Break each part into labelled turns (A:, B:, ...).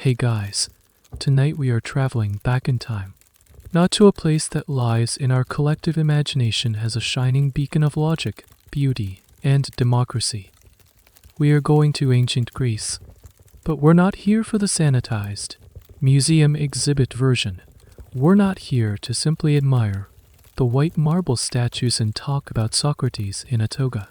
A: Hey guys, tonight we are traveling back in time. Not to a place that lies in our collective imagination as a shining beacon of logic, beauty, and democracy. We are going to ancient Greece. But we're not here for the sanitized, museum exhibit version. We're not here to simply admire the white marble statues and talk about Socrates in a toga.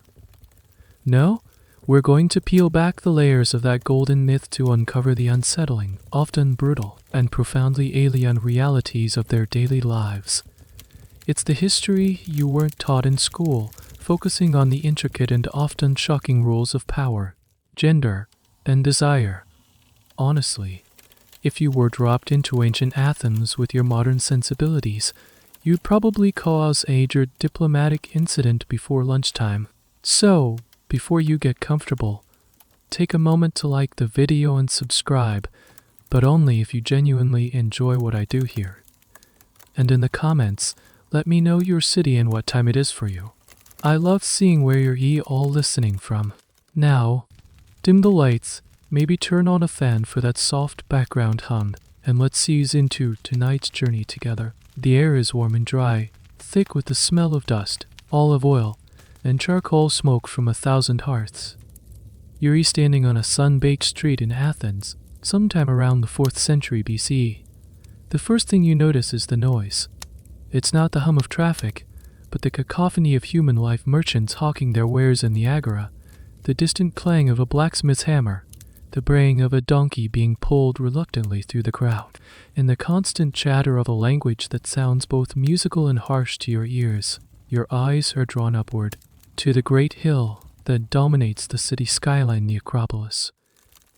A: No, we're going to peel back the layers of that golden myth to uncover the unsettling, often brutal, and profoundly alien realities of their daily lives. It's the history you weren't taught in school, focusing on the intricate and often shocking rules of power, gender, and desire. Honestly, if you were dropped into ancient Athens with your modern sensibilities, you'd probably cause a diplomatic incident before lunchtime. So, before you get comfortable, take a moment to like the video and subscribe, but only if you genuinely enjoy what I do here. And in the comments, let me know your city and what time it is for you. I love seeing where you're all listening from. Now, dim the lights, maybe turn on a fan for that soft background hum, and let's ease into tonight's journey together. The air is warm and dry, thick with the smell of dust, olive oil, and charcoal smoke from 1,000 hearths. You're standing on a sun-baked street in Athens, sometime around the 4th century BCE. The first thing you notice is the noise. It's not the hum of traffic, but the cacophony of human life, merchants hawking their wares in the agora, the distant clang of a blacksmith's hammer, the braying of a donkey being pulled reluctantly through the crowd, and the constant chatter of a language that sounds both musical and harsh to your ears. Your eyes are drawn upward, to the great hill that dominates the city skyline, the Acropolis.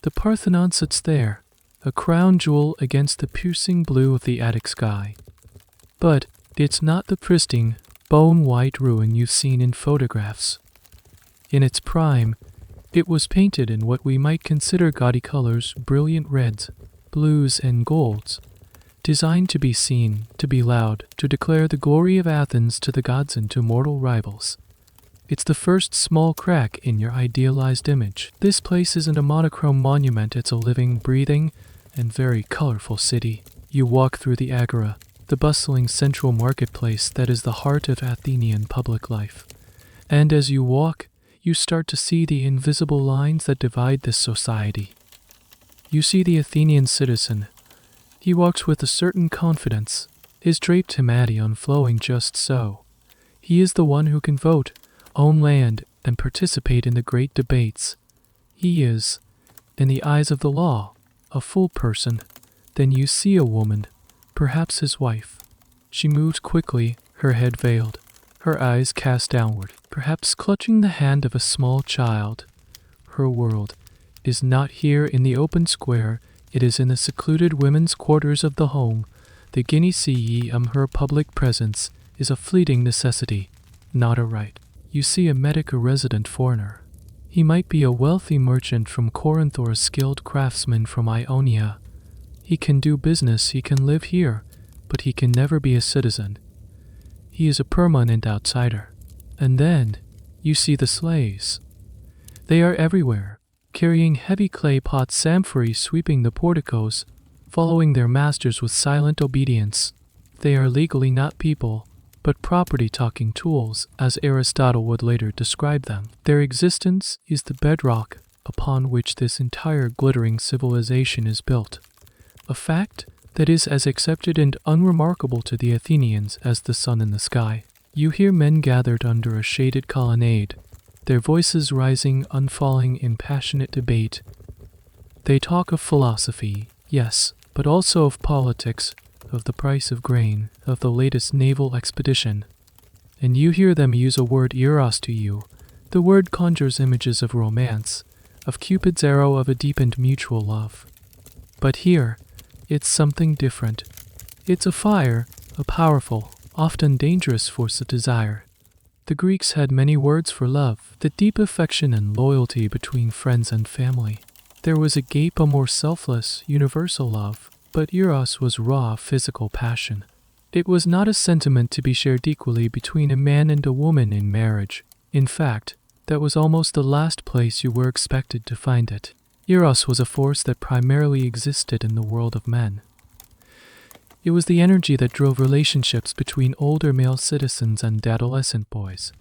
A: The Parthenon sits there, a crown jewel against the piercing blue of the Attic sky. But it's not the pristine, bone-white ruin you've seen in photographs. In its prime, it was painted in what we might consider gaudy colors, brilliant reds, blues, and golds, designed to be seen, to be loud, to declare the glory of Athens to the gods and to mortal rivals. It's the first small crack in your idealized image. This place isn't a monochrome monument, it's a living, breathing, and very colorful city. You walk through the agora, the bustling central marketplace that is the heart of Athenian public life. And as you walk, you start to see the invisible lines that divide this society. You see the Athenian citizen. He walks with a certain confidence, his draped himation flowing just so. He is the one who can vote, own land, and participate in the great debates. He is, in the eyes of the law, a full person. Then you see a woman, perhaps his wife. She moves quickly, her head veiled, her eyes cast downward, perhaps clutching the hand of a small child. Her world is not here in the open square, it is in the secluded women's quarters of the home. The gynoecei her public presence is a fleeting necessity, not a right. You see a medic, a resident foreigner. He might be a wealthy merchant from Corinth or a skilled craftsman from Ionia. He can do business, he can live here, but he can never be a citizen. He is a permanent outsider. And then, you see the slaves. They are everywhere, carrying heavy clay pots, amphorae, sweeping the porticos, following their masters with silent obedience. They are legally not people, but property-talking tools, as Aristotle would later describe them. Their existence is the bedrock upon which this entire glittering civilization is built, a fact that is as accepted and unremarkable to the Athenians as the sun in the sky. You hear men gathered under a shaded colonnade, their voices rising, unfalling in passionate debate. They talk of philosophy, yes, but also of politics, of the price of grain, of the latest naval expedition. And you hear them use a word, eros, to you. The word conjures images of romance, of Cupid's arrow, of a deep and mutual love. But here, it's something different. It's a fire, a powerful, often dangerous force of desire. The Greeks had many words for love, the deep affection and loyalty between friends and family. There was agape, a more selfless, universal love. But eros was raw physical passion. It was not a sentiment to be shared equally between a man and a woman in marriage. In fact, that was almost the last place you were expected to find it. Eros was a force that primarily existed in the world of men. It was the energy that drove relationships between older male citizens and adolescent boys.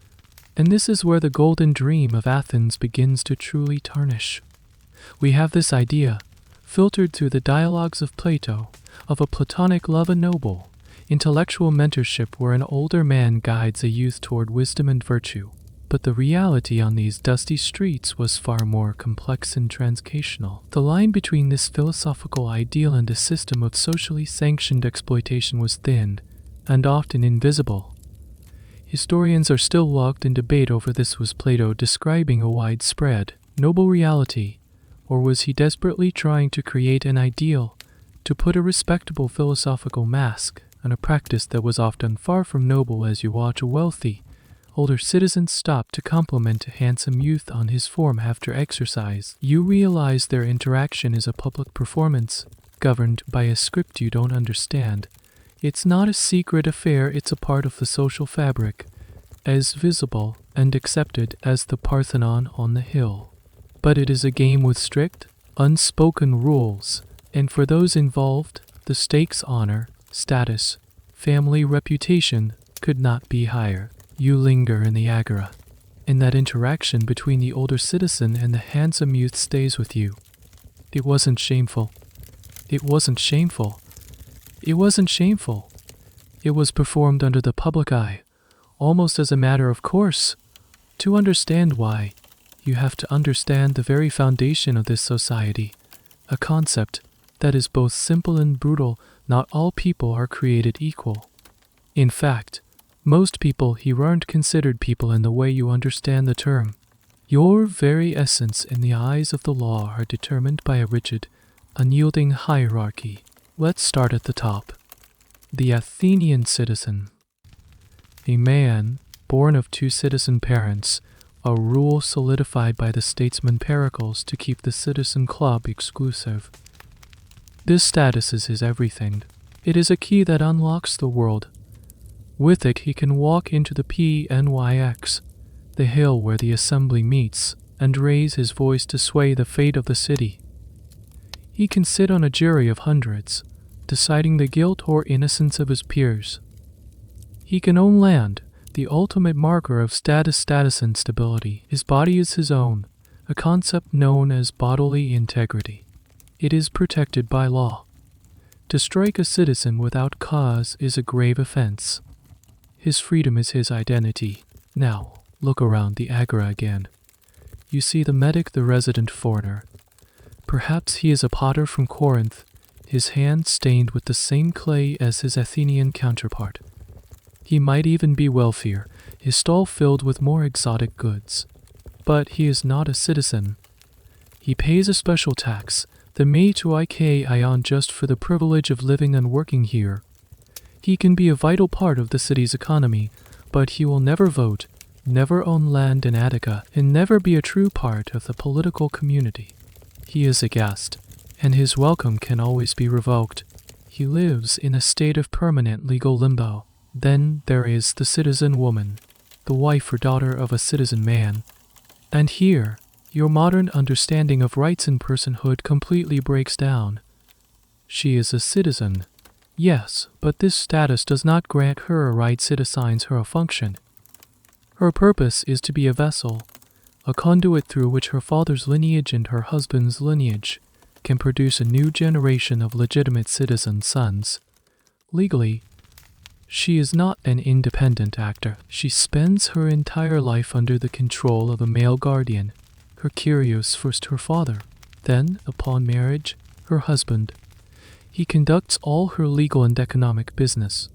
A: And this is where the golden dream of Athens begins to truly tarnish. We have this idea, filtered through the dialogues of Plato, of a platonic love and noble, intellectual mentorship where an older man guides a youth toward wisdom and virtue. But the reality on these dusty streets was far more complex and transcational. The line between this philosophical ideal and a system of socially sanctioned exploitation was thin, and often invisible. Historians are still locked in debate over this. Was Plato describing a widespread, noble reality, or was he desperately trying to create an ideal, to put a respectable philosophical mask on a practice that was often far from noble? As you watch a wealthy, older citizen stop to compliment a handsome youth on his form after exercise, you realize their interaction is a public performance, governed by a script you don't understand. It's not a secret affair, it's a part of the social fabric, as visible and accepted as the Parthenon on the hill. But it is a game with strict, unspoken rules, and for those involved, the stakes honor, status, family reputation could not be higher. You linger in the agora, and that interaction between the older citizen and the handsome youth stays with you. It wasn't shameful. It wasn't shameful. It wasn't shameful. It was performed under the public eye, almost as a matter of course. To understand why, you have to understand the very foundation of this society, a concept that is both simple and brutal. Not all people are created equal. In fact, most people here aren't considered people in the way you understand the term. Your very essence in the eyes of the law are determined by a rigid, unyielding hierarchy. Let's start at the top. The Athenian citizen. A man born of two citizen parents, a rule solidified by the statesman Pericles to keep the citizen club exclusive. This status is his everything. It is a key that unlocks the world. With it, he can walk into the PNYX, the hill where the assembly meets, and raise his voice to sway the fate of the city. He can sit on a jury of hundreds, deciding the guilt or innocence of his peers. He can own land, the ultimate marker of status and stability. His body is his own, a concept known as bodily integrity. It is protected by law. To strike a citizen without cause is a grave offense. His freedom is his identity. Now, look around the agora again. You see the medic, the resident foreigner. Perhaps he is a potter from Corinth, his hands stained with the same clay as his Athenian counterpart. He might even be wealthier, his stall filled with more exotic goods. But he is not a citizen. He pays a special tax, the ion just for the privilege of living and working here. He can be a vital part of the city's economy, but he will never vote, never own land in Attica, and never be a true part of the political community. He is a guest, and his welcome can always be revoked. He lives in a state of permanent legal limbo. Then there is the citizen woman, the wife or daughter of a citizen man. And here, your modern understanding of rights and personhood completely breaks down. She is a citizen. Yes, but this status does not grant her a right, it assigns her a function. Her purpose is to be a vessel, a conduit through which her father's lineage and her husband's lineage can produce a new generation of legitimate citizen sons. Legally, she is not an independent actor. She spends her entire life under the control of a male guardian, her Kyrios, first her father, then, upon marriage, her husband. He conducts all her legal and economic business.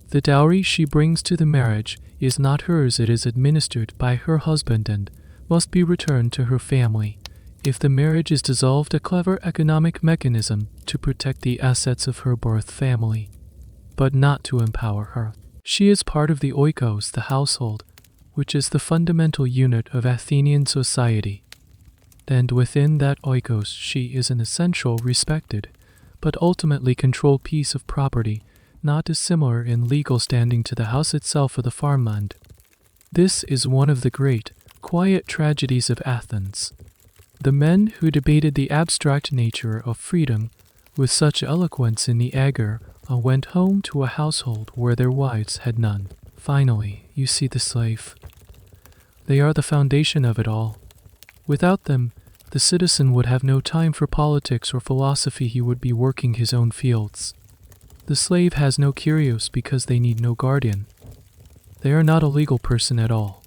A: The dowry she brings to the marriage is not hers, it is administered by her husband and must be returned to her family. If the marriage is dissolved, a clever economic mechanism to protect the assets of her birth family, but not to empower her. She is part of the oikos, the household, which is the fundamental unit of Athenian society. And within that oikos she is an essential, respected, but ultimately controlled piece of property, not dissimilar in legal standing to the house itself or the farmland. This is one of the great, quiet tragedies of Athens. The men who debated the abstract nature of freedom with such eloquence in the Agor went home to a household where their wives had none. Finally, you see the slave. They are the foundation of it all. Without them, the citizen would have no time for politics or philosophy. He would be working his own fields. The slave has no curios because they need no guardian. They are not a legal person at all.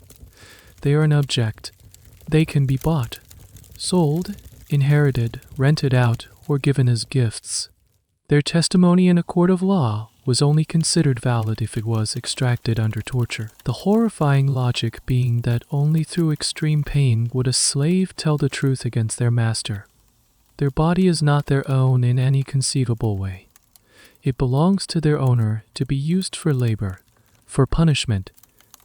A: They are an object. They can be bought, sold, inherited, rented out, or given as gifts. Their testimony in a court of law was only considered valid if it was extracted under torture. The horrifying logic being that only through extreme pain would a slave tell the truth against their master. Their body is not their own in any conceivable way. It belongs to their owner to be used for labor, for punishment,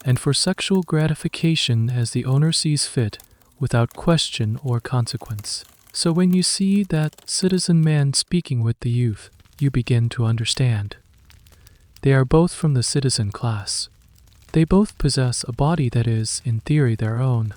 A: and for sexual gratification as the owner sees fit, without question or consequence. So when you see that citizen man speaking with the youth, you begin to understand. They are both from the citizen class. They both possess a body that is, in theory, their own.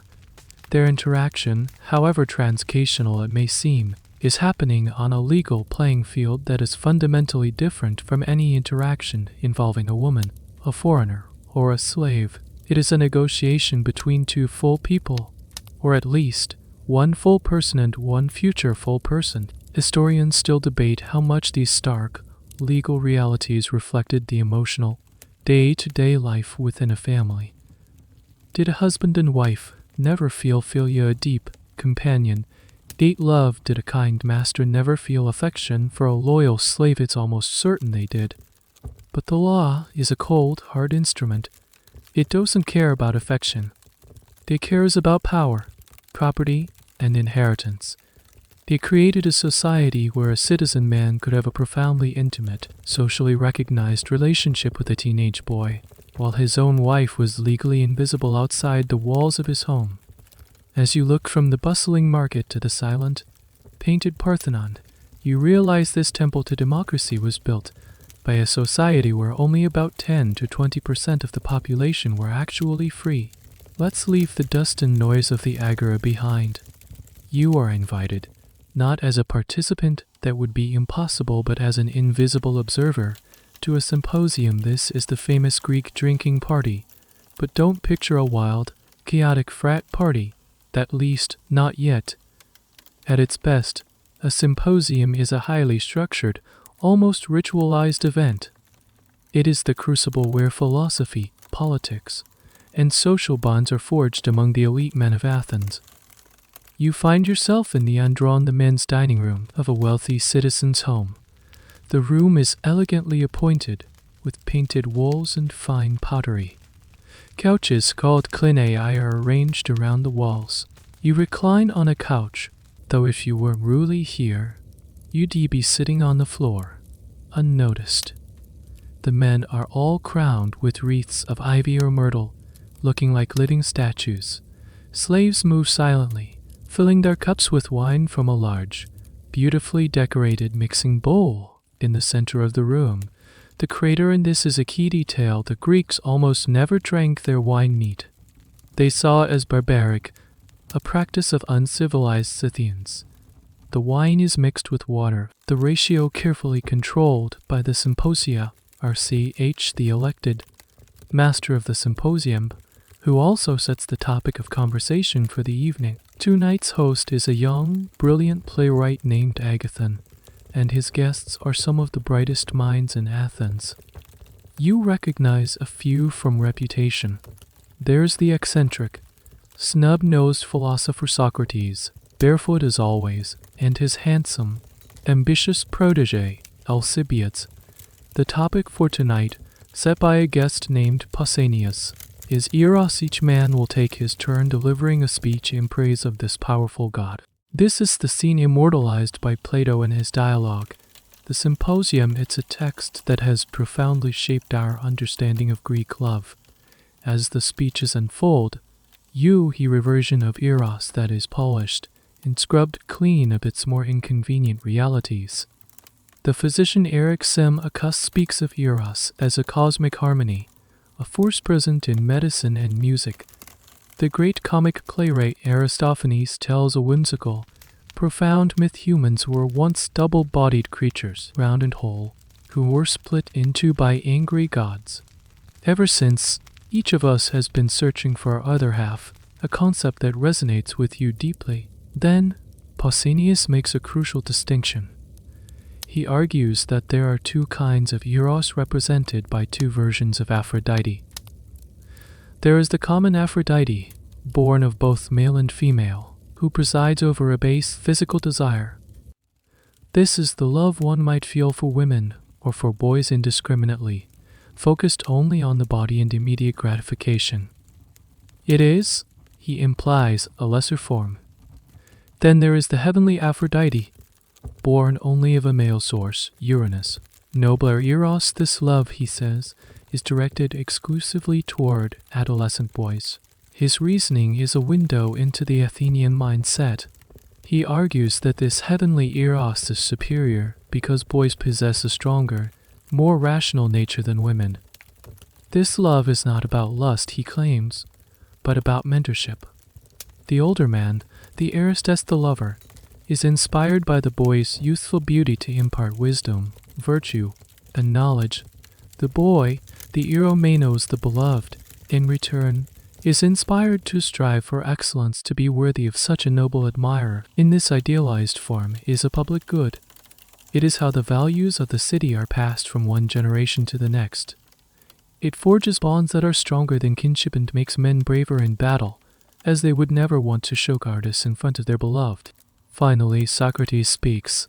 A: Their interaction, however transcational it may seem, is happening on a legal playing field that is fundamentally different from any interaction involving a woman, a foreigner, or a slave. It is a negotiation between two full people, or at least one full person and one future full person. Historians still debate how much these stark, legal realities reflected the emotional, day-to-day life within a family. Did a husband and wife never feel a deep companion, date love? Did a kind master never feel affection for a loyal slave? It's almost certain they did. But the law is a cold, hard instrument. It doesn't care about affection. It cares about power, property, and inheritance. It created a society where a citizen man could have a profoundly intimate, socially recognized relationship with a teenage boy, while his own wife was legally invisible outside the walls of his home. As you look from the bustling market to the silent, painted Parthenon, you realize this temple to democracy was built by a society where only about 10 to 20% of the population were actually free. Let's leave the dust and noise of the Agora behind. You are invited, not as a participant, that would be impossible, but as an invisible observer, to a symposium. This is the famous Greek drinking party, but don't picture a wild, chaotic frat party, at least not yet. At its best, a symposium is a highly structured, almost ritualized event. It is the crucible where philosophy, politics, and social bonds are forged among the elite men of Athens. You find yourself in the undrawn the men's dining room of a wealthy citizen's home. The room is elegantly appointed, with painted walls and fine pottery. Couches called clinei are arranged around the walls. You recline on a couch, though if you were really here, you'd be sitting on the floor, unnoticed. The men are all crowned with wreaths of ivy or myrtle, looking like living statues. Slaves move silently, filling their cups with wine from a large, beautifully decorated mixing bowl in the center of the room. The crater in this is a key detail. The Greeks almost never drank their wine neat. They saw as barbaric, a practice of uncivilized Scythians. The wine is mixed with water, the ratio carefully controlled by the symposia, RCH, the elected master of the symposium, who also sets the topic of conversation for the evening. Tonight's host is a young, brilliant playwright named Agathon, and his guests are some of the brightest minds in Athens. You recognize a few from reputation. There's the eccentric, snub-nosed philosopher Socrates, barefoot as always, and his handsome, ambitious protege, Alcibiades. The topic for tonight, set by a guest named Pausanias, is Eros. Each man will take his turn delivering a speech in praise of this powerful god. This is the scene immortalized by Plato in his dialogue. The symposium, it's a text that has profoundly shaped our understanding of Greek love. As the speeches unfold, you hear a version of Eros that is polished and scrubbed clean of its more inconvenient realities. The physician Eratosthenes speaks of Eros as a cosmic harmony, a force present in medicine and music. The great comic playwright Eratosthenes tells a whimsical, profound myth. Humans were once double-bodied creatures, round and whole, who were split in two by angry gods. Ever since, each of us has been searching for our other half, a concept that resonates with you deeply. Then, Pausanias makes a crucial distinction. He argues that there are two kinds of Eros represented by two versions of Aphrodite. There is the common Aphrodite, born of both male and female, who presides over a base physical desire. This is the love one might feel for women or for boys indiscriminately, focused only on the body and immediate gratification. It is, he implies, a lesser form. Then there is the heavenly Aphrodite, born only of a male source, Uranus. Nobler Eros, this love, he says, is directed exclusively toward adolescent boys. His reasoning is a window into the Athenian mindset. He argues that this heavenly Eros is superior because boys possess a stronger, more rational nature than women. This love is not about lust, he claims, but about mentorship. The older man, the Eratosthenes the lover, is inspired by the boy's youthful beauty to impart wisdom, virtue, and knowledge. The boy, the Eromenos the beloved, in return, is inspired to strive for excellence, to be worthy of such a noble admirer. In this idealized form is a public good. It is how the values of the city are passed from one generation to the next. It forges bonds that are stronger than kinship and makes men braver in battle, as they would never want to show cowardice in front of their beloved. Finally, Socrates speaks.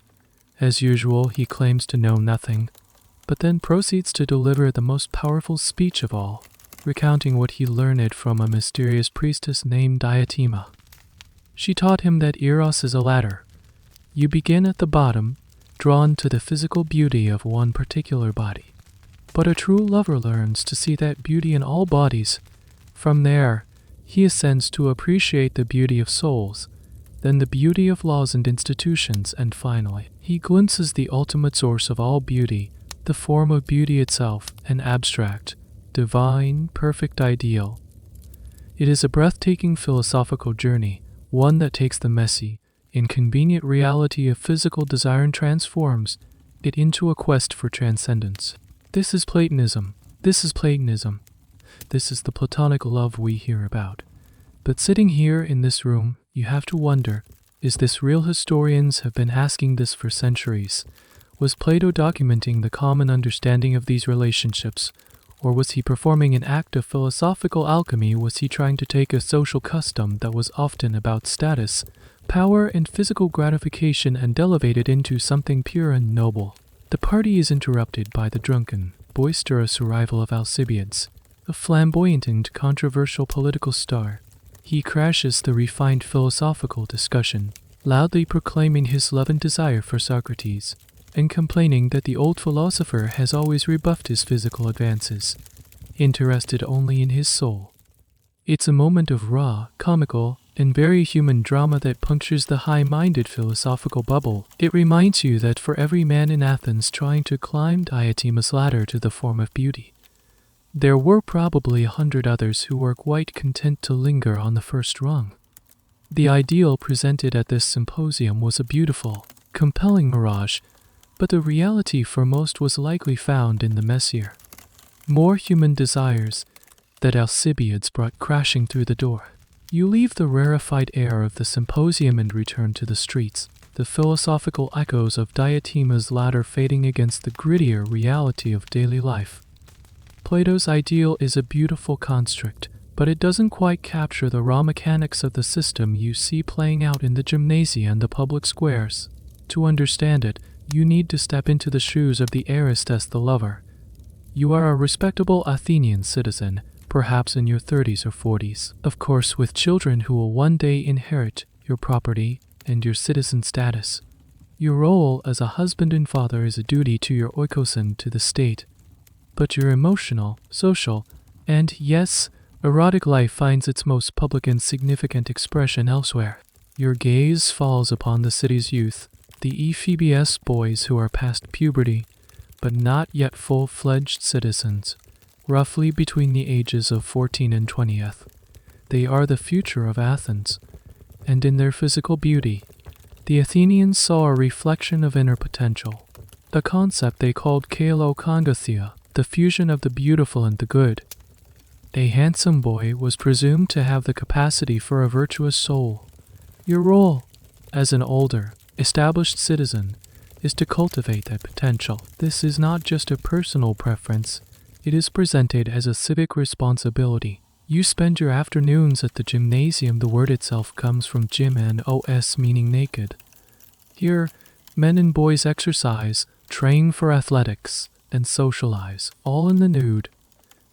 A: As usual, he claims to know nothing, but then proceeds to deliver the most powerful speech of all, recounting what he learned from a mysterious priestess named Diotima. She taught him that Eros is a ladder. You begin at the bottom, drawn to the physical beauty of one particular body. But a true lover learns to see that beauty in all bodies. From there, he ascends to appreciate the beauty of souls, then the beauty of laws and institutions, and finally, he glimpses the ultimate source of all beauty, the form of beauty itself, an abstract, divine, perfect ideal. It is a breathtaking philosophical journey, one that takes the messy, inconvenient reality of physical desire and transforms it into a quest for transcendence. This is Platonism. This is Platonism. This is the Platonic love we hear about. But sitting here in this room, you have to wonder, is this real? Historians have been asking this for centuries. Was Plato documenting the common understanding of these relationships, or was he performing an act of philosophical alchemy? Was he trying to take a social custom that was often about status, power, and physical gratification and elevate it into something pure and noble? The party is interrupted by the drunken, boisterous arrival of Alcibiades, a flamboyant and controversial political star. He crashes the refined philosophical discussion, loudly proclaiming his love and desire for Socrates, and complaining that the old philosopher has always rebuffed his physical advances, interested only in his soul. It's a moment of raw, comical, and very human drama that punctures the high-minded philosophical bubble. It reminds you that for every man in Athens trying to climb Diotima's ladder to the form of beauty, there were probably 100 others who were quite content to linger on the first rung. The ideal presented at this symposium was a beautiful, compelling mirage, but the reality for most was likely found in the messier, more human desires that Alcibiades brought crashing through the door. You leave the rarefied air of the symposium and return to the streets, the philosophical echoes of Diotima's ladder fading against the grittier reality of daily life. Plato's ideal is a beautiful construct, but it doesn't quite capture the raw mechanics of the system you see playing out in the gymnasia and the public squares. To understand it, you need to step into the shoes of the Eratosthenes the lover. You are a respectable Athenian citizen, perhaps in your 30s or 40s, of course with children who will one day inherit your property and your citizen status. Your role as a husband and father is a duty to your oikos and to the state. But your emotional, social, and, yes, erotic life finds its most public and significant expression elsewhere. Your gaze falls upon the city's youth, the EPBS boys who are past puberty, but not yet full-fledged citizens, roughly between the ages of 14 and 20. They are the future of Athens, and in their physical beauty, the Athenians saw a reflection of inner potential. The concept they called kailo-kongathia, the fusion of the beautiful and the good. A handsome boy was presumed to have the capacity for a virtuous soul. Your role, as an older, established citizen, is to cultivate that potential. This is not just a personal preference, it is presented as a civic responsibility. You spend your afternoons at the gymnasium. The word itself comes from gym and os, meaning naked. Here, men and boys exercise, train for athletics, and socialize, all in the nude.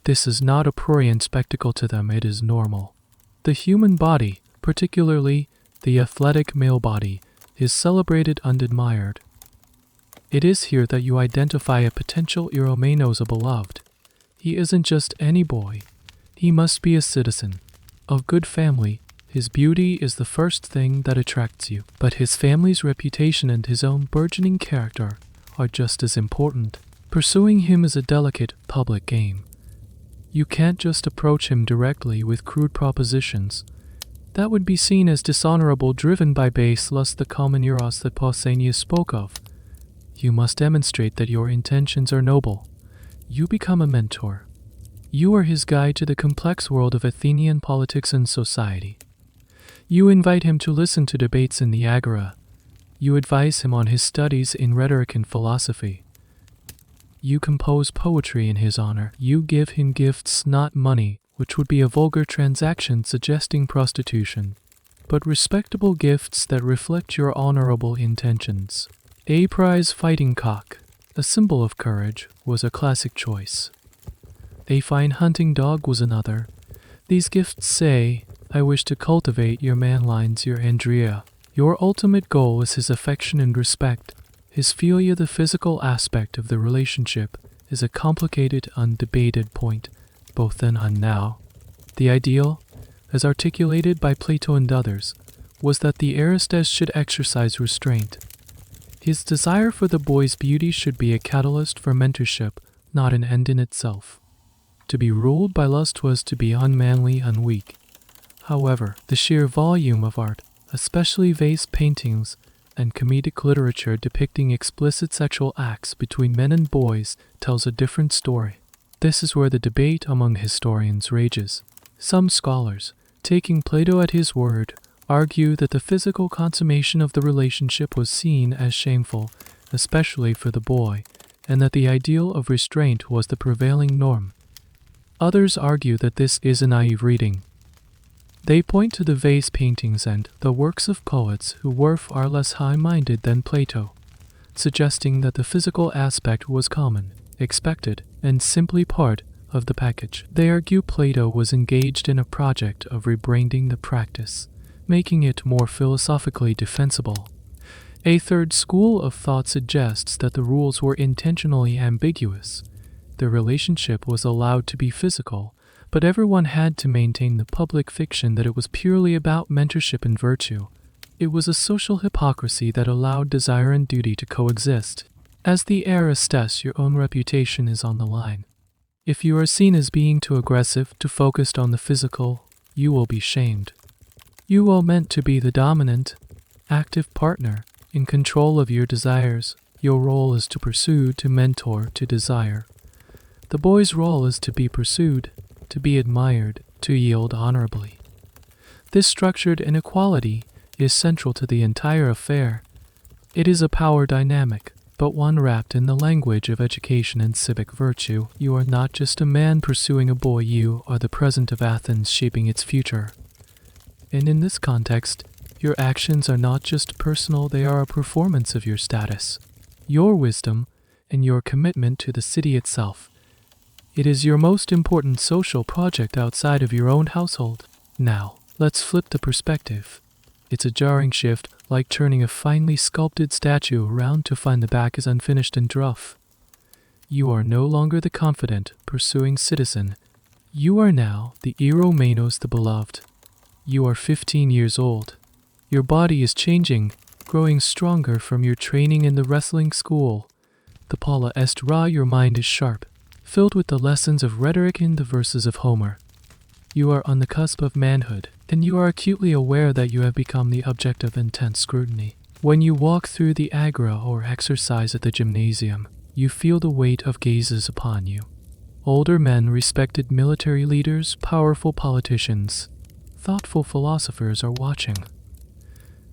A: This is not a prurient spectacle to them, it is normal. The human body, particularly the athletic male body, is celebrated and admired. It is here that you identify a potential eromenos, a beloved. He isn't just any boy. He must be a citizen of good family. His beauty is the first thing that attracts you, but his family's reputation and his own burgeoning character are just as important. Pursuing him is a delicate public game. You can't just approach him directly with crude propositions. That would be seen as dishonorable, driven by base lust, the common eros that Pausanias spoke of. You must demonstrate that your intentions are noble. You become a mentor. You are his guide to the complex world of Athenian politics and society. You invite him to listen to debates in the agora. You advise him on his studies in rhetoric and philosophy. You compose poetry in his honor. You give him gifts, not money, which would be a vulgar transaction suggesting prostitution, but respectable gifts that reflect your honorable intentions. A prize fighting cock, a symbol of courage, was a classic choice. A fine hunting dog was another. These gifts say, I wish to cultivate your manlines, your Andrea. Your ultimate goal is his affection and respect. His philia, the physical aspect of the relationship, is a complicated, undebated point, both then and now. The ideal, as articulated by Plato and others, was that the Eratosthenes should exercise restraint. His desire for the boy's beauty should be a catalyst for mentorship, not an end in itself. To be ruled by lust was to be unmanly and weak. However, the sheer volume of art, especially vase paintings and comedic literature depicting explicit sexual acts between men and boys, tells a different story. This is where the debate among historians rages. Some scholars, taking Plato at his word, argue that the physical consummation of the relationship was seen as shameful, especially for the boy, and that the ideal of restraint was the prevailing norm. Others argue that this is a naive reading. They point to the vase paintings and the works of poets who were far less high-minded than Plato, suggesting that the physical aspect was common, expected, and simply part of the package. They argue Plato was engaged in a project of rebranding the practice, making it more philosophically defensible. A third school of thought suggests that the rules were intentionally ambiguous. The relationship was allowed to be physical, but everyone had to maintain the public fiction that it was purely about mentorship and virtue. It was a social hypocrisy that allowed desire and duty to coexist. As the Eratosthenes, your own reputation is on the line. If you are seen as being too aggressive, too focused on the physical, you will be shamed. You are meant to be the dominant, active partner, in control of your desires. Your role is to pursue, to mentor, to desire. The boy's role is to be pursued, to be admired, to yield honorably. This structured inequality is central to the entire affair. It is a power dynamic, but one wrapped in the language of education and civic virtue. You are not just a man pursuing a boy, you are the present of Athens shaping its future. And in this context, your actions are not just personal, they are a performance of your status, your wisdom, and your commitment to the city itself. It is your most important social project outside of your own household. Now, let's flip the perspective. It's a jarring shift, like turning a finely sculpted statue around to find the back is unfinished and rough. You are no longer the confident, pursuing citizen. You are now the eromenos, the beloved. You are 15 years old. Your body is changing, growing stronger from your training in the wrestling school. The Paula Estra, your mind is sharp, filled with the lessons of rhetoric in the verses of Homer. You are on the cusp of manhood, and you are acutely aware that you have become the object of intense scrutiny. When you walk through the agora or exercise at the gymnasium, you feel the weight of gazes upon you. Older men, respected military leaders, powerful politicians, thoughtful philosophers are watching.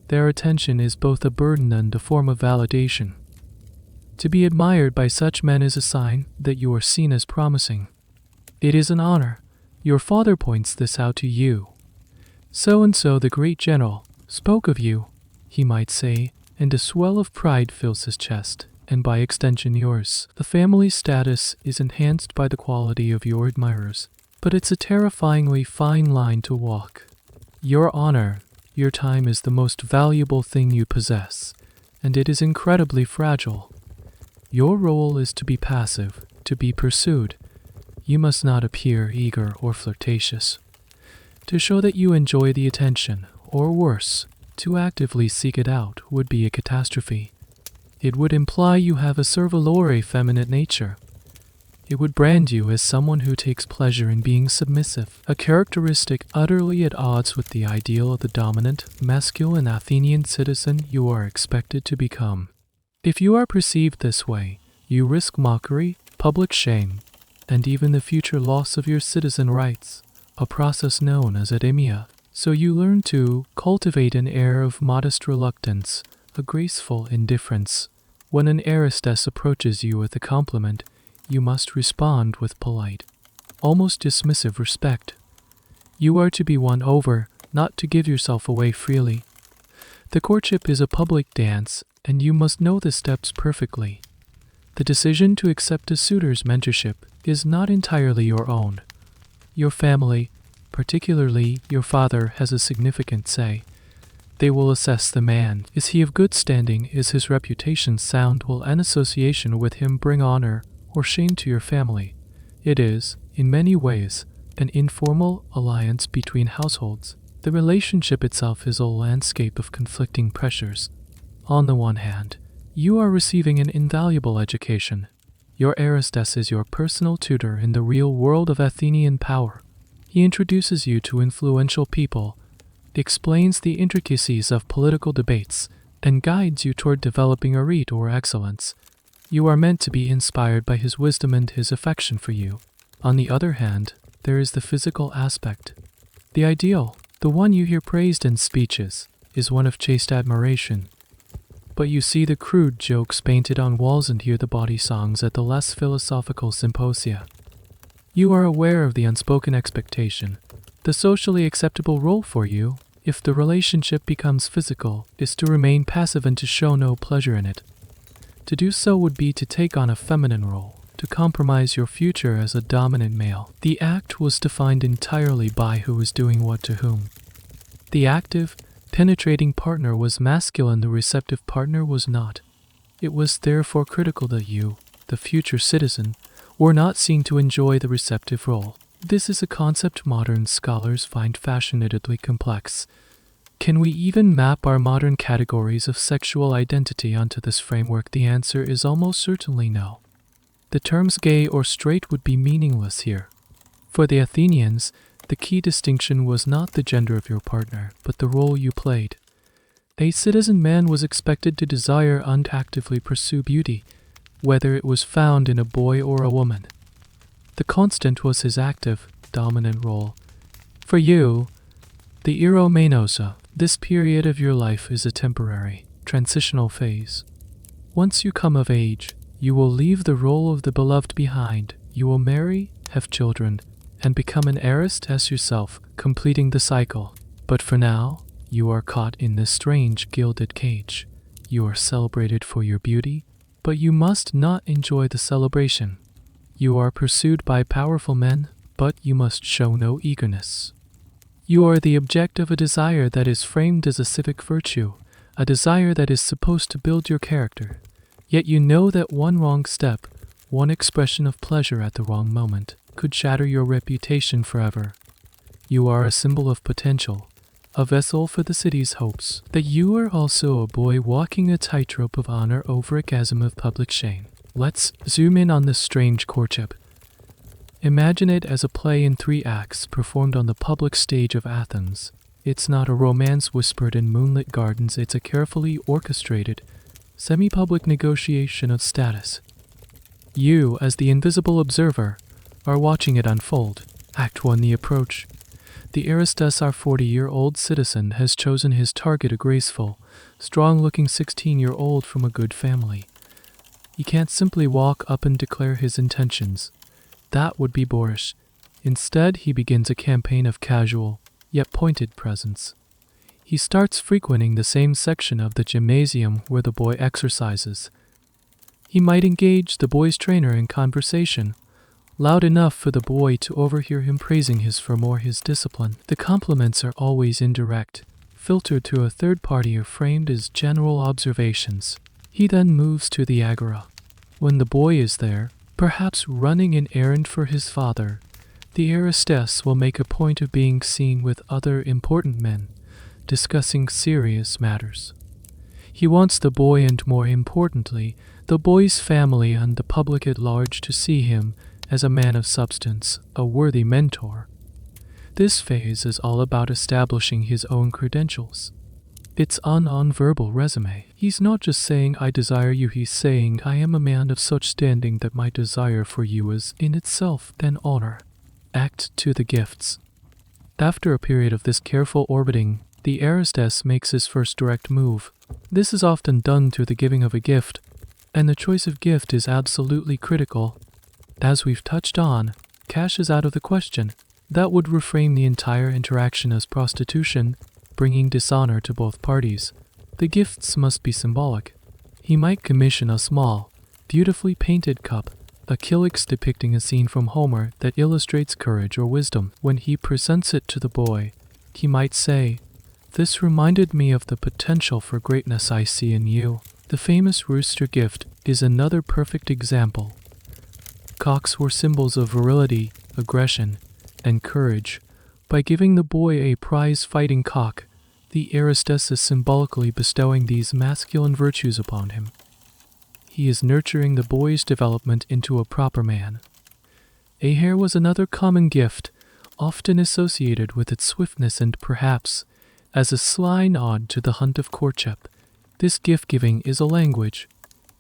A: Their attention is both a burden and a form of validation. To be admired by such men is a sign that you are seen as promising. It is an honor. Your father points this out to you. So-and-so, the great general, spoke of you, he might say, and a swell of pride fills his chest, and by extension yours. The family status is enhanced by the quality of your admirers, but it's a terrifyingly fine line to walk. Your honor, your time is the most valuable thing you possess, and it is incredibly fragile. Your role is to be passive, to be pursued. You must not appear eager or flirtatious. To show that you enjoy the attention, or worse, to actively seek it out, would be a catastrophe. It would imply you have a servilore feminine nature. It would brand you as someone who takes pleasure in being submissive, a characteristic utterly at odds with the ideal of the dominant, masculine Athenian citizen you are expected to become. If you are perceived this way, you risk mockery, public shame, and even the future loss of your citizen rights, a process known as edemia. So you learn to cultivate an air of modest reluctance, a graceful indifference. When an aristos approaches you with a compliment, you must respond with polite, almost dismissive respect. You are to be won over, not to give yourself away freely. The courtship is a public dance, and you must know the steps perfectly. The decision to accept a suitor's mentorship is not entirely your own. Your family, particularly your father, has a significant say. They will assess the man. Is he of good standing? Is his reputation sound? Will an association with him bring honor or shame to your family? It is, in many ways, an informal alliance between households. The relationship itself is a landscape of conflicting pressures. On the one hand, you are receiving an invaluable education. Your aristos is your personal tutor in the real world of Athenian power. He introduces you to influential people, explains the intricacies of political debates, and guides you toward developing a rite or excellence. You are meant to be inspired by his wisdom and his affection for you. On the other hand, there is the physical aspect. The ideal, the one you hear praised in speeches, is one of chaste admiration. But you see the crude jokes painted on walls and hear the bawdy songs at the less philosophical symposia. You are aware of the unspoken expectation. The socially acceptable role for you, if the relationship becomes physical, is to remain passive and to show no pleasure in it. To do so would be to take on a feminine role, to compromise your future as a dominant male. The act was defined entirely by who was doing what to whom. The active, penetrating partner was masculine, the receptive partner was not. It was therefore critical that you, the future citizen, were not seen to enjoy the receptive role. This is a concept modern scholars find fascinatedly complex. Can we even map our modern categories of sexual identity onto this framework? The answer is almost certainly no. The terms gay or straight would be meaningless here. For the Athenians, the key distinction was not the gender of your partner, but the role you played. A citizen man was expected to desire and actively pursue beauty, whether it was found in a boy or a woman. The constant was his active, dominant role. For you, the eromenosa, this period of your life is a temporary, transitional phase. Once you come of age, you will leave the role of the beloved behind. You will marry, have children, and become an aristos yourself, completing the cycle. But for now, you are caught in this strange gilded cage. You are celebrated for your beauty, but you must not enjoy the celebration. You are pursued by powerful men, but you must show no eagerness. You are the object of a desire that is framed as a civic virtue, a desire that is supposed to build your character. Yet you know that one wrong step, one expression of pleasure at the wrong moment, could shatter your reputation forever. You are a symbol of potential, a vessel for the city's hopes. That you are also a boy walking a tightrope of honor over a chasm of public shame. Let's zoom in on this strange courtship. Imagine it as a play in 3 acts performed on the public stage of Athens. It's not a romance whispered in moonlit gardens, it's a carefully orchestrated, semi-public negotiation of status. You, as the invisible observer, are watching it unfold. Act 1, the approach. The Eratosthenes, our 40-year-old citizen, has chosen his target, a graceful, strong-looking 16-year-old from a good family. He can't simply walk up and declare his intentions. That would be boorish. Instead, he begins a campaign of casual, yet pointed presence. He starts frequenting the same section of the gymnasium where the boy exercises. He might engage the boy's trainer in conversation, loud enough for the boy to overhear him praising his discipline. The compliments are always indirect, filtered through a third party, or framed as general observations. He then moves to the agora. When the boy is there, perhaps running an errand for his father, the Eratosthenes will make a point of being seen with other important men, discussing serious matters. He wants the boy, and more importantly, the boy's family and the public at large, to see him as a man of substance, a worthy mentor. This phase is all about establishing his own credentials. It's an non-verbal resume. He's not just saying, "I desire you," he's saying, "I am a man of such standing that my desire for you is in itself an honor." Act 2, the gifts. After a period of this careful orbiting, the Eratosthenes makes his first direct move. This is often done through the giving of a gift, and the choice of gift is absolutely critical. As we've touched on, cash is out of the question. That would reframe the entire interaction as prostitution, bringing dishonor to both parties. The gifts must be symbolic. He might commission a small, beautifully painted cup, a calyx depicting a scene from Homer that illustrates courage or wisdom. When he presents it to the boy, he might say, "This reminded me of the potential for greatness I see in you." The famous rooster gift is another perfect example. Cocks were symbols of virility, aggression, and courage. By giving the boy a prize-fighting cock, the Eratosthenes is symbolically bestowing these masculine virtues upon him. He is nurturing the boy's development into a proper man. A hare was another common gift, often associated with its swiftness and perhaps as a sly nod to the hunt of courtship. This gift-giving is a language.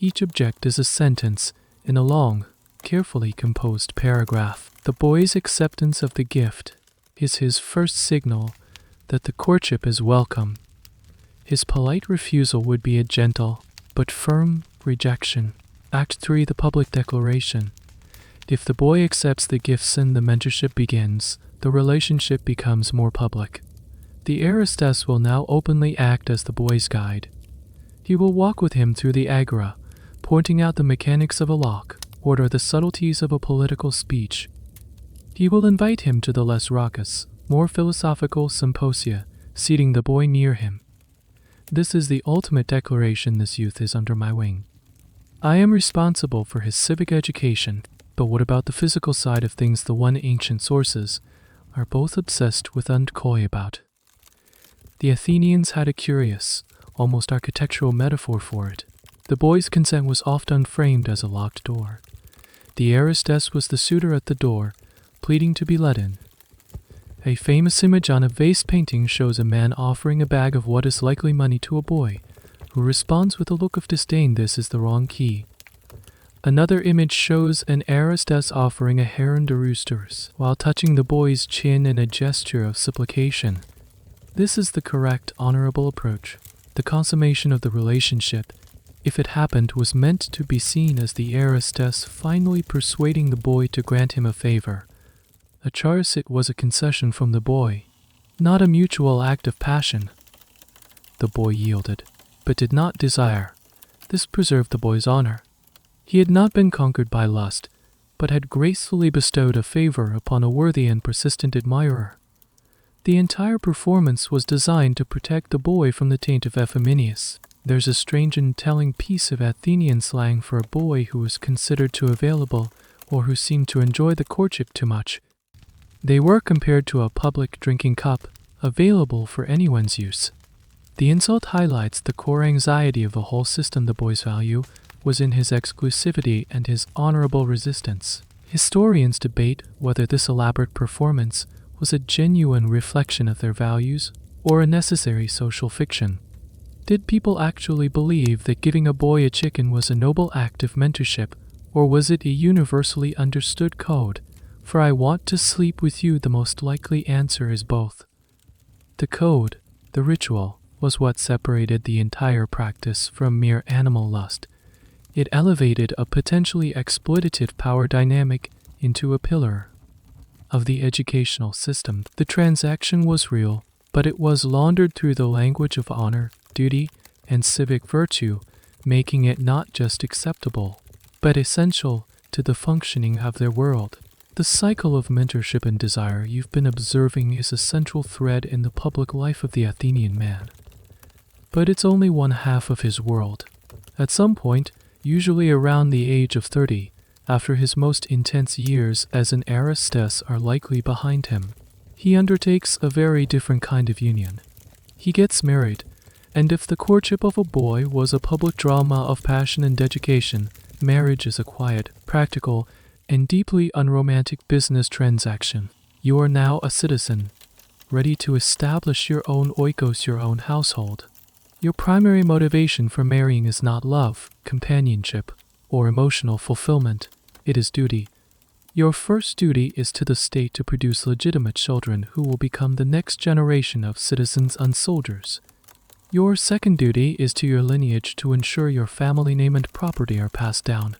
A: Each object is a sentence in a long, carefully composed paragraph. The boy's acceptance of the gift is his first signal that the courtship is welcome. His polite refusal would be a gentle but firm rejection. Act 3, the public declaration. If the boy accepts the gifts and the mentorship begins, the relationship becomes more public. The Eratosthenes will now openly act as the boy's guide. He will walk with him through the agora, pointing out the mechanics of a lock, or the subtleties of a political speech. He will invite him to the less raucous, more philosophical symposia, seating the boy near him. This is the ultimate declaration: this youth is under my wing. I am responsible for his civic education. But what about the physical side of things? The one ancient sources are both obsessed with and coy about. The Athenians had a curious, almost architectural metaphor for it. The boy's consent was often framed as a locked door. The Eratosthenes was the suitor at the door, pleading to be let in. A famous image on a vase painting shows a man offering a bag of what is likely money to a boy, who responds with a look of disdain. This is the wrong key. Another image shows an Eratosthenes offering a heron to roosters, while touching the boy's chin in a gesture of supplication. This is the correct, honorable approach. The consummation of the relationship, if it happened, was meant to be seen as the Eratosthenes finally persuading the boy to grant him a favor. A chariot was a concession from the boy, not a mutual act of passion. The boy yielded, but did not desire. This preserved the boy's honor. He had not been conquered by lust, but had gracefully bestowed a favor upon a worthy and persistent admirer. The entire performance was designed to protect the boy from the taint of effeminacy. There's a strange and telling piece of Athenian slang for a boy who was considered too available or who seemed to enjoy the courtship too much. They were compared to a public drinking cup, available for anyone's use. The insult highlights the core anxiety of the whole system. The boy's value was in his exclusivity and his honorable resistance. Historians debate whether this elaborate performance was a genuine reflection of their values or a necessary social fiction. Did people actually believe that giving a boy a chicken was a noble act of mentorship, or was it a universally understood code? For I want to sleep with you, the most likely answer is both. The code, the ritual, was what separated the entire practice from mere animal lust. It elevated a potentially exploitative power dynamic into a pillar of the educational system. The transaction was real, but it was laundered through the language of honor, duty, and civic virtue, making it not just acceptable, but essential to the functioning of their world. The cycle of mentorship and desire you've been observing is a central thread in the public life of the Athenian man. But it's only one half of his world. At some point, usually around the age of 30, after his most intense years as an Eratosthenes are likely behind him, he undertakes a very different kind of union. He gets married, and if the courtship of a boy was a public drama of passion and dedication, marriage is a quiet, practical, and deeply unromantic business transaction. You are now a citizen, ready to establish your own oikos, your own household. Your primary motivation for marrying is not love, companionship, or emotional fulfillment. It is duty. Your first duty is to the state to produce legitimate children who will become the next generation of citizens and soldiers. Your second duty is to your lineage to ensure your family name and property are passed down.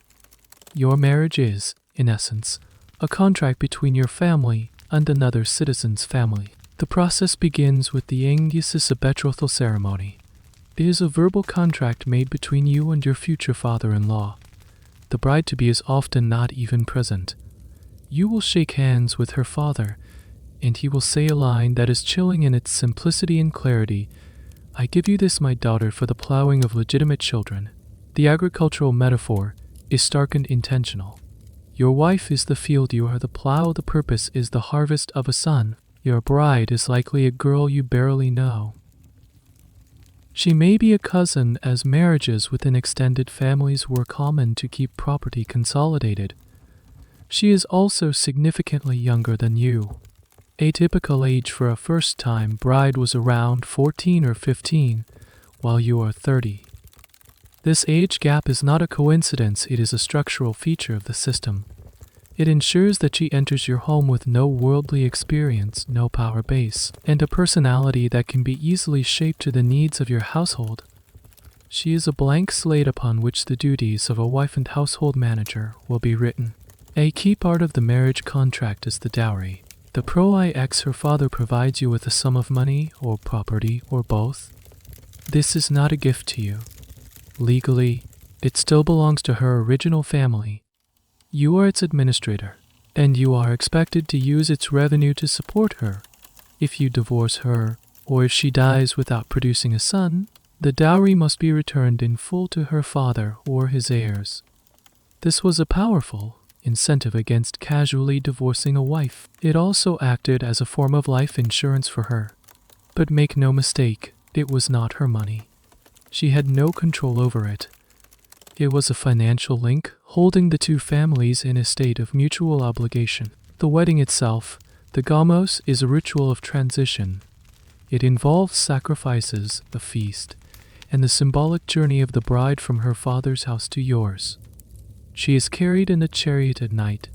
A: Your marriage is, in essence, a contract between your family and another citizen's family. The process begins with the immerses, a betrothal ceremony. It is a verbal contract made between you and your future father-in-law. The bride-to-be is often not even present. You will shake hands with her father, and he will say a line that is chilling in its simplicity and clarity. I give you this, my daughter, for the plowing of legitimate children. The agricultural metaphor is stark and intentional. Your wife is the field, you are the plow, the purpose is the harvest of a son. Your bride is likely a girl you barely know. She may be a cousin, as marriages within extended families were common to keep property consolidated. She is also significantly younger than you. A typical age for a first-time bride was around 14 or 15, while you are 30. This age gap is not a coincidence, it is a structural feature of the system. It ensures that she enters your home with no worldly experience, no power base, and a personality that can be easily shaped to the needs of your household. She is a blank slate upon which the duties of a wife and household manager will be written. A key part of the marriage contract is the dowry. The S3X, her father provides you with a sum of money or property or both. This is not a gift to you. Legally, it still belongs to her original family. You are its administrator, and you are expected to use its revenue to support her. If you divorce her, or if she dies without producing a son, the dowry must be returned in full to her father or his heirs. This was a powerful incentive against casually divorcing a wife. It also acted as a form of life insurance for her. But make no mistake, it was not her money. She had no control over it. It was a financial link holding the two families in a state of mutual obligation. The wedding itself, the gamos, is a ritual of transition. It involves sacrifices, a feast, and the symbolic journey of the bride from her father's house to yours. She is carried in a chariot at night,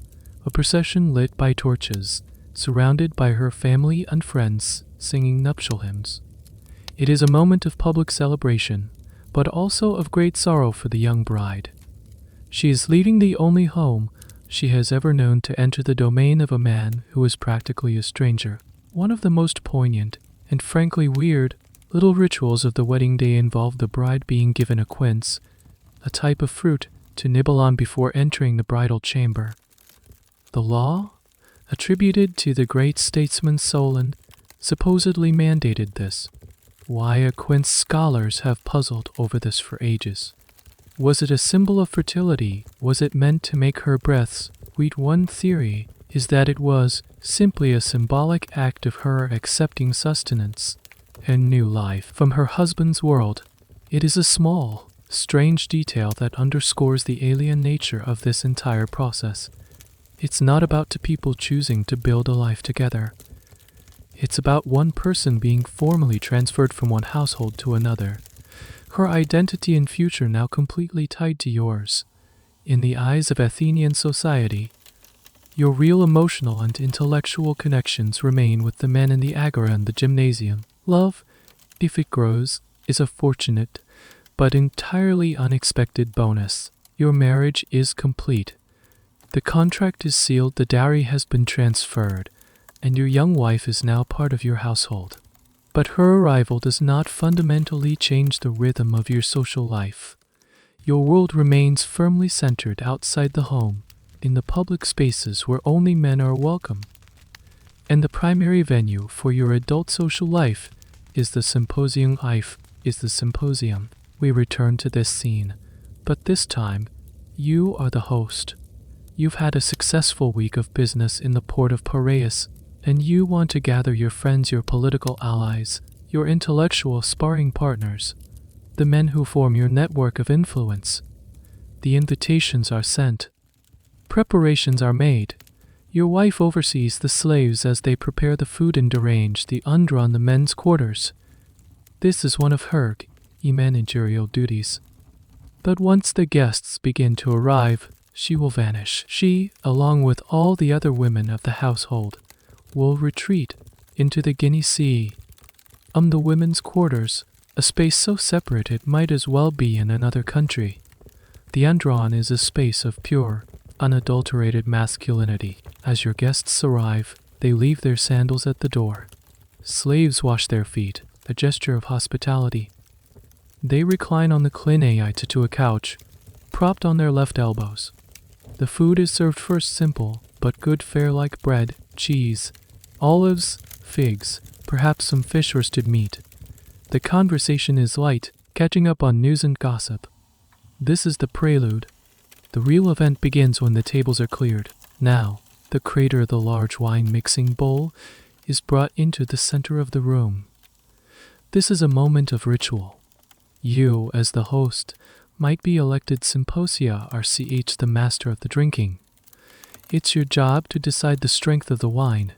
A: a procession lit by torches, surrounded by her family and friends, singing nuptial hymns. It is a moment of public celebration, but also of great sorrow for the young bride. She is leaving the only home she has ever known to enter the domain of a man who is practically a stranger. One of the most poignant, and frankly weird, little rituals of the wedding day involve the bride being given a quince, a type of fruit, to nibble on before entering the bridal chamber. The law, attributed to the great statesman Solon, supposedly mandated this. Why a quince? Scholars have puzzled over this for ages. Was it a symbol of fertility? Was it meant to make her breaths sweet? One theory is that it was simply a symbolic act of her accepting sustenance and new life from her husband's world. It is a small, strange detail that underscores the alien nature of this entire process. It's not about two people choosing to build a life together. It's about one person being formally transferred from one household to another, her identity and future now completely tied to yours. In the eyes of Athenian society, your real emotional and intellectual connections remain with the men in the agora and the gymnasium. Love, if it grows, is a fortunate but entirely unexpected bonus. Your marriage is complete. The contract is sealed, the dowry has been transferred, and your young wife is now part of your household. But her arrival does not fundamentally change the rhythm of your social life. Your world remains firmly centered outside the home, in the public spaces where only men are welcome. And the primary venue for your adult social life is the symposium. We return to this scene, but this time, you are the host. You've had a successful week of business in the port of Perseus, and you want to gather your friends, your political allies, your intellectual sparring partners, the men who form your network of influence. The invitations are sent. Preparations are made. Your wife oversees the slaves as they prepare the food and arrange the undra on the men's quarters. This is one of her managerial duties. But once the guests begin to arrive, she will vanish. She, along with all the other women of the household, will retreat into the Guinea Sea. The women's quarters, a space so separate it might as well be in another country. The andron is a space of pure, unadulterated masculinity. As your guests arrive, they leave their sandals at the door. Slaves wash their feet, a gesture of hospitality. They recline on the clinei to a couch, propped on their left elbows. The food is served first, simple, but good fare like bread, cheese, olives, figs, perhaps some fish or stewed meat. The conversation is light, catching up on news and gossip. This is the prelude. The real event begins when the tables are cleared. Now, the crater of the large wine mixing bowl is brought into the center of the room. This is a moment of ritual. You, as the host, might be elected symposia RCH, the master of the drinking. It's your job to decide the strength of the wine.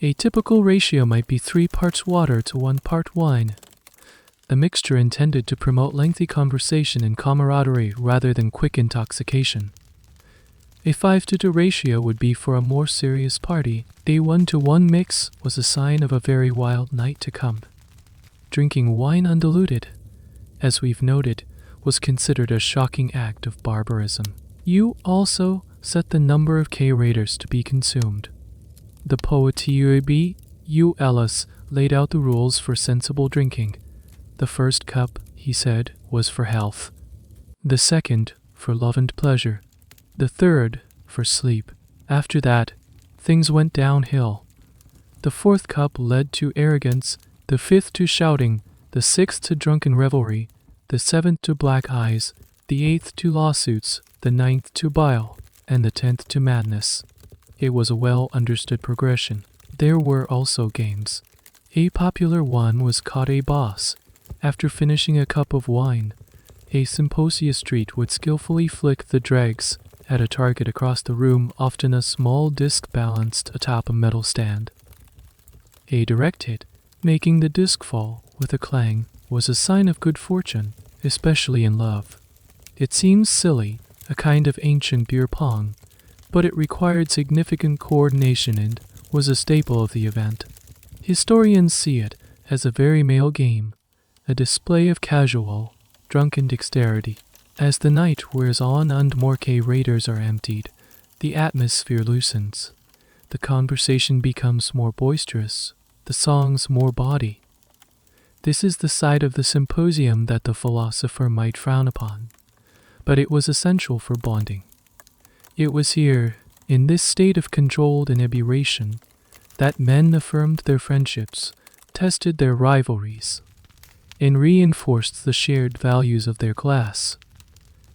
A: A typical ratio might be 3 parts water to 1 part wine, a mixture intended to promote lengthy conversation and camaraderie rather than quick intoxication. A 5-to-2 ratio would be for a more serious party. A 1-to-1 mix was a sign of a very wild night to come. Drinking wine undiluted, as we've noted, was considered a shocking act of barbarism. You also set the number of K-raters to be consumed. The Poetiubi Ellis laid out the rules for sensible drinking. The first cup, he said, was for health. The second, for love and pleasure. The third, for sleep. After that, things went downhill. The fourth cup led to arrogance, the fifth to shouting, the sixth to drunken revelry, the seventh to black eyes, the eighth to lawsuits, the ninth to bile, and the 10th to madness. It was a well-understood progression. There were also games. A popular one was caught a boss. After finishing a cup of wine, a symposia street would skillfully flick the dregs at a target across the room, often a small disc balanced atop a metal stand. A direct hit, making the disc fall with a clang, was a sign of good fortune, especially in love. It seems silly, a kind of ancient beer pong, but it required significant coordination and was a staple of the event. Historians see it as a very male game, a display of casual, drunken dexterity. As the night wears on and more K-raters are emptied, the atmosphere loosens. The conversation becomes more boisterous, the songs more bawdy. This is the side of the symposium that the philosopher might frown upon, but it was essential for bonding. It was here, in this state of controlled inebriation, that men affirmed their friendships, tested their rivalries, and reinforced the shared values of their class.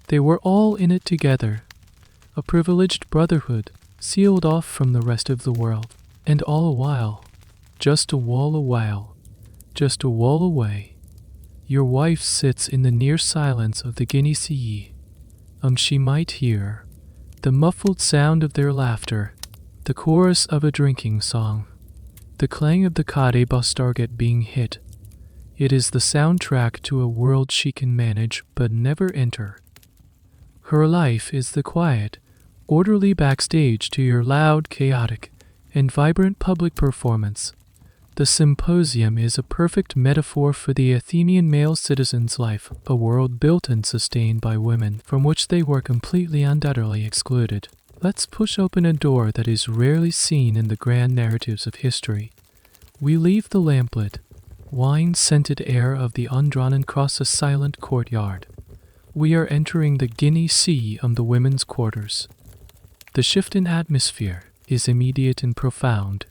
A: They were all in it together, a privileged brotherhood sealed off from the rest of the world, and all a while, just a wall away, your wife sits in the near silence of the Guinea Sea. She might hear The muffled sound of their laughter, the chorus of a drinking song, the clang of the Kade bus target being hit. It is the soundtrack to a world she can manage but never enter. Her life is the quiet, orderly backstage to your loud, chaotic, and vibrant public performance. The symposium is a perfect metaphor for the Athenian male citizen's life, a world built and sustained by women from which they were completely undoubtedly excluded. Let's push open a door that is rarely seen in the grand narratives of history. We leave the lamplit, wine-scented air of the Andron and cross a silent courtyard. We are entering the Guinea Sea of the women's quarters. The shift in atmosphere is immediate and profound.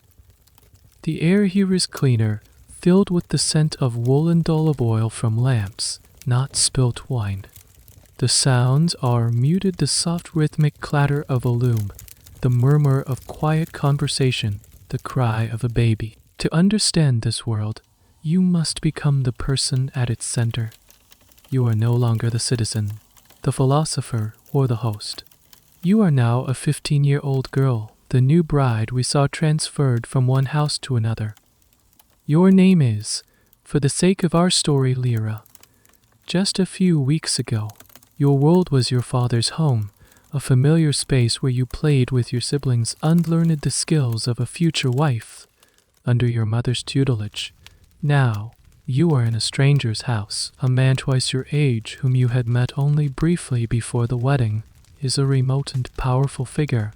A: The air here is cleaner, filled with the scent of wool and olive oil from lamps, not spilt wine. The sounds are muted, the soft rhythmic clatter of a loom, the murmur of quiet conversation, the cry of a baby. To understand this world, you must become the person at its center. You are no longer the citizen, the philosopher, or the host. You are now a 15-year-old girl, the new bride we saw transferred from one house to another. Your name is, for the sake of our story, Lyra. Just a few weeks ago, your world was your father's home, a familiar space where you played with your siblings, unlearned the skills of a future wife, under your mother's tutelage. Now, you are in a stranger's house. A man twice your age, whom you had met only briefly before the wedding, is a remote and powerful figure.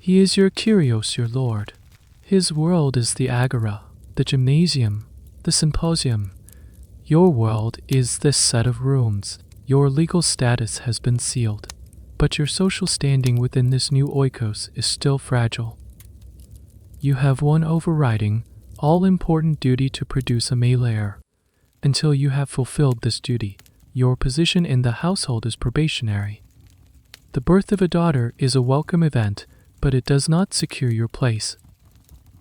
A: He is your Kyrios, your lord. His world is the agora, the gymnasium, the symposium. Your world is this set of rooms. Your legal status has been sealed, but your social standing within this new oikos is still fragile. You have one overriding, all-important duty to produce a male heir. Until you have fulfilled this duty, your position in the household is probationary. The birth of a daughter is a welcome event, but it does not secure your place.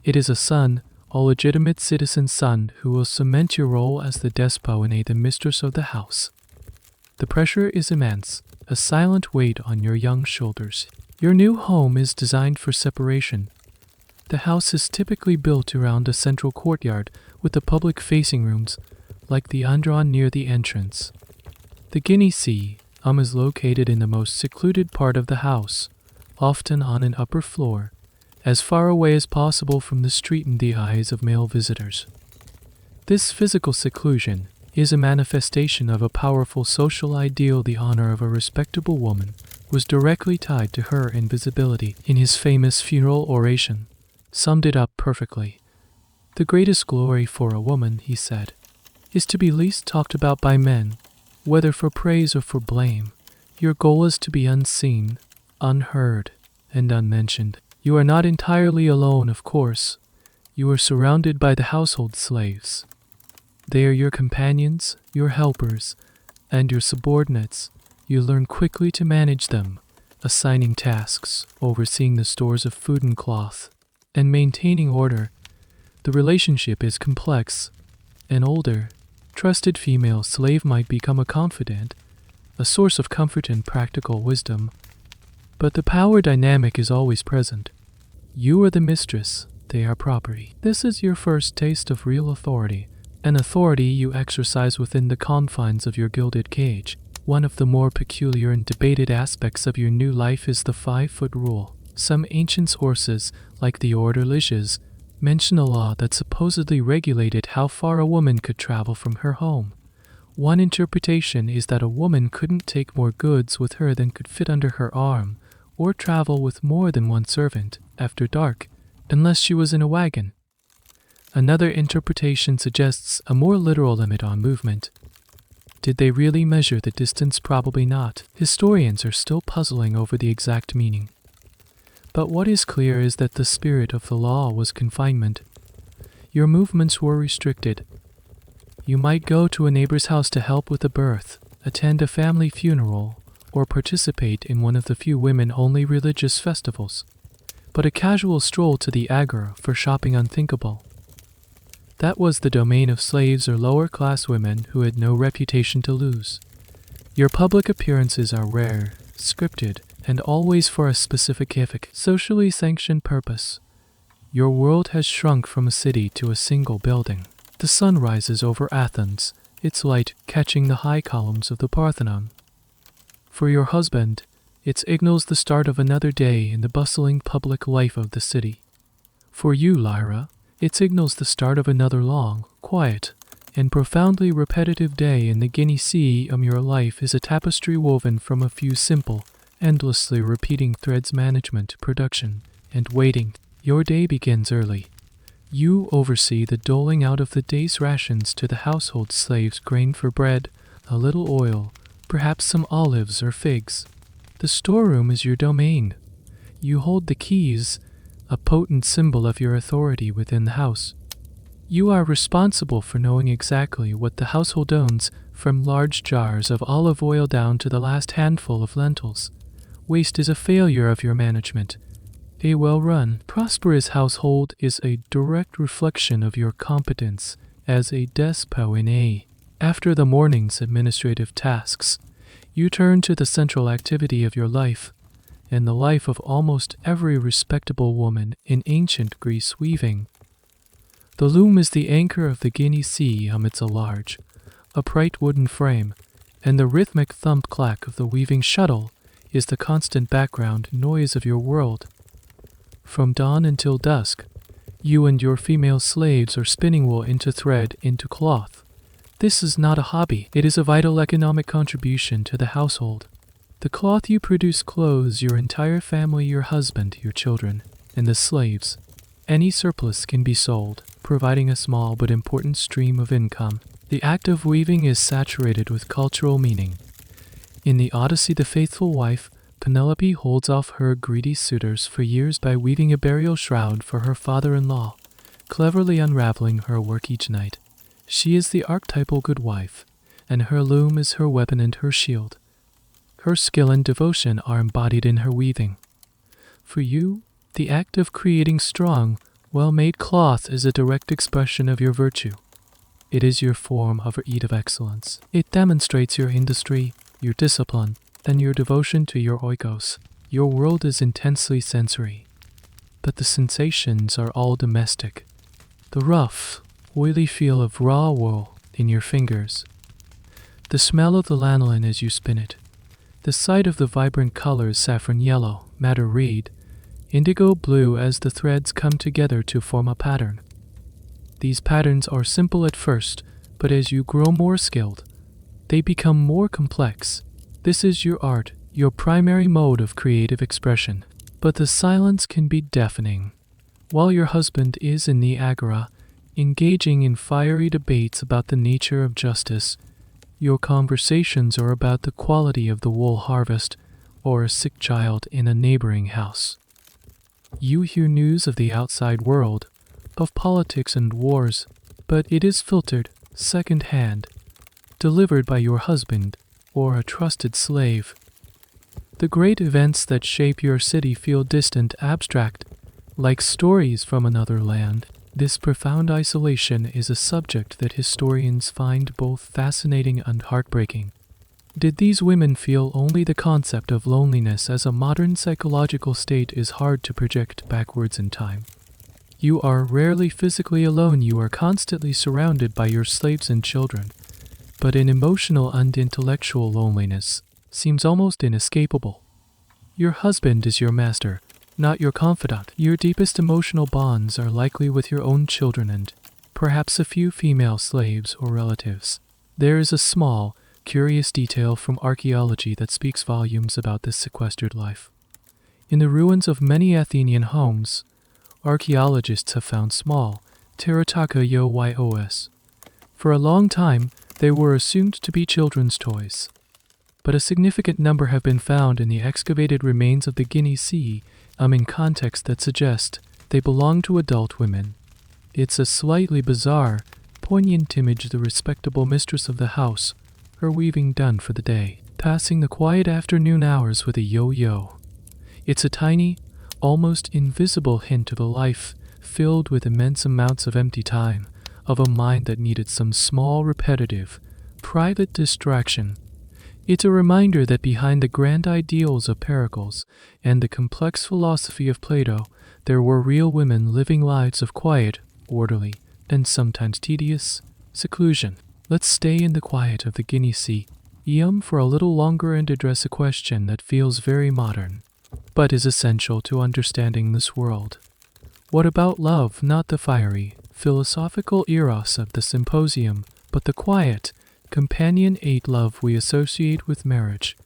A: It is a son, a legitimate citizen son, who will cement your role as the despot, the mistress of the house. The pressure is immense, a silent weight on your young shoulders. Your new home is designed for separation. The house is typically built around a central courtyard with the public-facing rooms, like the Andron near the entrance. The Guinea Sea is located in the most secluded part of the house, often on an upper floor, as far away as possible from the street and the eyes of male visitors. This physical seclusion is a manifestation of a powerful social ideal. The honor of a respectable woman was directly tied to her invisibility. In his famous funeral oration, summed it up perfectly. The greatest glory for a woman, he said, is to be least talked about by men, whether for praise or for blame. Your goal is to be unseen, unheard, and unmentioned. You are not entirely alone, of course. You are surrounded by the household slaves. They are your companions, your helpers, and your subordinates. You learn quickly to manage them, assigning tasks, overseeing the stores of food and cloth, and maintaining order. The relationship is complex. An older, trusted female slave might become a confidant, a source of comfort and practical wisdom. But the power dynamic is always present. You are the mistress, they are property. This is your first taste of real authority, an authority you exercise within the confines of your gilded cage. One of the more peculiar and debated aspects of your new life is the 5-foot rule. Some ancient sources, like the order Lysias, mention a law that supposedly regulated how far a woman could travel from her home. One interpretation is that a woman couldn't take more goods with her than could fit under her arm, or travel with more than one servant after dark, unless she was in a wagon. Another interpretation suggests a more literal limit on movement. Did they really measure the distance? Probably not. Historians are still puzzling over the exact meaning. But what is clear is that the spirit of the law was confinement. Your movements were restricted. You might go to a neighbor's house to help with a birth, attend a family funeral, or participate in one of the few women-only religious festivals. But a casual stroll to the agora for shopping unthinkable. That was the domain of slaves or lower-class women who had no reputation to lose. Your public appearances are rare, scripted, and always for a specific, socially sanctioned purpose. Your world has shrunk from a city to a single building. The sun rises over Athens, its light catching the high columns of the Parthenon. For your husband, it signals the start of another day in the bustling public life of the city. For you, Lyra, it signals the start of another long, quiet, and profoundly repetitive day in the Guinea Sea. Your life is a tapestry woven from a few simple, endlessly repeating threads: management, production, and waiting. Your day begins early. You oversee the doling out of the day's rations to the household slaves: grain for bread, a little oil, perhaps some olives or figs. The storeroom is your domain. You hold the keys, a potent symbol of your authority within the house. You are responsible for knowing exactly what the household owns, from large jars of olive oil down to the last handful of lentils. Waste is a failure of your management. A well-run, prosperous household is a direct reflection of your competence as a despot. After the morning's administrative tasks, you turn to the central activity of your life, and the life of almost every respectable woman in ancient Greece: weaving. The loom is the anchor of the Guinea Sea amidst a large, upright wooden frame, and the rhythmic thump-clack of the weaving shuttle is the constant background noise of your world. From dawn until dusk, you and your female slaves are spinning wool into thread, into cloth. This is not a hobby, it is a vital economic contribution to the household. The cloth you produce clothes your entire family, your husband, your children, and the slaves. Any surplus can be sold, providing a small but important stream of income. The act of weaving is saturated with cultural meaning. In the Odyssey, the faithful wife, Penelope, holds off her greedy suitors for years by weaving a burial shroud for her father-in-law, cleverly unraveling her work each night. She is the archetypal good wife, and her loom is her weapon and her shield. Her skill and devotion are embodied in her weaving. For you, the act of creating strong, well-made cloth is a direct expression of your virtue. It is your form of excellence. It demonstrates your industry, your discipline, and your devotion to your oikos. Your world is intensely sensory, but the sensations are all domestic. The rough, oily feel of raw wool in your fingers, the smell of the lanolin as you spin it, the sight of the vibrant colors: saffron yellow, madder reed, indigo blue, as the threads come together to form a pattern. These patterns are simple at first, but as you grow more skilled, they become more complex. This is your art, your primary mode of creative expression. But the silence can be deafening. While your husband is in the agora, engaging in fiery debates about the nature of justice, your conversations are about the quality of the wool harvest or a sick child in a neighboring house. You hear news of the outside world, of politics and wars, but it is filtered, second-hand, delivered by your husband or a trusted slave. The great events that shape your city feel distant, abstract, like stories from another land. This profound isolation is a subject that historians find both fascinating and heartbreaking. Did these women feel only the concept of loneliness as a modern psychological state is hard to project backwards in time? You are rarely physically alone, you are constantly surrounded by your slaves and children, but an emotional and intellectual loneliness seems almost inescapable. Your husband is your master, not your confidant. Your deepest emotional bonds are likely with your own children and perhaps a few female slaves or relatives. There is a small, curious detail from archaeology that speaks volumes about this sequestered life. In the ruins of many Athenian homes, archaeologists have found small, terrataka yoyos. For a long time, they were assumed to be children's toys, but a significant number have been found in the excavated remains of the Guinea Sea, in context that suggest they belong to adult women. It's a slightly bizarre, poignant image: the respectable mistress of the house, her weaving done for the day, passing the quiet afternoon hours with a yo-yo. It's a tiny, almost invisible hint of a life filled with immense amounts of empty time, of a mind that needed some small, repetitive, private distraction. It's a reminder that behind the grand ideals of Pericles and the complex philosophy of Plato, there were real women living lives of quiet, orderly, and sometimes tedious seclusion. Let's stay in the quiet of the Guinea Sea, for a little longer and address a question that feels very modern, but is essential to understanding this world. What about love, not the fiery, philosophical eros of the symposium, but the quiet, companionate love we associate with marriage?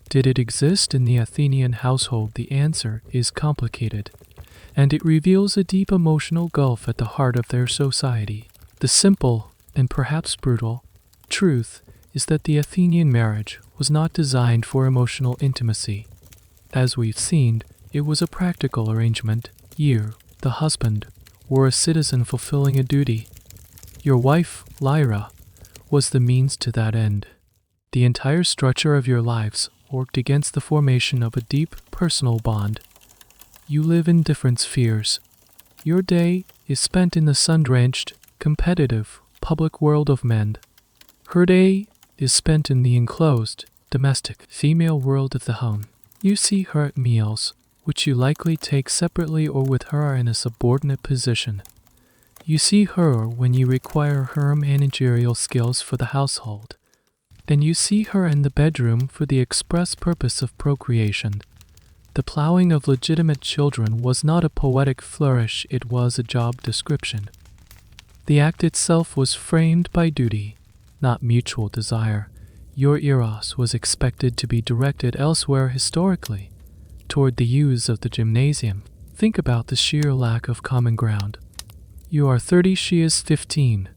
A: Did it exist in the Athenian household? The answer is complicated, and it reveals a deep emotional gulf at the heart of their society. The simple, and perhaps brutal, truth is that the Athenian marriage was not designed for emotional intimacy. As we've seen, it was a practical arrangement. You, the husband, were a citizen fulfilling a duty. Your wife, Lyra, was the means to that end. The entire structure of your lives worked against the formation of a deep personal bond. You live in different spheres. Your day is spent in the sun-drenched, competitive, public world of men. Her day is spent in the enclosed, domestic, female world of the home. You see her at meals, which you likely take separately or with her in a subordinate position. You see her when you require her managerial skills for the household. Then you see her in the bedroom for the express purpose of procreation. The plowing of legitimate children was not a poetic flourish, it was a job description. The act itself was framed by duty, not mutual desire. Your eros was expected to be directed elsewhere historically, toward the use of the gymnasium. Think about the sheer lack of common ground. You are 30, she is 15.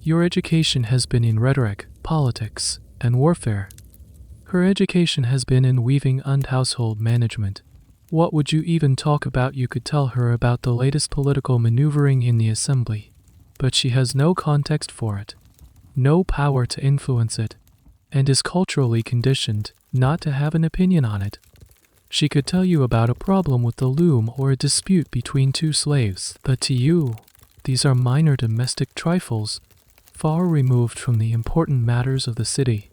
A: Your education has been in rhetoric, politics, and warfare. Her education has been in weaving and household management. What would you even talk about? You could tell her about the latest political maneuvering in the assembly, but she has no context for it, no power to influence it, and is culturally conditioned not to have an opinion on it. She could tell you about a problem with the loom or a dispute between two slaves, but to you, these are minor domestic trifles, far removed from the important matters of the city.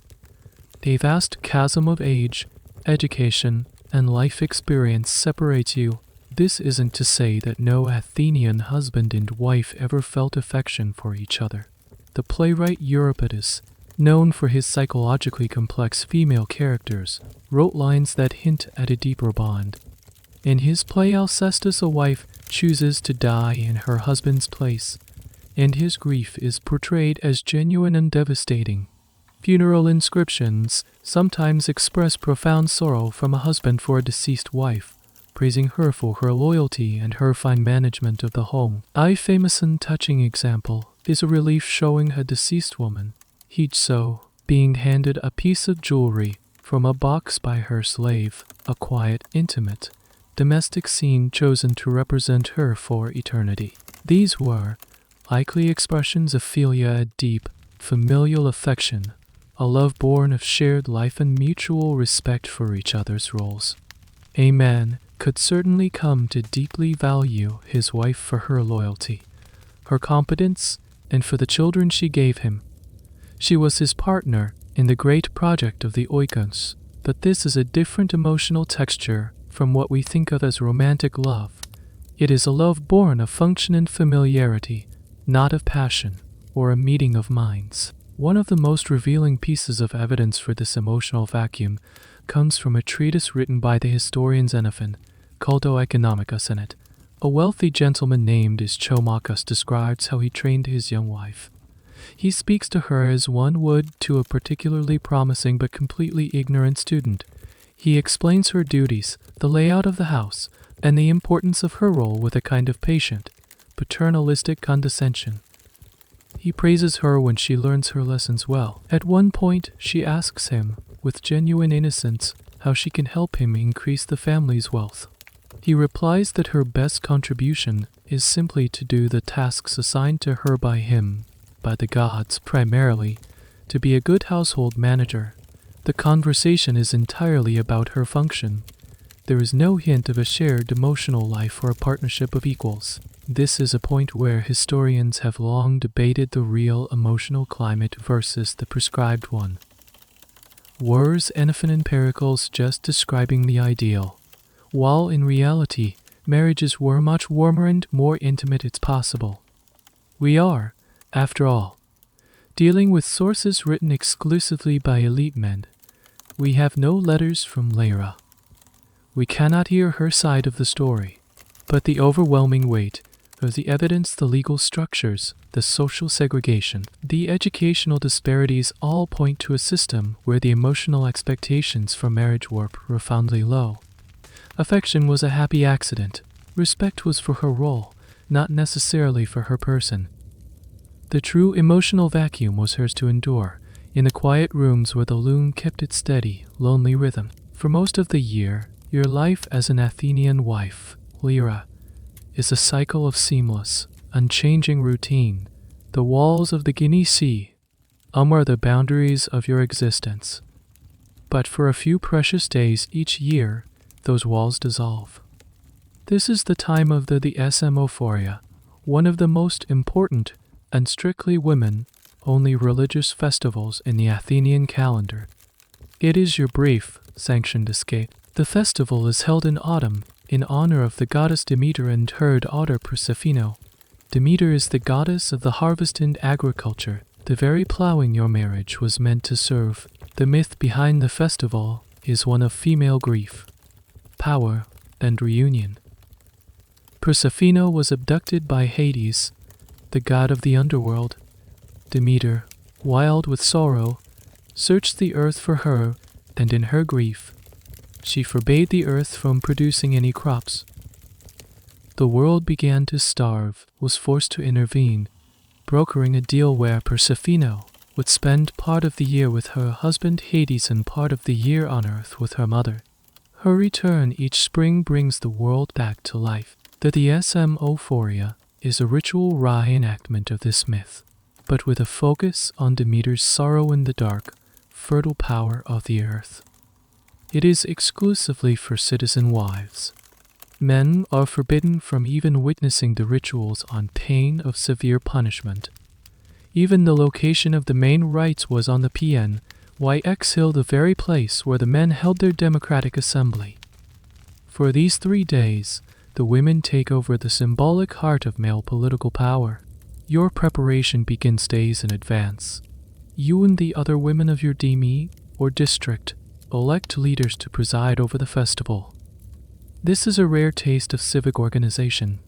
A: A vast chasm of age, education, and life experience separates you. This isn't to say that no Athenian husband and wife ever felt affection for each other. The playwright Euripides, known for his psychologically complex female characters, wrote lines that hint at a deeper bond. In his play Alcestis, a wife chooses to die in her husband's place, and his grief is portrayed as genuine and devastating. Funeral inscriptions sometimes express profound sorrow from a husband for a deceased wife, praising her for her loyalty and her fine management of the home. A famous and touching example is a relief showing a deceased woman, Heetso, being handed a piece of jewelry from a box by her slave, a quiet, intimate, domestic scene chosen to represent her for eternity. These were likely expressions of philia, a deep, familial affection, a love born of shared life and mutual respect for each other's roles. A man could certainly come to deeply value his wife for her loyalty, her competence, and for the children she gave him. She was his partner in the great project of the oikos, but this is a different emotional texture from what we think of as romantic love. It is a love born of function and familiarity, not of passion or a meeting of minds. One of the most revealing pieces of evidence for this emotional vacuum comes from a treatise written by the historian Xenophon, called O Economicus in it. A wealthy gentleman named Ischomachus describes how he trained his young wife. He speaks to her as one would to a particularly promising but completely ignorant student. He explains her duties, the layout of the house, and the importance of her role with a kind of patient, paternalistic condescension. He praises her when she learns her lessons well. At one point, she asks him, with genuine innocence, how she can help him increase the family's wealth. He replies that her best contribution is simply to do the tasks assigned to her by him, by the gods primarily, to be a good household manager. The conversation is entirely about her function. There is no hint of a shared emotional life or a partnership of equals. This is a point where historians have long debated the real emotional climate versus the prescribed one. Words anything empiricals just describing the ideal, while in reality, marriages were much warmer and more intimate it's possible. We are, after all, dealing with sources written exclusively by elite men. We have no letters from Lyra. We cannot hear her side of the story, but the overwhelming weight of the evidence, the legal structures, the social segregation, the educational disparities all point to a system where the emotional expectations for marriage were profoundly low. Affection was a happy accident. Respect was for her role, not necessarily for her person. The true emotional vacuum was hers to endure, in the quiet rooms where the loom kept its steady, lonely rhythm. For most of the year, your life as an Athenian wife, Lyra, is a cycle of seamless, unchanging routine. The walls of the Guinea Sea are the boundaries of your existence. But for a few precious days each year, those walls dissolve. This is the time of the SM-ophoria, one of the most important and strictly women-only religious festivals in the Athenian calendar. It is your brief, sanctioned escape. The festival is held in autumn in honor of the goddess Demeter and her daughter Persephone. Demeter is the goddess of the harvest and agriculture. The very plowing your marriage was meant to serve. The myth behind the festival is one of female grief, power, and reunion. Persephone was abducted by Hades, the god of the underworld. Demeter, wild with sorrow, searched the earth for her, and in her grief, she forbade the earth from producing any crops. The world began to starve, was forced to intervene, brokering a deal where Persephone would spend part of the year with her husband Hades and part of the year on earth with her mother. Her return each spring brings the world back to life. The SM-ophoria is a ritual reenactment of this myth, but with a focus on Demeter's sorrow in the dark, fertile power of the earth. It is exclusively for citizen wives. Men are forbidden from even witnessing the rituals on pain of severe punishment. Even the location of the main rites was on the PNYX Hill, the very place where the men held their democratic assembly. For these 3 days, the women take over the symbolic heart of male political power. Your preparation begins days in advance. You and the other women of your deme or district elect leaders to preside over the festival. This is a rare taste of civic organization.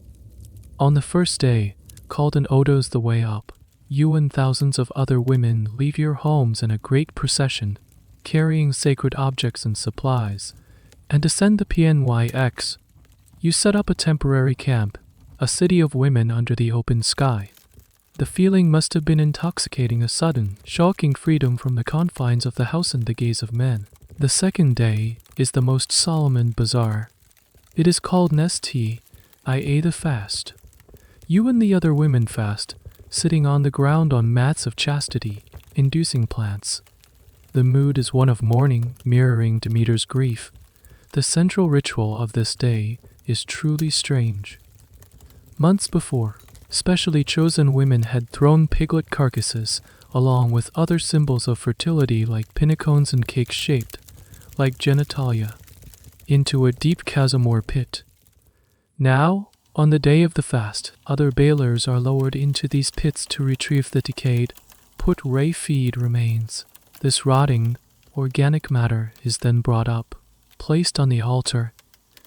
A: On the first day, called an Odos the Way Up, you and thousands of other women leave your homes in a great procession, carrying sacred objects and supplies, and descend the PNYX. You set up a temporary camp, a city of women under the open sky. The feeling must have been intoxicating, a sudden, shocking freedom from the confines of the house and the gaze of men. The second day is the most solemn and bizarre. It is called Nesti, i.e. the fast. You and the other women fast, sitting on the ground on mats of chastity, inducing plants. The mood is one of mourning, mirroring Demeter's grief. The central ritual of this day is truly strange. Months before, specially chosen women had thrown piglet carcasses, along with other symbols of fertility like pinnacones and cakes shaped, like genitalia, into a deep chasm or pit. Now, on the day of the fast, other balers are lowered into these pits to retrieve the decayed, put-ray feed remains. This rotting, organic matter is then brought up, placed on the altar,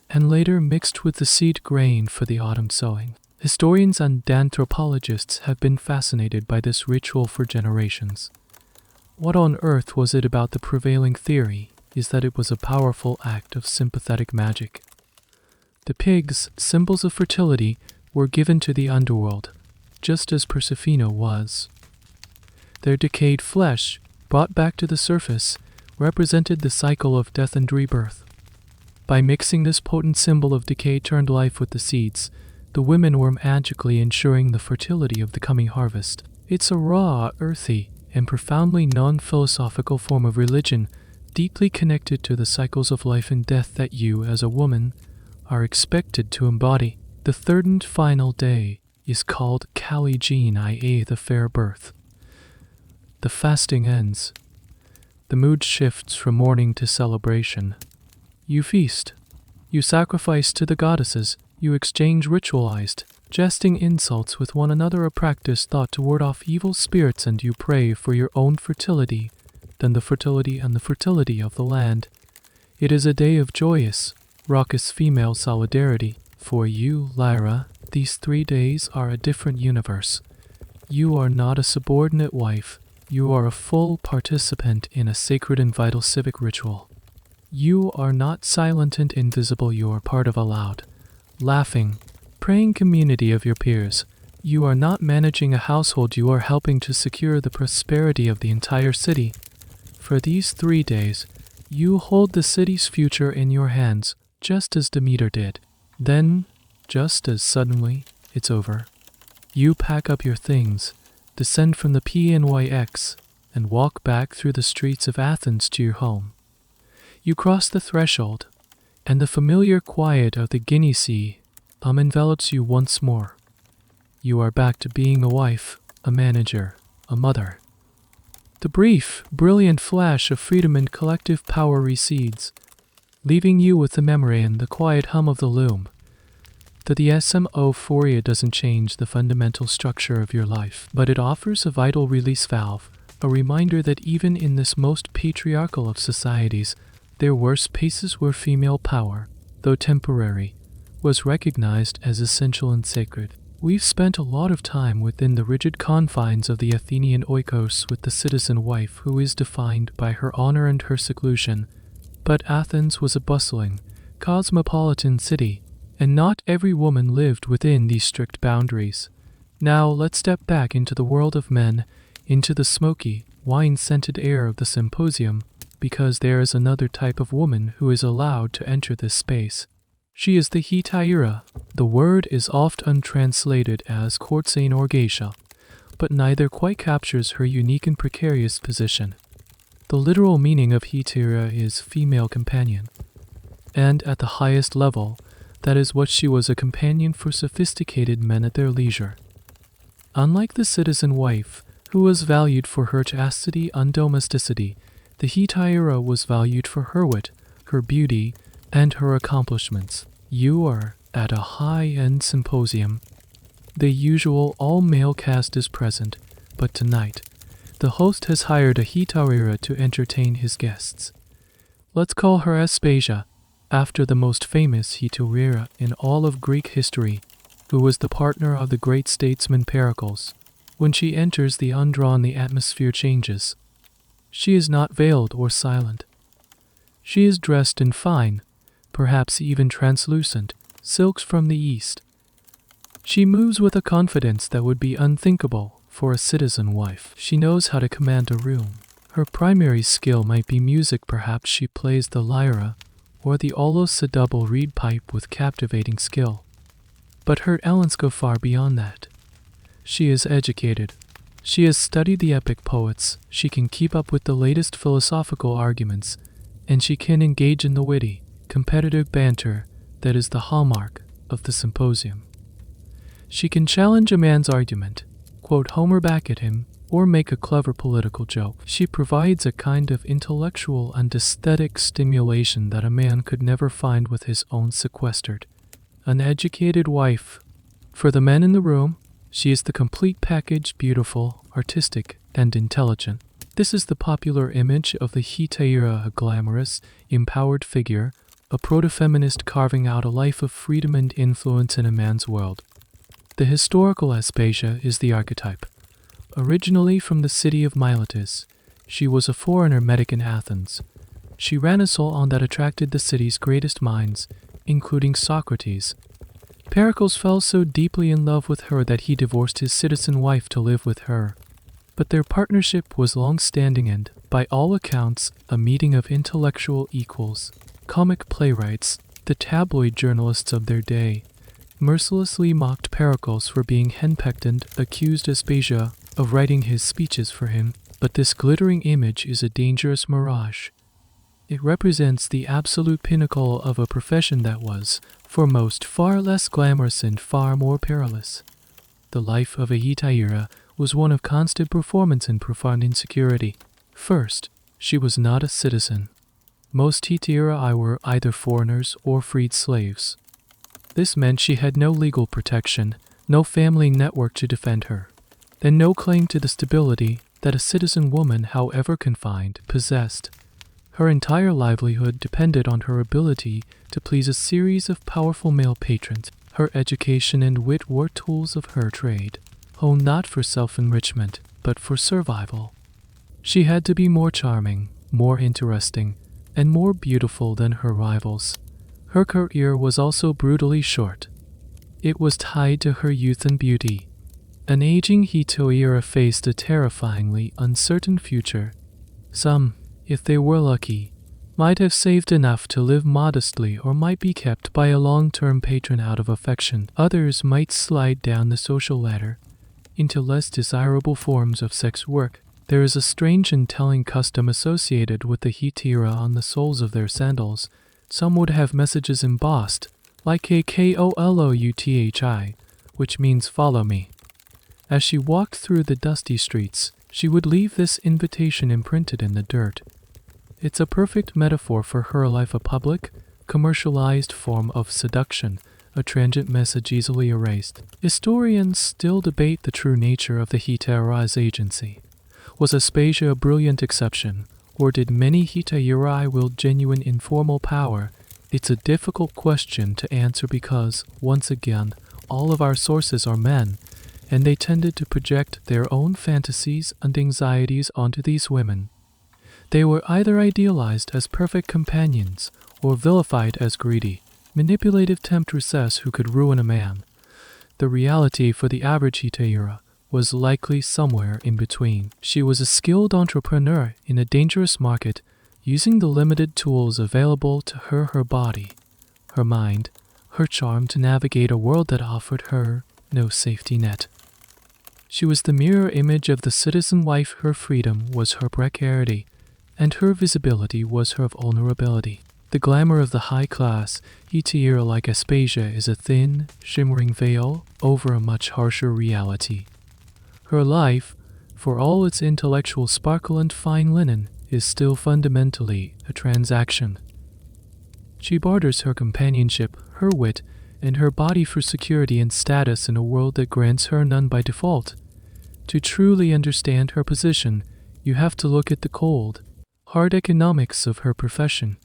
A: and later mixed with the seed grain for the autumn sowing. Historians and anthropologists have been fascinated by this ritual for generations. What on earth was it about the prevailing theory is that it was a powerful act of sympathetic magic. The pigs, symbols of fertility, were given to the underworld, just as Persephone was. Their decayed flesh, brought back to the surface, represented the cycle of death and rebirth. By mixing this potent symbol of decay-turned life with the seeds, the women were magically ensuring the fertility of the coming harvest. It's a raw, earthy, and profoundly non-philosophical form of religion, deeply connected to the cycles of life and death that you, as a woman, are expected to embody. The third and final day is called Kaligene, i.e. the fair birth. The fasting ends. The mood shifts from mourning to celebration. You feast. You sacrifice to the goddesses. You exchange ritualized, jesting insults with one another, a practice thought to ward off evil spirits, and you pray for your own fertility, then the fertility and the fertility of the land. It is a day of joyous, raucous female solidarity. For you, Lyra, these 3 days are a different universe. You are not a subordinate wife. You are a full participant in a sacred and vital civic ritual. You are not silent and invisible. You are part of a loud, laughing, praying community of your peers. You are not managing a household. You are helping to secure the prosperity of the entire city. For these 3 days, you hold the city's future in your hands, just as Demeter did. Then, just as suddenly, it's over. You pack up your things, descend from the PNYX, and walk back through the streets of Athens to your home. You cross the threshold, and the familiar quiet of the Guinea Sea envelops you once more. You are back to being a wife, a manager, a mother. The brief, brilliant flash of freedom and collective power recedes, leaving you with the memory and the quiet hum of the loom. The euphoria doesn't change the fundamental structure of your life, but it offers a vital release valve, a reminder that even in this most patriarchal of societies, there were spaces where female power, though temporary, was recognized as essential and sacred. We've spent a lot of time within the rigid confines of the Athenian oikos with the citizen wife who is defined by her honor and her seclusion, but Athens was a bustling, cosmopolitan city, and not every woman lived within these strict boundaries. Now let's step back into the world of men, into the smoky, wine-scented air of the symposium, because there is another type of woman who is allowed to enter this space. She is the hetaira. The word is often translated as courtesan or geisha, but neither quite captures her unique and precarious position. The literal meaning of hetaira is female companion, and at the highest level, that is what she was, a companion for sophisticated men at their leisure. Unlike the citizen wife, who was valued for her chastity and domesticity, the hetaira was valued for her wit, her beauty, and her accomplishments. You are at a high-end symposium. The usual all-male cast is present, but tonight, the host has hired a hetaira to entertain his guests. Let's call her Aspasia, after the most famous hetaira in all of Greek history, who was the partner of the great statesman Pericles. When she enters the undrawn, the atmosphere changes. She is not veiled or silent. She is dressed in fine, perhaps even translucent, silks from the east. She moves with a confidence that would be unthinkable for a citizen wife. She knows how to command a room. Her primary skill might be music. Perhaps she plays the lyra or the olos, a double reed pipe with captivating skill. But her talents go far beyond that. She is educated. She has studied the epic poets. She can keep up with the latest philosophical arguments, and she can engage in the witty, competitive banter that is the hallmark of the symposium. She can challenge a man's argument, quote Homer back at him, or make a clever political joke. She provides a kind of intellectual and aesthetic stimulation that a man could never find with his own sequestered. An educated wife. For the men in the room, she is the complete package, beautiful, artistic, and intelligent. This is the popular image of the hetaira, a glamorous, empowered figure, a proto-feminist carving out a life of freedom and influence in a man's world. The historical Aspasia is the archetype. Originally from the city of Miletus, she was a foreigner medic in Athens. She ran a salon that attracted the city's greatest minds, including Socrates. Pericles fell so deeply in love with her that he divorced his citizen wife to live with her. But their partnership was long-standing and, by all accounts, a meeting of intellectual equals. Comic playwrights, the tabloid journalists of their day, mercilessly mocked Pericles for being henpecked and accused Aspasia of writing his speeches for him. But this glittering image is a dangerous mirage. It represents the absolute pinnacle of a profession that was, for most, far less glamorous and far more perilous. The life of a hetaira was one of constant performance and profound insecurity. First, She was not a citizen. Most hetairai were either foreigners or freed slaves. This meant she had no legal protection, no family network to defend her, and no claim to the stability that a citizen woman, however confined, possessed. Her entire livelihood depended on her ability to please a series of powerful male patrons. Her education and wit were tools of her trade, honed not for self-enrichment, but for survival. She had to be more charming, more interesting, and more beautiful than her rivals. Her career was also brutally short. It was tied to her youth and beauty. An aging hetairai faced a terrifyingly uncertain future. Some, if they were lucky, might have saved enough to live modestly or might be kept by a long-term patron out of affection. Others might slide down the social ladder into less desirable forms of sex work. There is a strange and telling custom associated with the hetairai on the soles of their sandals. Some would have messages embossed, like a KOLOUTHI, which means follow me. As she walked through the dusty streets, she would leave this invitation imprinted in the dirt. It's a perfect metaphor for her life, a public, commercialized form of seduction, a transient message easily erased. Historians still debate the true nature of the hetairais' agency. Was Aspasia a brilliant exception, or did many hetairai wield genuine informal power? It's a difficult question to answer because, once again, all of our sources are men, and they tended to project their own fantasies and anxieties onto these women. They were either idealized as perfect companions or vilified as greedy, manipulative temptresses who could ruin a man. The reality for the average hetairai was likely somewhere in between. She was a skilled entrepreneur in a dangerous market, using the limited tools available to her body, her mind, her charm to navigate a world that offered her no safety net. She was the mirror image of the citizen wife. Her freedom was her precarity, and her visibility was her vulnerability. The glamour of the high-class hetairai like Aspasia is a thin, shimmering veil over a much harsher reality. Her life, for all its intellectual sparkle and fine linen, is still fundamentally a transaction. She barters her companionship, her wit, and her body for security and status in a world that grants her none by default. To truly understand her position, you have to look at the cold, hard economics of her profession.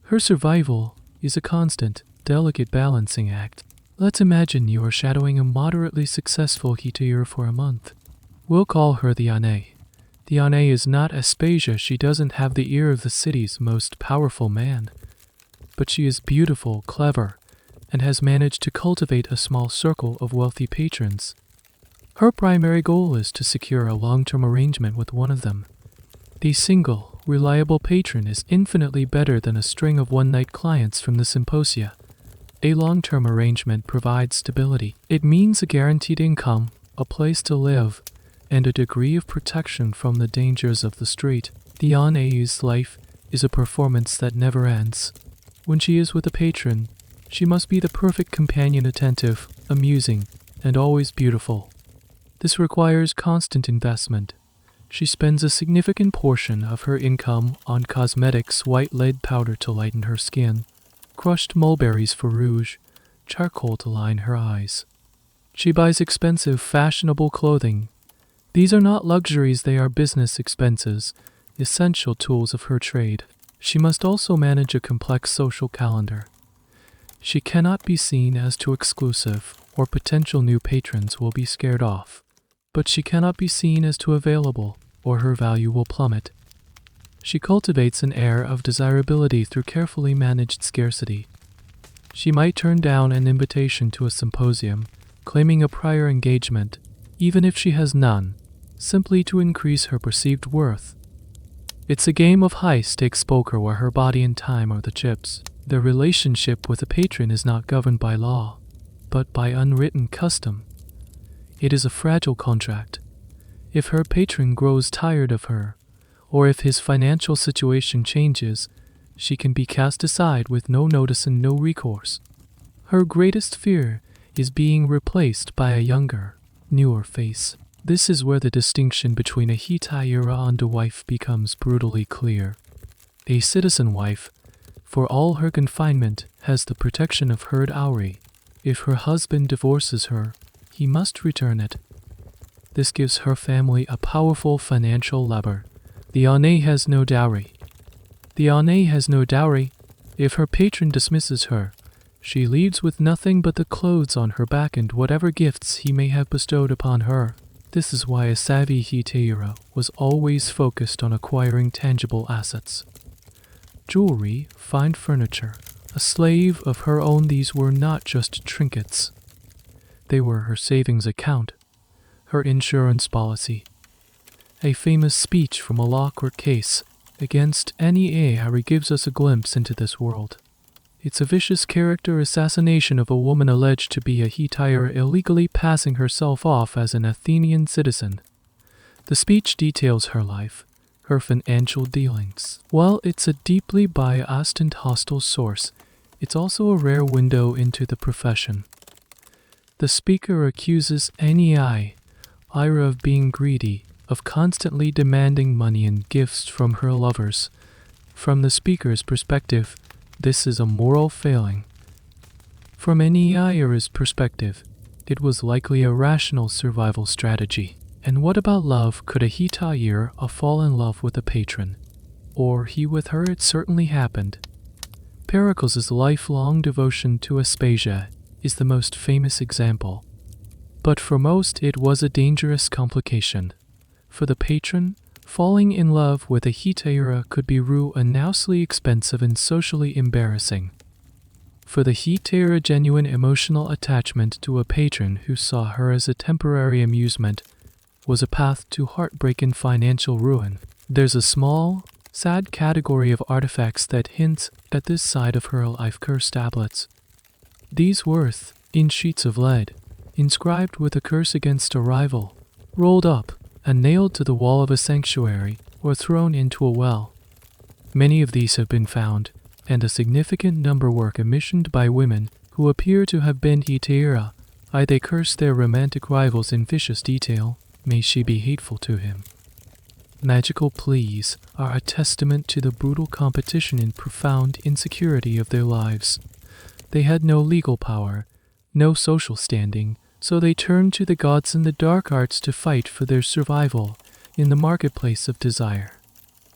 A: Her survival is a constant, delicate balancing act. Let's imagine you are shadowing a moderately successful hetairai for a month. We'll call her the Ane. The Ane is not Aspasia. She doesn't have the ear of the city's most powerful man. But she is beautiful, clever, and has managed to cultivate a small circle of wealthy patrons. Her primary goal is to secure a long-term arrangement with one of them. The single, reliable patron is infinitely better than a string of one-night clients from the symposia. A long-term arrangement provides stability. It means a guaranteed income, a place to live, and a degree of protection from the dangers of the street. The Ane's life is a performance that never ends. When she is with a patron, she must be the perfect companion, attentive, amusing, and always beautiful. This requires constant investment. She spends a significant portion of her income on cosmetics, white lead powder to lighten her skin, crushed mulberries for rouge, charcoal to line her eyes. She buys expensive, fashionable clothing. These are not luxuries, they are business expenses, essential tools of her trade. She must also manage a complex social calendar. She cannot be seen as too exclusive, or potential new patrons will be scared off. But she cannot be seen as too available, or her value will plummet. She cultivates an air of desirability through carefully managed scarcity. She might turn down an invitation to a symposium, claiming a prior engagement, even if she has none, simply to increase her perceived worth. It's a game of high-stakes poker where her body and time are the chips. The relationship with a patron is not governed by law, but by unwritten custom. It is a fragile contract. If her patron grows tired of her, or if his financial situation changes, she can be cast aside with no notice and no recourse. Her greatest fear is being replaced by a younger, newer face. This is where the distinction between a hetaira and a wife becomes brutally clear. A citizen wife, for all her confinement, has the protection of her dowry. If her husband divorces her, he must return it. This gives her family a powerful financial lever. The ane has no dowry. If her patron dismisses her, she leaves with nothing but the clothes on her back and whatever gifts he may have bestowed upon her. This is why a savvy hetaira was always focused on acquiring tangible assets. Jewelry, fine furniture, a slave of her own. These were not just trinkets. They were her savings account, her insurance policy. A famous speech from a law court case against any Harry gives us a glimpse into this world. It's a vicious character assassination of a woman alleged to be a hetaira illegally passing herself off as an Athenian citizen. The speech details her life, her financial dealings. While it's a deeply biased and hostile source, it's also a rare window into the profession. The speaker accuses any Ira of being greedy, of constantly demanding money and gifts from her lovers. From the speaker's perspective, this is a moral failing. From any Ira's perspective, it was likely a rational survival strategy. And what about love? Could a hetaira fall in love with a patron? Or he with her? It certainly happened. Pericles' lifelong devotion to Aspasia is the most famous example. But for most, it was a dangerous complication. For the patron, falling in love with a hetaira could be ruinously expensive and socially embarrassing. For the hetaira, genuine emotional attachment to a patron who saw her as a temporary amusement was a path to heartbreak and financial ruin. There's a small, sad category of artifacts that hint at this side of her life: curse tablets. These were in sheets of lead, inscribed with a curse against a rival, rolled up and nailed to the wall of a sanctuary or thrown into a well. Many of these have been found, and a significant number were commissioned by women who appear to have been hetaira. They curse their romantic rivals in vicious detail. May she be hateful to him. Magical pleas are a testament to the brutal competition and profound insecurity of their lives. They had no legal power, no social standing, so they turned to the gods and the dark arts to fight for their survival in the marketplace of desire.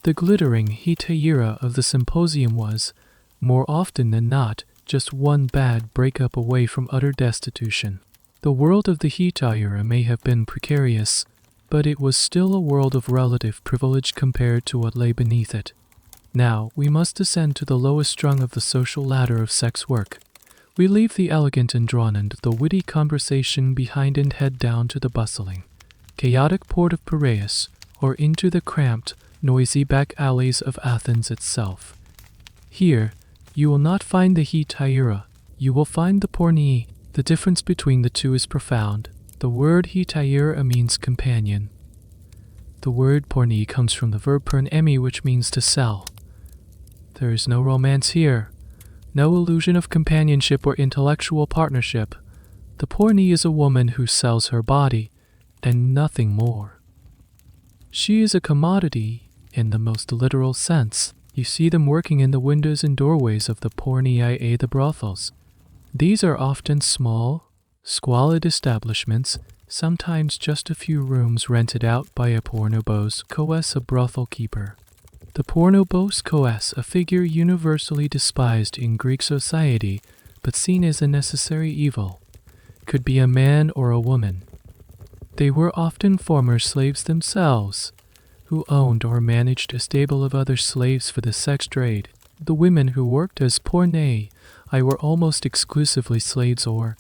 A: The glittering hetaira of the symposium was, more often than not, just one bad breakup away from utter destitution. The world of the hetaira may have been precarious, but it was still a world of relative privilege compared to what lay beneath it. Now, we must descend to the lowest rung of the social ladder of sex work. We leave the elegant and drawn and the witty conversation behind and head down to the bustling, chaotic port of Perseus, or into the cramped, noisy back alleys of Athens itself. Here, you will not find the hetaira, you will find the pornii. The difference between the two is profound. The word hetaira means companion. The word pornii comes from the verb pernemi, which means to sell. There is no romance here, no illusion of companionship or intellectual partnership. The pornii is a woman who sells her body, and nothing more. She is a commodity in the most literal sense. You see them working in the windows and doorways of the pornii, the brothels. These are often small, squalid establishments, sometimes just a few rooms rented out by a pornobos coes, a brothel keeper. The pornobos coes, a figure universally despised in Greek society, but seen as a necessary evil, could be a man or a woman. They were often former slaves themselves, who owned or managed a stable of other slaves for the sex trade. The women who worked as pornei were almost exclusively slaves, or,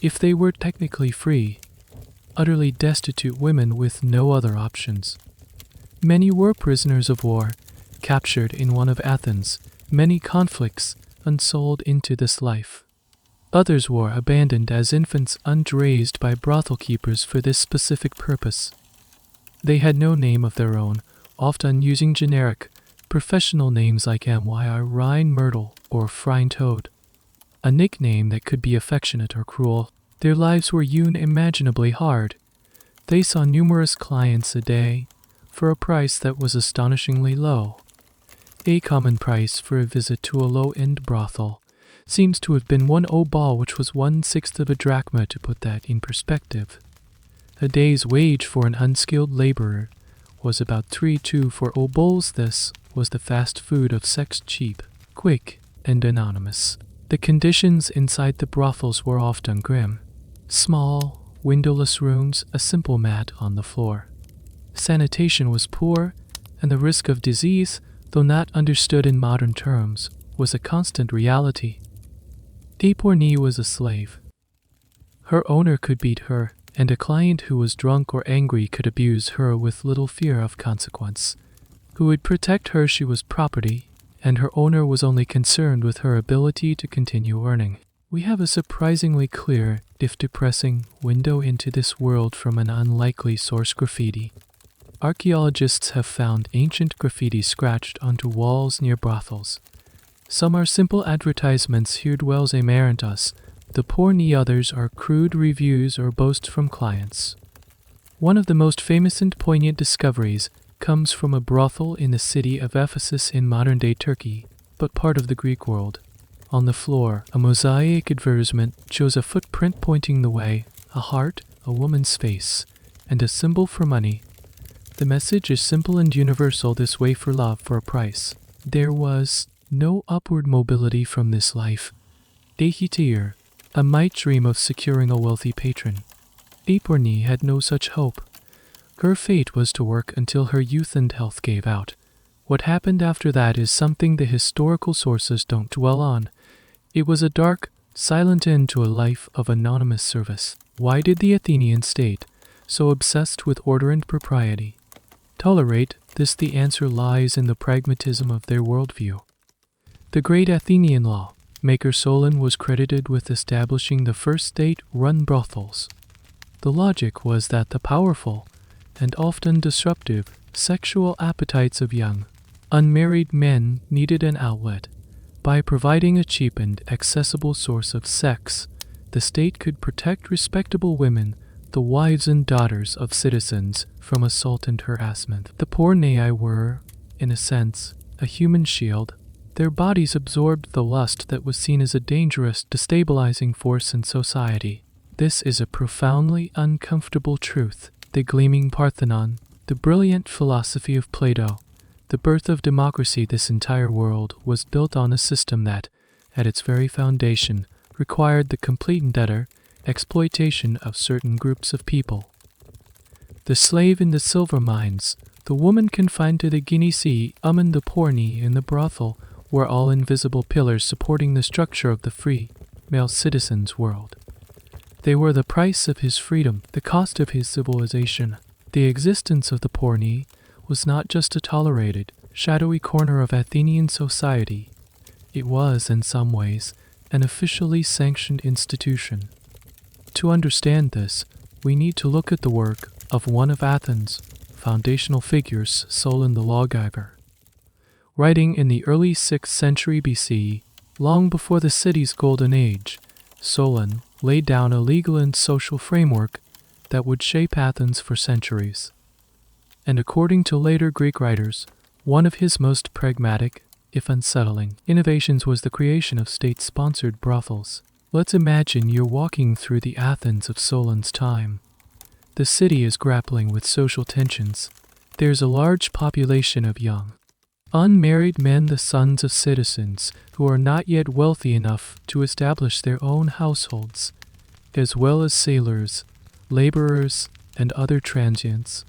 A: if they were technically free, utterly destitute women with no other options. Many were prisoners of war, captured in one of Athens' many conflicts and sold into this life. Others were abandoned as infants unraised by brothel keepers for this specific purpose. They had no name of their own, often using generic, professional names like MYR, Rhine Myrtle, or Frine Toad, a nickname that could be affectionate or cruel. Their lives were unimaginably hard. They saw numerous clients a day for a price that was astonishingly low. A common price for a visit to a low-end brothel seems to have been 1 obol, which was 1/6 of a drachma, to put that in perspective. A day's wage for an unskilled laborer was about 3 to 4 obols. This was the fast food of sex, cheap, quick, and anonymous. The conditions inside the brothels were often grim. Small, windowless rooms, a simple mat on the floor. Sanitation was poor, and the risk of disease, though not understood in modern terms, was a constant reality. De Porny was a slave. Her owner could beat her, and a client who was drunk or angry could abuse her with little fear of consequence. Who would protect her? She was property, and her owner was only concerned with her ability to continue earning. We have a surprisingly clear, if depressing, window into this world from an unlikely source: graffiti. Archaeologists have found ancient graffiti scratched onto walls near brothels. Some are simple advertisements: "Here dwells a Eratosthenes," the Porny. Others are crude reviews or boasts from clients. One of the most famous and poignant discoveries comes from a brothel in the city of Ephesus in modern-day Turkey, but part of the Greek world. On the floor, a mosaic advertisement shows a footprint pointing the way, a heart, a woman's face, and a symbol for money. The message is simple and universal: this way for love for a price. There was no upward mobility from this life. Dehitir, a might dream of securing a wealthy patron. De Porny had no such hope. Her fate was to work until her youth and health gave out. What happened after that is something the historical sources don't dwell on. It was a dark, silent end to a life of anonymous service. Why did the Athenian state, so obsessed with order and propriety, tolerate this? The answer lies in the pragmatism of their worldview. The great Athenian law maker Solon was credited with establishing the first state-run brothels. The logic was that the powerful and often disruptive sexual appetites of young, unmarried men needed an outlet. By providing a cheap and accessible source of sex, the state could protect respectable women, the wives and daughters of citizens, from assault and harassment. The Porny were, in a sense, a human shield. Their bodies absorbed the lust that was seen as a dangerous, destabilizing force in society. This is a profoundly uncomfortable truth. The gleaming Parthenon, the brilliant philosophy of Plato, the birth of democracy. This entire world was built on a system that, at its very foundation, required the complete and utter exploitation of certain groups of people. The slave in the silver mines, the woman confined to the Guinea Sea, and the Porny in the brothel were all invisible pillars supporting the structure of the free, male citizen's world. They were the price of his freedom, the cost of his civilization. The existence of the Porny was not just a tolerated, shadowy corner of Athenian society. It was, in some ways, an officially sanctioned institution. To understand this, we need to look at the work of one of Athens' foundational figures, Solon the lawgiver. Writing in the early 6th century BC, long before the city's golden age, Solon laid down a legal and social framework that would shape Athens for centuries. And according to later Greek writers, one of his most pragmatic, if unsettling, innovations was the creation of state-sponsored brothels. Let's imagine you're walking through the Athens of Solon's time. The city is grappling with social tensions. There's a large population of young, unmarried men, the sons of citizens who are not yet wealthy enough to establish their own households, as well as sailors, laborers, and other transients.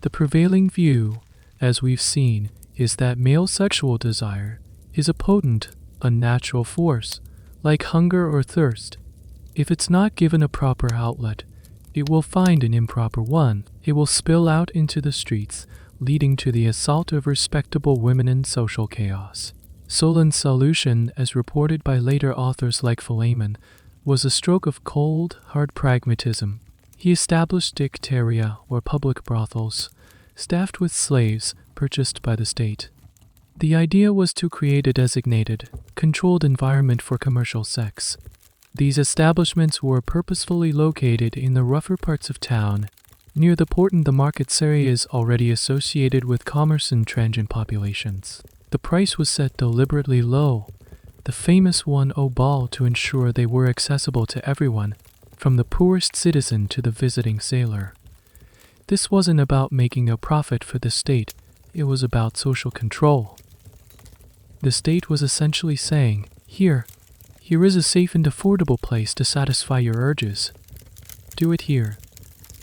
A: The prevailing view, as we've seen, is that male sexual desire is a potent, unnatural force, like hunger or thirst. If it's not given a proper outlet, it will find an improper one. It will spill out into the streets, leading to the assault of respectable women and social chaos. Solon's solution, as reported by later authors like Philemon, was a stroke of cold, hard pragmatism. He established dicteria, or public brothels, staffed with slaves purchased by the state. The idea was to create a designated, controlled environment for commercial sex. These establishments were purposefully located in the rougher parts of town, Near the port in the markets area is already associated with commerce and transient populations. The price was set deliberately low, the famous 1 obol, to ensure they were accessible to everyone, from the poorest citizen to the visiting sailor. This wasn't about making a profit for the state, it was about social control. The state was essentially saying, Here is a safe and affordable place to satisfy your urges. Do it here,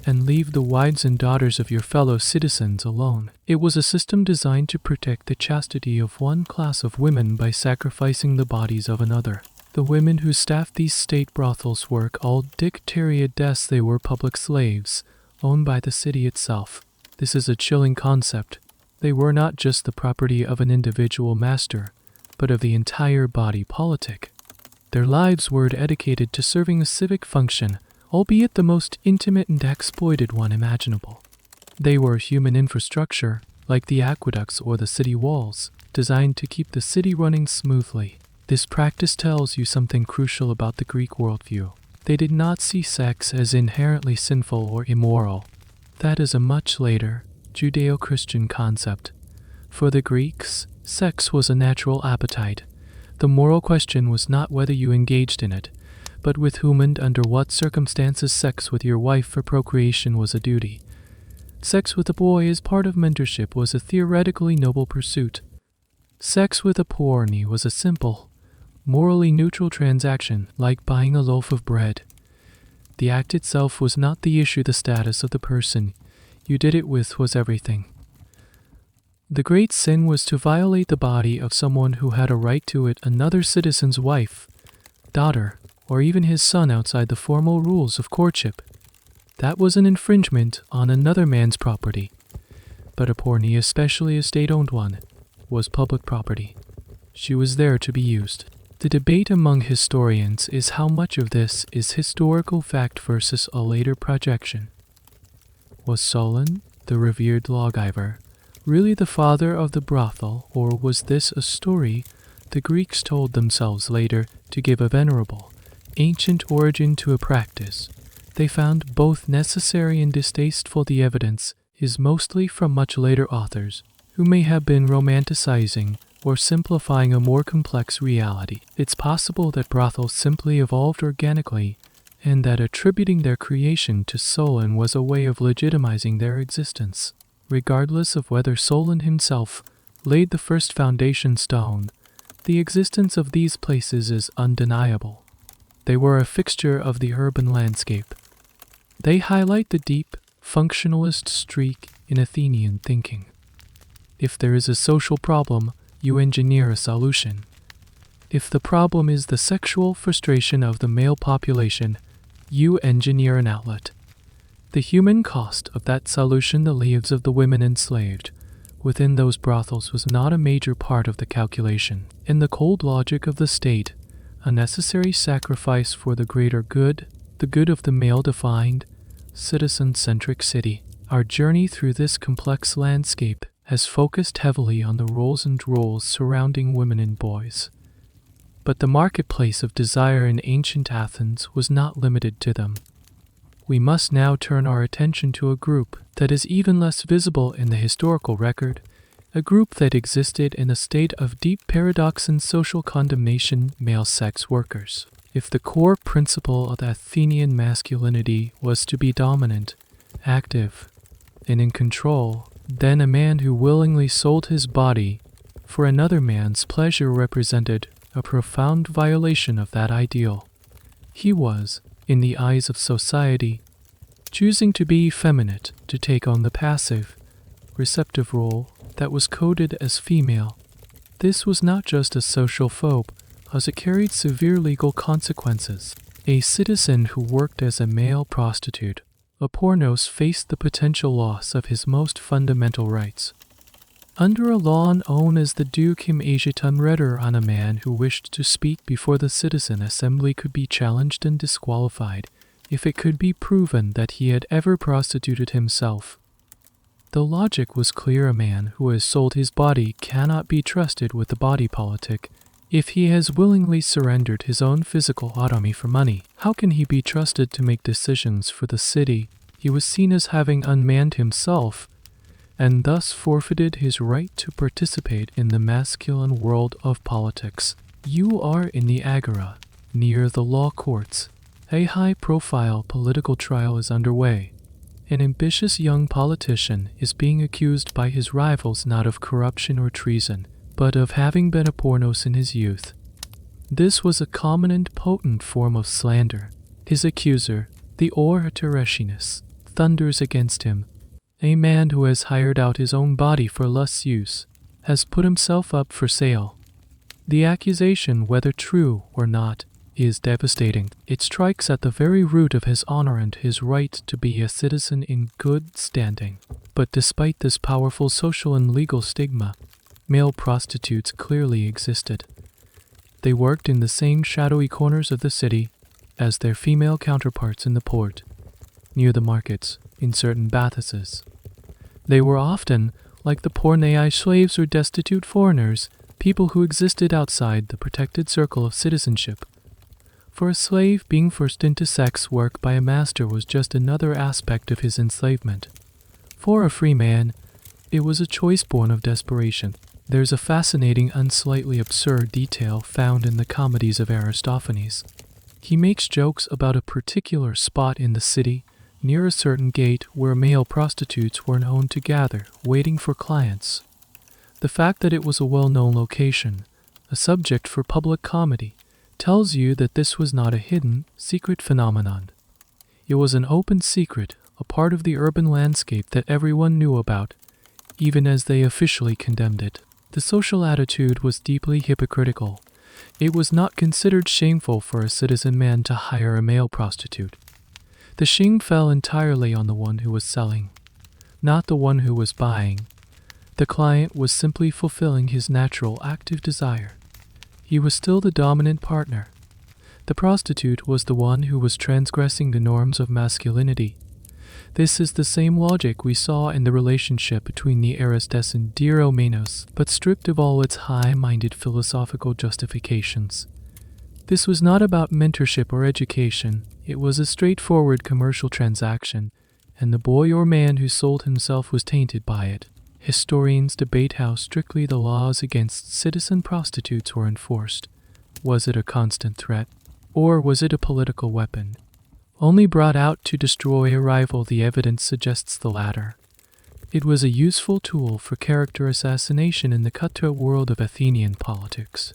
A: and leave the wives and daughters of your fellow citizens alone. It was a system designed to protect the chastity of one class of women by sacrificing the bodies of another. The women who staffed these state brothels were called dicteriades. They were public slaves, owned by the city itself. This is a chilling concept. They were not just the property of an individual master, but of the entire body politic. Their lives were dedicated to serving a civic function, albeit the most intimate and exploited one imaginable. They were human infrastructure, like the aqueducts or the city walls, designed to keep the city running smoothly. This practice tells you something crucial about the Greek worldview. They did not see sex as inherently sinful or immoral. That is a much later, Judeo-Christian concept. For the Greeks, sex was a natural appetite. The moral question was not whether you engaged in it, but with whom and under what circumstances. Sex with your wife for procreation was a duty. Sex with a boy as part of mentorship was a theoretically noble pursuit. Sex with a porny was a simple, morally neutral transaction, like buying a loaf of bread. The act itself was not the issue, the status of the person you did it with was everything. The great sin was to violate the body of someone who had a right to it, another citizen's wife, daughter, or even his son, outside the formal rules of courtship. That was an infringement on another man's property. But a porny, especially a state-owned one, was public property. She was there to be used. The debate among historians is how much of this is historical fact versus a later projection. Was Solon, the revered lawgiver, really the father of the brothel, or was this a story the Greeks told themselves later to give a venerable, ancient origin to a practice they found both necessary and distasteful? The evidence is mostly from much later authors, who may have been romanticizing or simplifying a more complex reality. It's possible that brothels simply evolved organically, and that attributing their creation to Solon was a way of legitimizing their existence. Regardless of whether Solon himself laid the first foundation stone, the existence of these places is undeniable. They were a fixture of the urban landscape. They highlight the deep, functionalist streak in Athenian thinking. If there is a social problem, you engineer a solution. If the problem is the sexual frustration of the male population, you engineer an outlet. The human cost of that solution, the lives of the women enslaved within those brothels, was not a major part of the calculation. In the cold logic of the state, a necessary sacrifice for the greater good, the good of the male-defined, citizen-centric city. Our journey through this complex landscape has focused heavily on the roles and roles surrounding women and boys. But the marketplace of desire in ancient Athens was not limited to them. We must now turn our attention to a group that is even less visible in the historical record, a group that existed in a state of deep paradox and social condemnation: male sex workers. If the core principle of Athenian masculinity was to be dominant, active, and in control, then a man who willingly sold his body for another man's pleasure represented a profound violation of that ideal. He was, in the eyes of society, choosing to be effeminate, to take on the passive, receptive role that was coded as female. This was not just a social phobe, as it carried severe legal consequences. A citizen who worked as a male prostitute, a pornos, faced the potential loss of his most fundamental rights. Under a law known as the Ducem Agitum Rhetor, on a man who wished to speak before the citizen assembly could be challenged and disqualified if it could be proven that he had ever prostituted himself. The logic was clear: a man who has sold his body cannot be trusted with the body politic. If he has willingly surrendered his own physical autonomy for money, how can he be trusted to make decisions for the city, He was seen as having unmanned himself, and thus forfeited his right to participate in the masculine world of politics. You are in the Agora, near the law courts. A high-profile political trial is underway. An ambitious young politician is being accused by his rivals not of corruption or treason, but of having been a pornos in his youth. This was a common and potent form of slander. His accuser, the Eratosthenes, thunders against him. A man who has hired out his own body for lust's use has put himself up for sale. The accusation, whether true or not, is devastating. It strikes at the very root of his honor and his right to be a citizen in good standing. But despite this powerful social and legal stigma, male prostitutes clearly existed. They worked in the same shadowy corners of the city as their female counterparts in the port, near the markets, in certain bathhouses. They were often, like the pornei slaves or destitute foreigners, people who existed outside the protected circle of citizenship. For a slave, being forced into sex work by a master was just another aspect of his enslavement. For a free man, it was a choice born of desperation. There's a fascinating and slightly absurd detail found in the comedies of Eratosthenes. He makes jokes about a particular spot in the city, near a certain gate where male prostitutes were known to gather, waiting for clients. The fact that it was a well-known location, a subject for public comedy, tells you that this was not a hidden, secret phenomenon. It was an open secret, a part of the urban landscape that everyone knew about, even as they officially condemned it. The social attitude was deeply hypocritical. It was not considered shameful for a citizen man to hire a male prostitute. The shame fell entirely on the one who was selling, not the one who was buying. The client was simply fulfilling his natural active desire. He was still the dominant partner. The prostitute was the one who was transgressing the norms of masculinity. This is the same logic we saw in the relationship between the Aristes and Diomenos, but stripped of all its high-minded philosophical justifications. This was not about mentorship or education. It was a straightforward commercial transaction, and the boy or man who sold himself was tainted by it. Historians debate how strictly the laws against citizen prostitutes were enforced. Was it a constant threat, or was it a political weapon? Only brought out to destroy a rival, the evidence suggests the latter. It was a useful tool for character assassination in the cutthroat world of Athenian politics.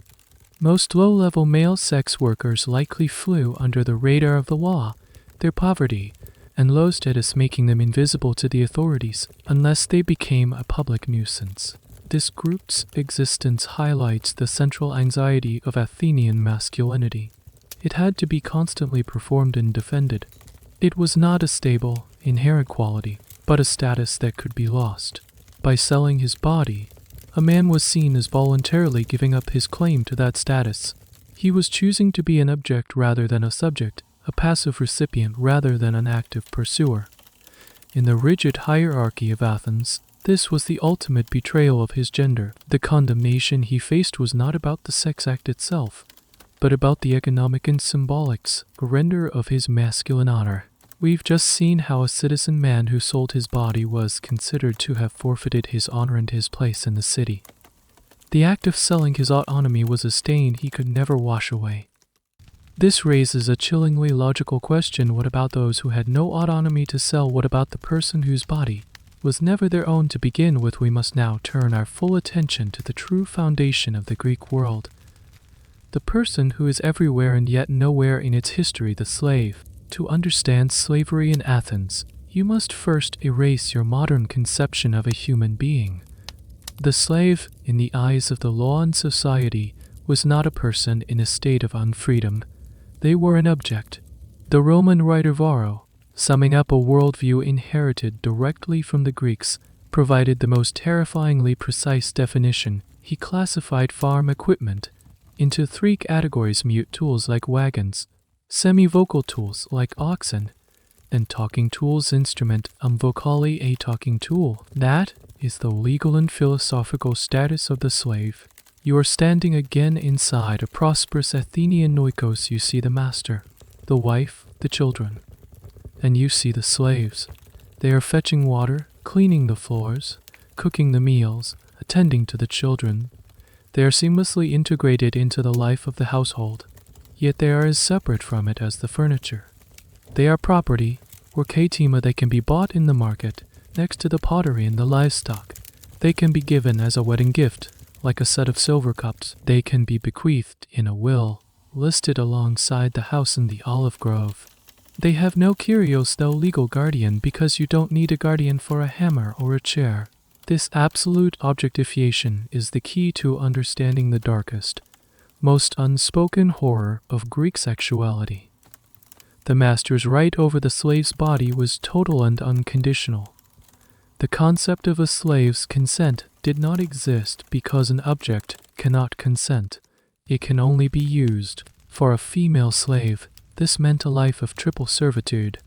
A: Most low-level male sex workers likely flew under the radar of the law, their poverty and low status making them invisible to the authorities unless they became a public nuisance. This group's existence highlights the central anxiety of Athenian masculinity. It had to be constantly performed and defended. It was not a stable, inherent quality, but a status that could be lost. By selling his body, a man was seen as voluntarily giving up his claim to that status. He was choosing to be an object rather than a subject, a passive recipient rather than an active pursuer. In the rigid hierarchy of Athens, this was the ultimate betrayal of his gender. The condemnation he faced was not about the sex act itself, but about the economic and symbolic surrender of his masculine honor. We've just seen how a citizen man who sold his body was considered to have forfeited his honor and his place in the city. The act of selling his autonomy was a stain he could never wash away. This raises a chillingly logical question: what about those who had no autonomy to sell? What about the person whose body was never their own to begin with? We must now turn our full attention to the true foundation of the Greek world. The person who is everywhere and yet nowhere in its history, the slave. To understand slavery in Athens, you must first erase your modern conception of a human being. The slave, in the eyes of the law and society, was not a person in a state of unfreedom. They were an object. The Roman writer Varro, summing up a worldview inherited directly from the Greeks, provided the most terrifyingly precise definition. He classified farm equipment into three categories: mute tools like wagons, semi-vocal tools like oxen, and talking tools instrument, vocally a talking tool. That is the legal and philosophical status of the slave. You are standing again inside a prosperous Athenian oikos. You see the master, the wife, the children. And you see the slaves. They are fetching water, cleaning the floors, cooking the meals, attending to the children. They are seamlessly integrated into the life of the household, yet they are as separate from it as the furniture. They are property, or katima. They can be bought in the market, next to the pottery and the livestock. They can be given as a wedding gift, like a set of silver cups. They can be bequeathed in a will, listed alongside the house in the olive grove. They have no curios, no legal guardian, because you don't need a guardian for a hammer or a chair. This absolute objectification is the key to understanding the darkest, most unspoken horror of Greek sexuality. The master's right over the slave's body was total and unconditional. The concept of a slave's consent did not exist because an object cannot consent. It can only be used. For a female slave, this meant a life of triple servitude.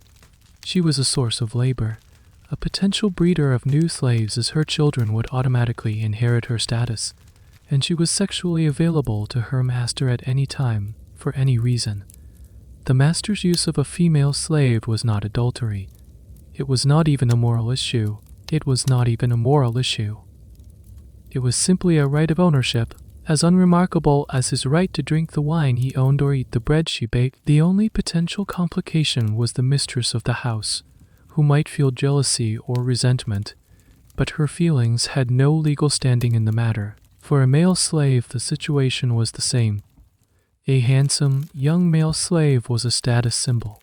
A: She was a source of labor, a potential breeder of new slaves, as her children would automatically inherit her status, and she was sexually available to her master at any time, for any reason. The master's use of a female slave was not adultery. It was not even a moral issue. It was not even a moral issue. It was simply a right of ownership, as unremarkable as his right to drink the wine he owned or eat the bread she baked. The only potential complication was the mistress of the house, who might feel jealousy or resentment, but her feelings had no legal standing in the matter. For a male slave, the situation was the same. A handsome, young male slave was a status symbol.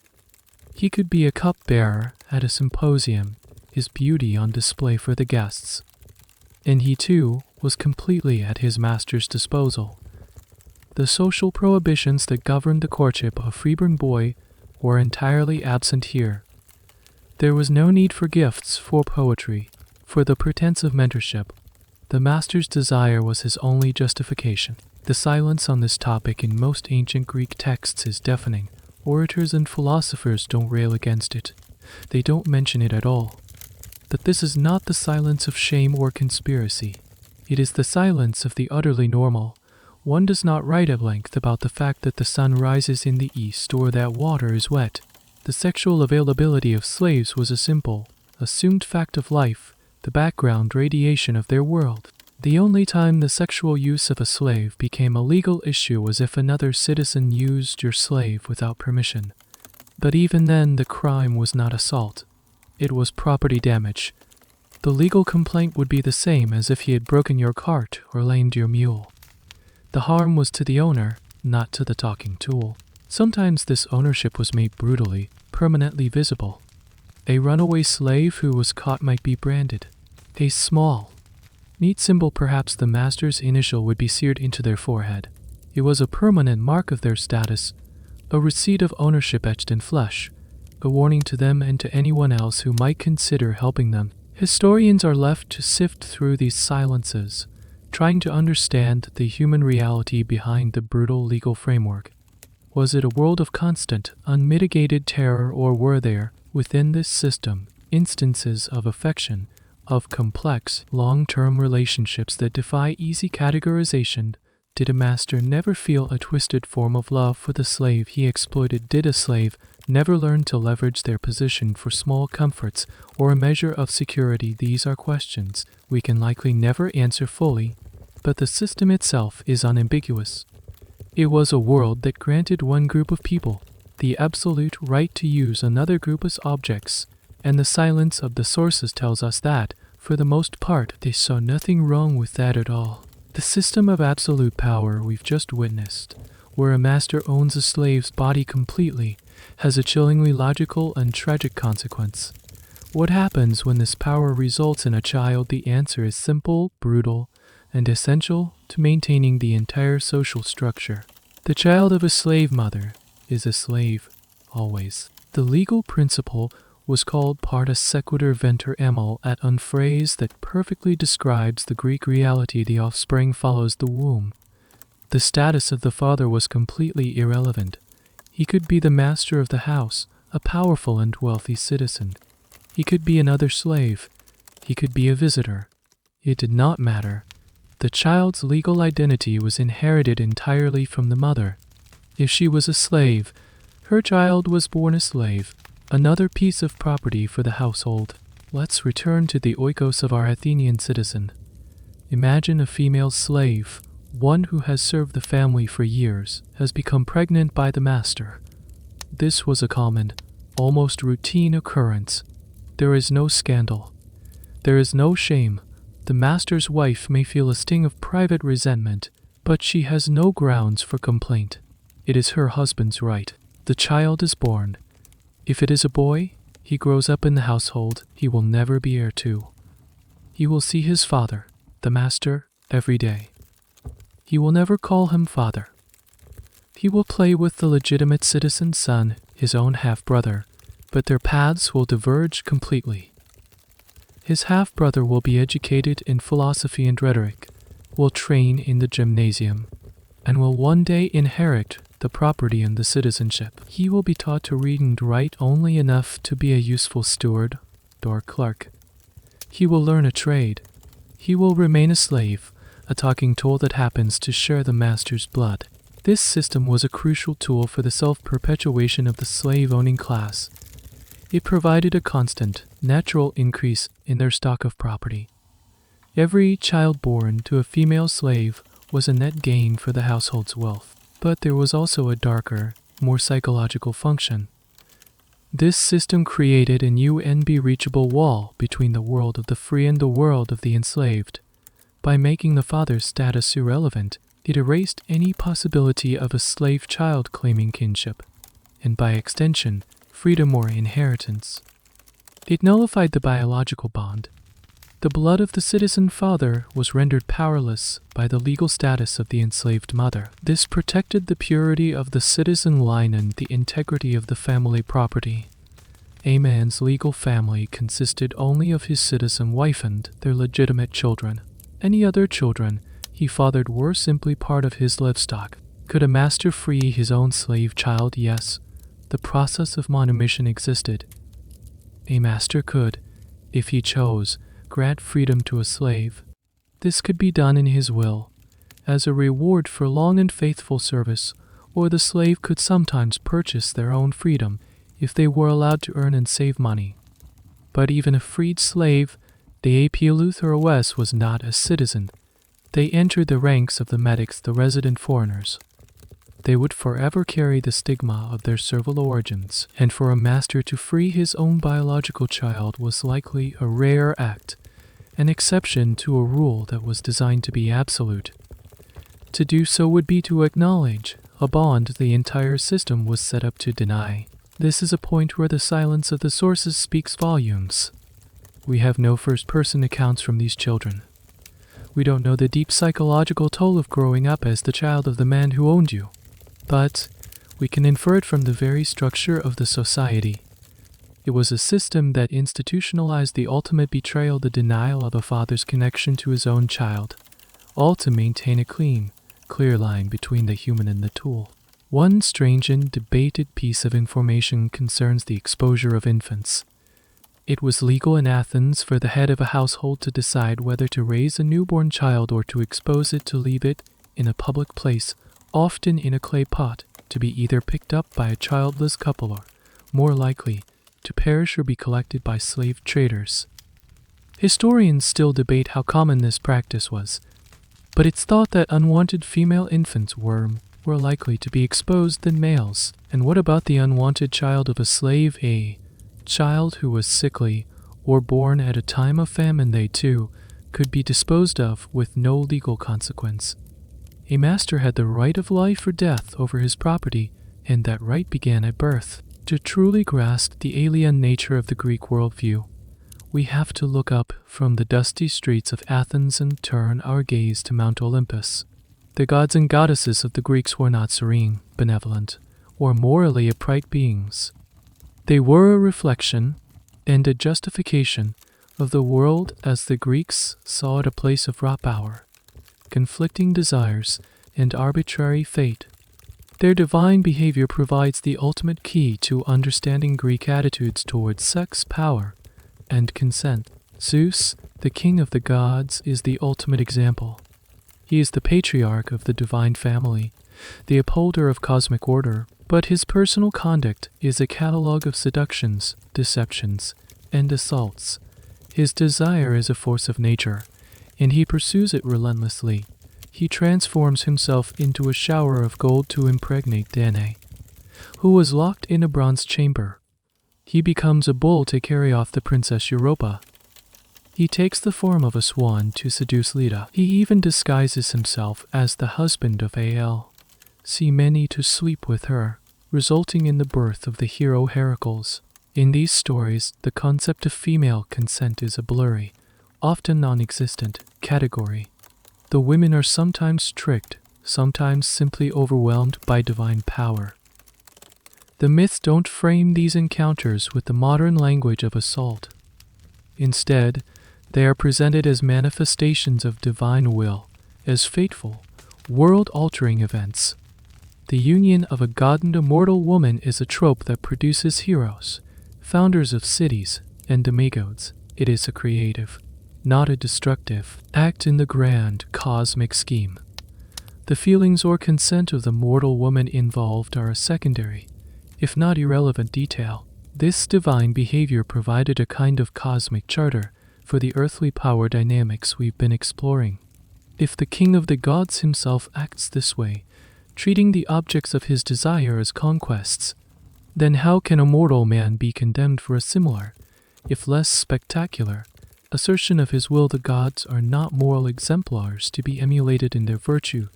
A: He could be a cupbearer at a symposium, his beauty on display for the guests. And he, too, was completely at his master's disposal. The social prohibitions that governed the courtship of a freeborn boy were entirely absent here. There was no need for gifts, for poetry, for the pretense of mentorship. The master's desire was his only justification. The silence on this topic in most ancient Greek texts is deafening. Orators and philosophers don't rail against it. They don't mention it at all. But this is not the silence of shame or conspiracy. It is the silence of the utterly normal. One does not write at length about the fact that the sun rises in the east or that water is wet. The sexual availability of slaves was a simple, assumed fact of life, the background radiation of their world. The only time the sexual use of a slave became a legal issue was if another citizen used your slave without permission. But even then, the crime was not assault. It was property damage. The legal complaint would be the same as if he had broken your cart or lamed your mule. The harm was to the owner, not to the talking tool. Sometimes this ownership was made brutally, permanently visible. A runaway slave who was caught might be branded. A small, neat symbol, perhaps the master's initial, would be seared into their forehead. It was a permanent mark of their status, a receipt of ownership etched in flesh, a warning to them and to anyone else who might consider helping them. Historians are left to sift through these silences, trying to understand the human reality behind the brutal legal framework. Was it a world of constant, unmitigated terror, or were there, within this system, instances of affection, of complex, long-term relationships that defy easy categorization? Did a master never feel a twisted form of love for the slave he exploited? Did a slave never learn to leverage their position for small comforts or a measure of security? These are questions we can likely never answer fully, but the system itself is unambiguous. It was a world that granted one group of people the absolute right to use another group as objects, and the silence of the sources tells us that, for the most part, they saw nothing wrong with that at all. The system of absolute power we've just witnessed, where a master owns a slave's body completely, has a chillingly logical and tragic consequence. What happens when this power results in a child? The answer is simple, brutal, and essential to maintaining the entire social structure. The child of a slave mother is a slave, always. The legal principle was called parta sequitur venter emul at un, phrase that perfectly describes the Greek reality. The offspring follows the womb. The status of the father was completely irrelevant. He could be the master of the house, a powerful and wealthy citizen. He could be another slave. He could be a visitor. It did not matter. The child's legal identity was inherited entirely from the mother. If she was a slave, her child was born a slave. another piece of property for the household. Let's return to the oikos of our Athenian citizen. Imagine a female slave, one who has served the family for years, has become pregnant by the master. This was a common, almost routine occurrence. There is no scandal. There is no shame. The master's wife may feel a sting of private resentment, but she has no grounds for complaint. It is her husband's right. The child is born. If it is a boy, he grows up in the household he will never be heir to. He will see his father, the master, every day. He will never call him father. He will play with the legitimate citizen's son, his own half-brother, but their paths will diverge completely. His half-brother will be educated in philosophy and rhetoric, will train in the gymnasium, and will one day inherit the property and the citizenship. He will be taught to read and write only enough to be a useful steward or clerk. He will learn a trade. He will remain a slave, a talking tool that happens to share the master's blood. This system was a crucial tool for the self-perpetuation of the slave-owning class. It provided a constant, natural increase in their stock of property. Every child born to a female slave was a net gain for the household's wealth. But there was also a darker, more psychological function. This system created a new and unbreachable wall between the world of the free and the world of the enslaved. By making the father's status irrelevant, it erased any possibility of a slave child claiming kinship, and by extension, freedom or inheritance. It nullified the biological bond. The blood of the citizen father was rendered powerless by the legal status of the enslaved mother. This protected the purity of the citizen line and the integrity of the family property. A man's legal family consisted only of his citizen wife and their legitimate children. Any other children he fathered were simply part of his livestock. Could a master free his own slave child? Yes. The process of manumission existed. A master could, if he chose, grant freedom to a slave. This could be done in his will, as a reward for long and faithful service, or the slave could sometimes purchase their own freedom if they were allowed to earn and save money. But even a freed slave, the Apieleutheros, was not a citizen. They entered the ranks of the medics, the resident foreigners. They would forever carry the stigma of their servile origins, and for a master to free his own biological child was likely a rare act, an exception to a rule that was designed to be absolute. To do so would be to acknowledge a bond the entire system was set up to deny. This is a point where the silence of the sources speaks volumes. We have no first-person accounts from these children. We don't know the deep psychological toll of growing up as the child of the man who owned you. But we can infer it from the very structure of the society. It was a system that institutionalized the ultimate betrayal, the denial of a father's connection to his own child, all to maintain a clear line between the human and the tool. One strange and debated piece of information concerns the exposure of infants. It was legal in Athens for the head of a household to decide whether to raise a newborn child or to expose it, to leave it in a public place, often in a clay pot, to be either picked up by a childless couple or, more likely, to perish or be collected by slave traders. Historians still debate how common this practice was, but it's thought that unwanted female infants were more likely to be exposed than males. And what about the unwanted child of a slave, a child who was sickly or born at a time of famine? They too could be disposed of with no legal consequence. A master had the right of life or death over his property, and that right began at birth. To truly grasp the alien nature of the Greek worldview, we have to look up from the dusty streets of Athens and turn our gaze to Mount Olympus. The gods and goddesses of the Greeks were not serene, benevolent, or morally upright beings. They were a reflection and a justification of the world as the Greeks saw it, a place of raw power, conflicting desires, and arbitrary fate. Their divine behavior provides the ultimate key to understanding Greek attitudes towards sex, power, and consent. Zeus, the king of the gods, is the ultimate example. He is the patriarch of the divine family, the upholder of cosmic order, but his personal conduct is a catalogue of seductions, deceptions, and assaults. His desire is a force of nature, and he pursues it relentlessly. He transforms himself into a shower of gold to impregnate Danae, who was locked in a bronze chamber. He becomes a bull to carry off the Princess Europa. He takes the form of a swan to seduce Leda. He even disguises himself as the husband of Al. Many to sleep with her, resulting in the birth of the hero Heracles. In these stories, the concept of female consent is a blurry, often non-existent, category. The women are sometimes tricked, sometimes simply overwhelmed by divine power. The myths don't frame these encounters with the modern language of assault. Instead, they are presented as manifestations of divine will, as fateful, world-altering events. The union of a god and a mortal woman is a trope that produces heroes, founders of cities, and demigods. It is a creative, not a destructive, act in the grand cosmic scheme. The feelings or consent of the mortal woman involved are a secondary, if not irrelevant detail. This divine behavior provided a kind of cosmic charter for the earthly power dynamics we've been exploring. If the king of the gods himself acts this way, treating the objects of his desire as conquests, then how can a mortal man be condemned for a similar, if less spectacular, assertion of his will? The gods are not moral exemplars to be emulated in their virtue.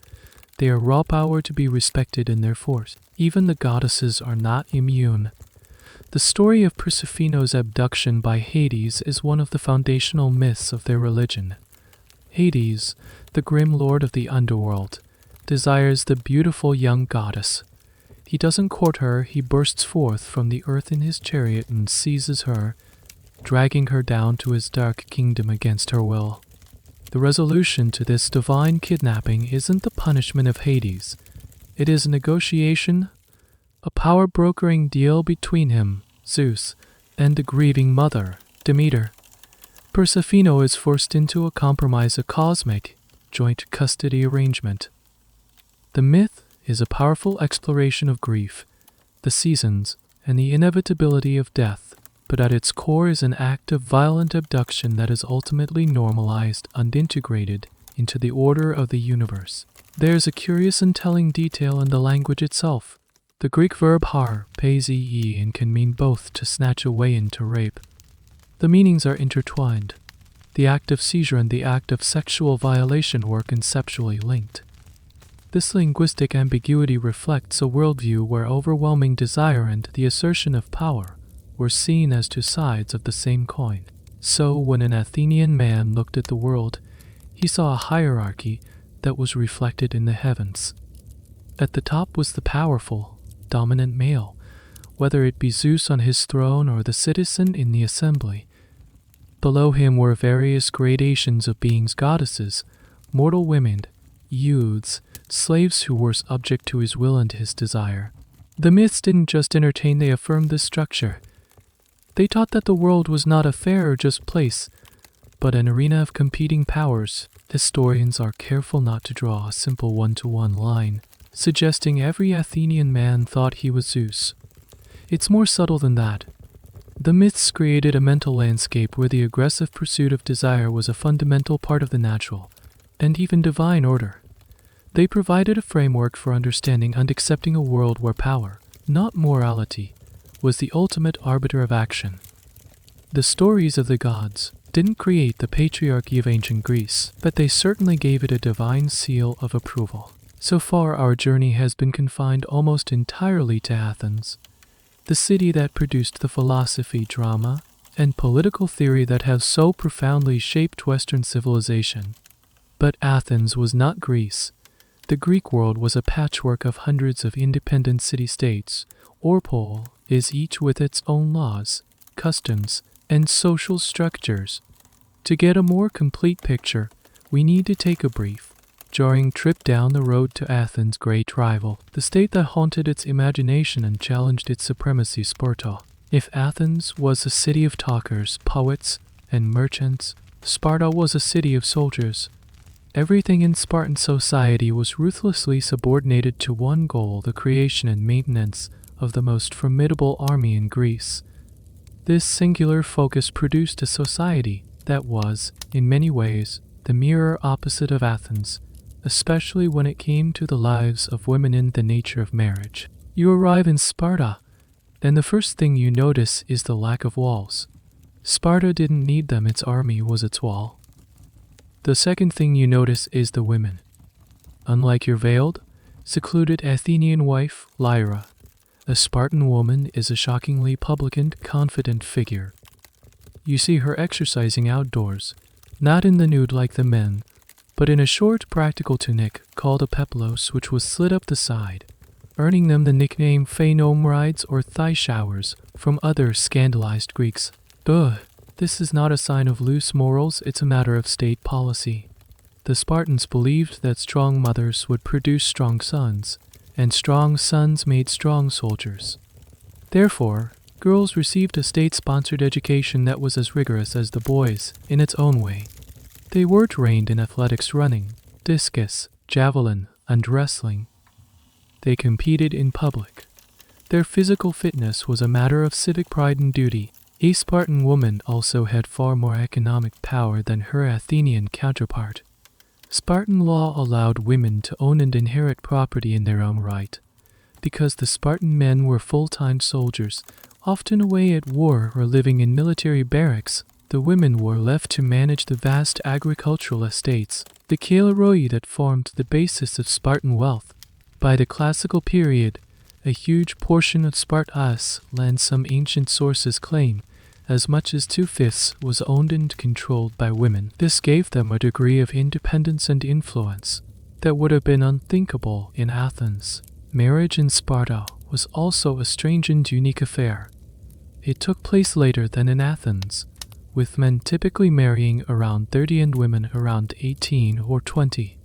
A: They are raw power to be respected in their force. Even the goddesses are not immune. The story of Persephon's abduction by Hades is one of the foundational myths of their religion. Hades, the grim lord of the underworld, desires the beautiful young goddess. He doesn't court her, he bursts forth from the earth in his chariot and seizes her, dragging her down to his dark kingdom against her will. The resolution to this divine kidnapping isn't the punishment of Hades. It is a negotiation, a power-brokering deal between him, Zeus, and the grieving mother, Demeter. Persephone is forced into a compromise, a cosmic, joint custody arrangement. The myth is a powerful exploration of grief, the seasons, and the inevitability of death, but at its core is an act of violent abduction that is ultimately normalized and integrated into the order of the universe. There's a curious and telling detail in the language itself. The Greek verb har, peze, and can mean both to snatch away and to rape. The meanings are intertwined. The act of seizure and the act of sexual violation were conceptually linked. This linguistic ambiguity reflects a worldview where overwhelming desire and the assertion of power were seen as two sides of the same coin. So, when an Athenian man looked at the world, he saw a hierarchy that was reflected in the heavens. At the top was the powerful, dominant male, whether it be Zeus on his throne or the citizen in the assembly. Below him were various gradations of beings, goddesses, mortal women, youths, slaves who were subject to his will and his desire. The myths didn't just entertain, they affirmed this structure. They taught that the world was not a fair or just place, but an arena of competing powers. Historians are careful not to draw a simple one-to-one line, suggesting every Athenian man thought he was Zeus. It's more subtle than that. The myths created a mental landscape where the aggressive pursuit of desire was a fundamental part of the natural, and even divine order. They provided a framework for understanding and accepting a world where power, not morality, was the ultimate arbiter of action. The stories of the gods didn't create the patriarchy of ancient Greece, but they certainly gave it a divine seal of approval. So far, our journey has been confined almost entirely to Athens, the city that produced the philosophy, drama, and political theory that have so profoundly shaped Western civilization. But Athens was not Greece. The Greek world was a patchwork of hundreds of independent city-states, or polis, each with its own laws, customs, and social structures. To get a more complete picture, we need to take a brief, jarring trip down the road to Athens' great rival, the state that haunted its imagination and challenged its supremacy, Sparta. If Athens was a city of talkers, poets, and merchants, Sparta was a city of soldiers. Everything in Spartan society was ruthlessly subordinated to one goal: the creation and maintenance of the most formidable army in Greece. This singular focus produced a society that was, in many ways, the mirror opposite of Athens, especially when it came to the lives of women and the nature of marriage. You arrive in Sparta, and the first thing you notice is the lack of walls. Sparta didn't need them, its army was its wall. The second thing you notice is the women. Unlike your veiled, secluded Athenian wife, Lyra, a Spartan woman is a shockingly public and confident figure. You see her exercising outdoors, not in the nude like the men, but in a short practical tunic called a peplos, which was slit up the side, earning them the nickname phanom rides or thigh showers from other scandalized Greeks. This is not a sign of loose morals, it's a matter of state policy. The Spartans believed that strong mothers would produce strong sons, and strong sons made strong soldiers. Therefore, girls received a state-sponsored education that was as rigorous as the boys, in its own way. They were trained in athletics, running, discus, javelin, and wrestling. They competed in public. Their physical fitness was a matter of civic pride and duty. A Spartan woman also had far more economic power than her Athenian counterpart. Spartan law allowed women to own and inherit property in their own right. Because the Spartan men were full-time soldiers, often away at war or living in military barracks, the women were left to manage the vast agricultural estates, the kaileroi that formed the basis of Spartan wealth. By the classical period, a huge portion of Sparta's land, some ancient sources claim, as much as 2/5 was owned and controlled by women. This gave them a degree of independence and influence that would have been unthinkable in Athens. Marriage in Sparta was also a strange and unique affair. It took place later than in Athens, with men typically marrying around 30 and women around 18 or 20.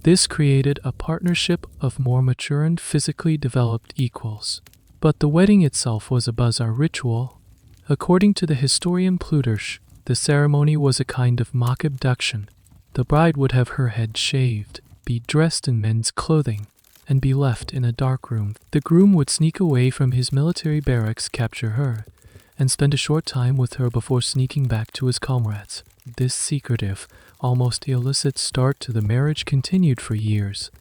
A: This created a partnership of more mature and physically developed equals. But the wedding itself was a bizarre ritual. According to the historian Plutarch, the ceremony was a kind of mock abduction. The bride would have her head shaved, be dressed in men's clothing, and be left in a dark room. The groom would sneak away from his military barracks, capture her, and spend a short time with her before sneaking back to his comrades. This secretive, almost illicit start to the marriage continued for years.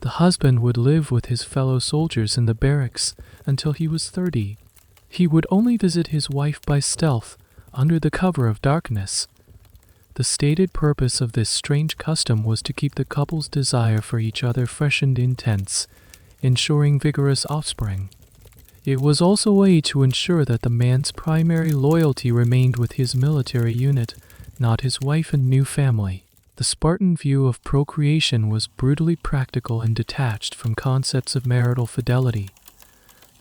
A: The husband would live with his fellow soldiers in the barracks until he was 30. He would only visit his wife by stealth, under the cover of darkness. The stated purpose of this strange custom was to keep the couple's desire for each other fresh and intense, ensuring vigorous offspring. It was also a way to ensure that the man's primary loyalty remained with his military unit, not his wife and new family. The Spartan view of procreation was brutally practical and detached from concepts of marital fidelity.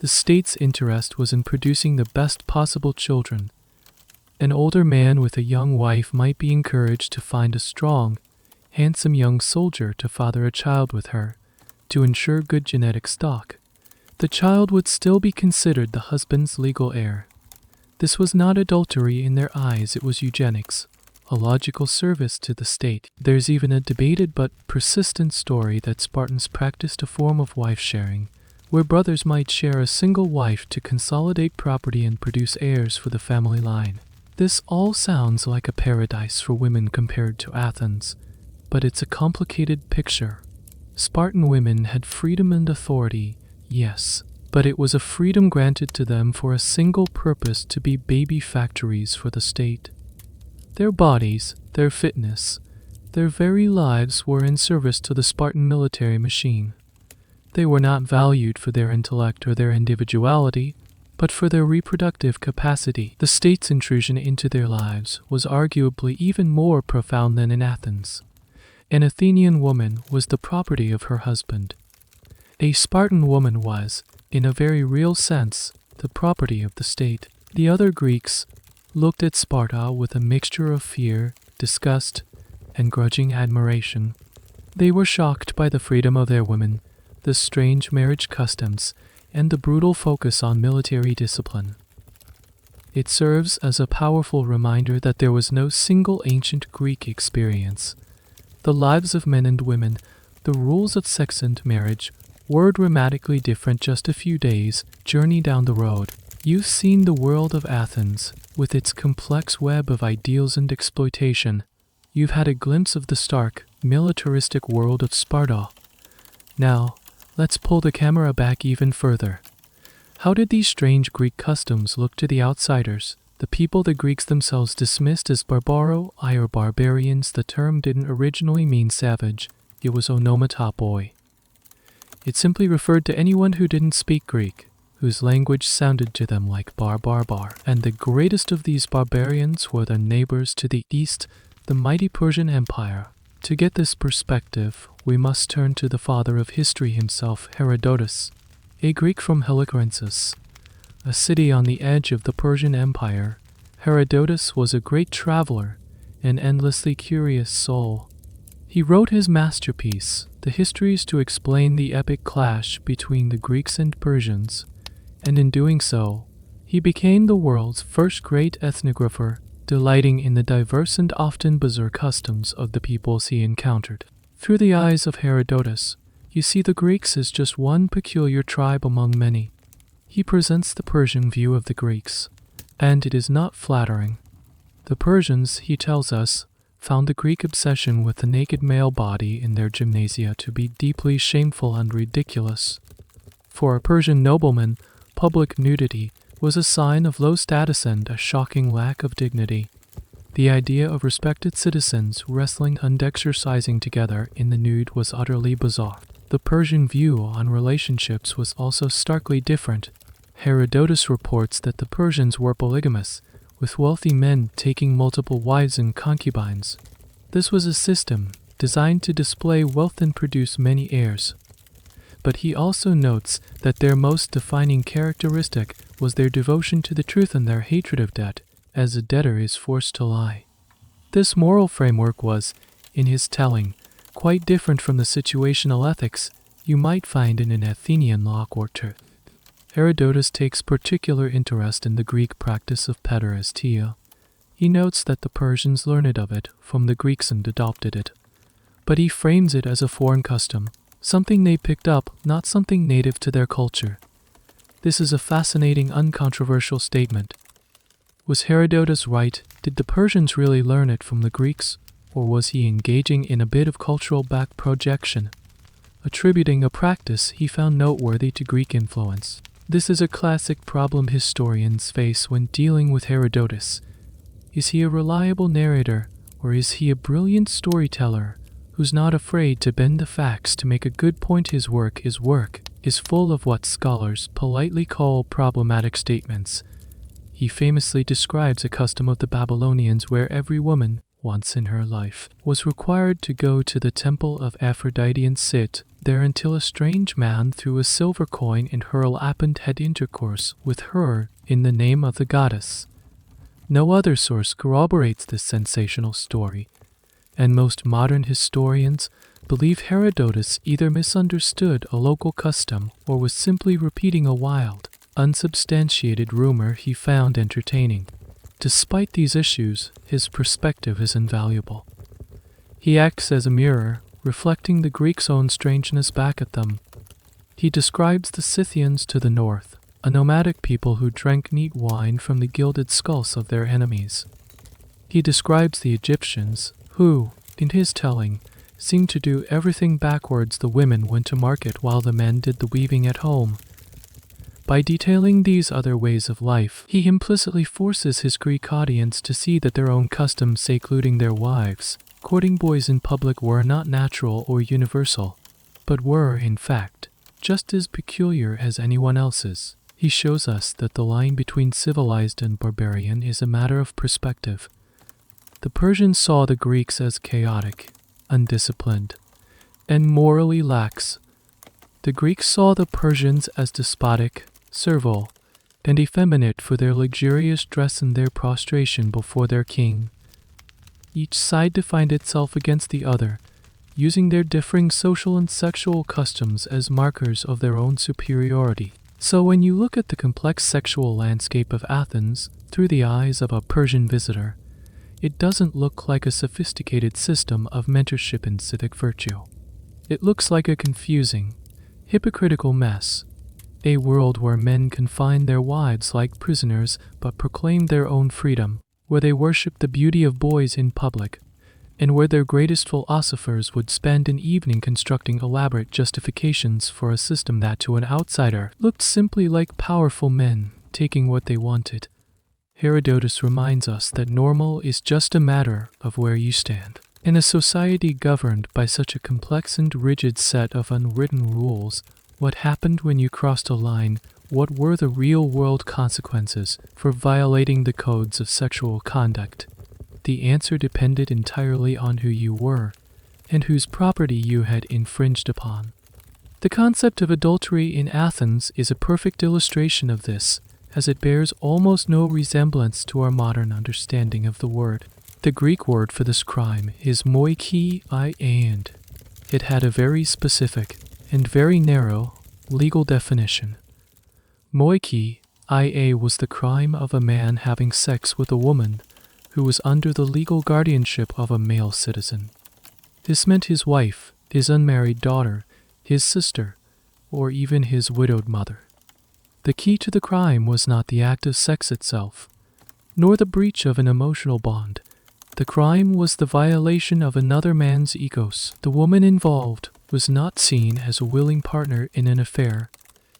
A: The state's interest was in producing the best possible children. An older man with a young wife might be encouraged to find a strong, handsome young soldier to father a child with her, to ensure good genetic stock. The child would still be considered the husband's legal heir. This was not adultery in their eyes, it was eugenics, a logical service to the state. There's even a debated but persistent story that Spartans practiced a form of wife sharing, where brothers might share a single wife to consolidate property and produce heirs for the family line. This all sounds like a paradise for women compared to Athens, but it's a complicated picture. Spartan women had freedom and authority, yes, but it was a freedom granted to them for a single purpose: to be baby factories for the state. Their bodies, their fitness, their very lives were in service to the Spartan military machine. They were not valued for their intellect or their individuality, but for their reproductive capacity. The state's intrusion into their lives was arguably even more profound than in Athens. An Athenian woman was the property of her husband. A Spartan woman was, in a very real sense, the property of the state. The other Greeks looked at Sparta with a mixture of fear, disgust, and grudging admiration. They were shocked by the freedom of their women, the strange marriage customs, and the brutal focus on military discipline. It serves as a powerful reminder that there was no single ancient Greek experience, The lives of men and women, the rules of sex and marriage, were dramatically different just a few days' journey down the road. You've seen the world of Athens, with its complex web of ideals and exploitation. You've had a glimpse of the stark, militaristic world of Sparta. Now, let's pull the camera back even further. How did these strange Greek customs look to the outsiders, the people the Greeks themselves dismissed as barbaroi or barbarians? The term didn't originally mean savage, it was onomatopoi. It simply referred to anyone who didn't speak Greek, whose language sounded to them like bar. And the greatest of these barbarians were their neighbors to the east, the mighty Persian Empire. To get this perspective, we must turn to the father of history himself, Herodotus, a Greek from Halicarnassus, a city on the edge of the Persian Empire. Herodotus was a great traveler, an endlessly curious soul. He wrote his masterpiece, the Histories, to explain the epic clash between the Greeks and Persians, and in doing so, he became the world's first great ethnographer, delighting in the diverse and often bizarre customs of the peoples he encountered. Through the eyes of Herodotus, you see the Greeks as just one peculiar tribe among many. He presents the Persian view of the Greeks, and it is not flattering. The Persians, he tells us, found the Greek obsession with the naked male body in their gymnasia to be deeply shameful and ridiculous. For a Persian nobleman, public nudity was a sign of low status and a shocking lack of dignity. The idea of respected citizens wrestling and exercising together in the nude was utterly bizarre. The Persian view on relationships was also starkly different. Herodotus reports that the Persians were polygamous, with wealthy men taking multiple wives and concubines. This was a system designed to display wealth and produce many heirs. But he also notes that their most defining characteristic was their devotion to the truth and their hatred of debt, as a debtor is forced to lie. This moral framework was, in his telling, quite different from the situational ethics you might find in an Athenian law court. Herodotus takes particular interest in the Greek practice of pederastia. He notes that the Persians learned of it from the Greeks and adopted it, but he frames it as a foreign custom, something they picked up, not something native to their culture. This is a fascinating, uncontroversial statement. Was Herodotus right? Did the Persians really learn it from the Greeks? Or was he engaging in a bit of cultural back projection, attributing a practice he found noteworthy to Greek influence? This is a classic problem historians face when dealing with Herodotus. Is he a reliable narrator, or is he a brilliant storyteller who's not afraid to bend the facts to make a good point? His work is full of what scholars politely call problematic statements. He famously describes a custom of the Babylonians where every woman, once in her life, was required to go to the temple of Aphrodite and sit there until a strange man threw a silver coin and her happened had intercourse with her in the name of the goddess. No other source corroborates this sensational story, and most modern historians believe Herodotus either misunderstood a local custom or was simply repeating a wild, unsubstantiated rumor he found entertaining. Despite these issues, his perspective is invaluable. He acts as a mirror, reflecting the Greeks' own strangeness back at them. He describes the Scythians to the north, a nomadic people who drank neat wine from the gilded skulls of their enemies. He describes the Egyptians, who, in his telling, seemed to do everything backwards. The women went to market while the men did the weaving at home. By detailing these other ways of life, he implicitly forces his Greek audience to see that their own customs, secluding their wives, courting boys in public, were not natural or universal, but were, in fact, just as peculiar as anyone else's. He shows us that the line between civilized and barbarian is a matter of perspective. The Persians saw the Greeks as chaotic, undisciplined, and morally lax. The Greeks saw the Persians as despotic, servile, and effeminate for their luxurious dress and their prostration before their king. Each side defined itself against the other, using their differing social and sexual customs as markers of their own superiority. So when you look at the complex sexual landscape of Athens through the eyes of a Persian visitor, it doesn't look like a sophisticated system of mentorship and civic virtue. It looks like a confusing, hypocritical mess. A world where men confine their wives like prisoners but proclaim their own freedom, where they worship the beauty of boys in public, and where their greatest philosophers would spend an evening constructing elaborate justifications for a system that to an outsider looked simply like powerful men taking what they wanted. Herodotus reminds us that normal is just a matter of where you stand. In a society governed by such a complex and rigid set of unwritten rules, what happened when you crossed a line? What were the real-world consequences for violating the codes of sexual conduct? The answer depended entirely on who you were and whose property you had infringed upon. The concept of adultery in Athens is a perfect illustration of this, as it bears almost no resemblance to our modern understanding of the word. The Greek word for this crime is moiki and it had a very specific and very narrow legal definition. Moiki was the crime of a man having sex with a woman who was under the legal guardianship of a male citizen. This meant his wife, his unmarried daughter, his sister, or even his widowed mother. The key to the crime was not the act of sex itself, nor the breach of an emotional bond. The crime was the violation of another man's egos. The woman involved was not seen as a willing partner in an affair.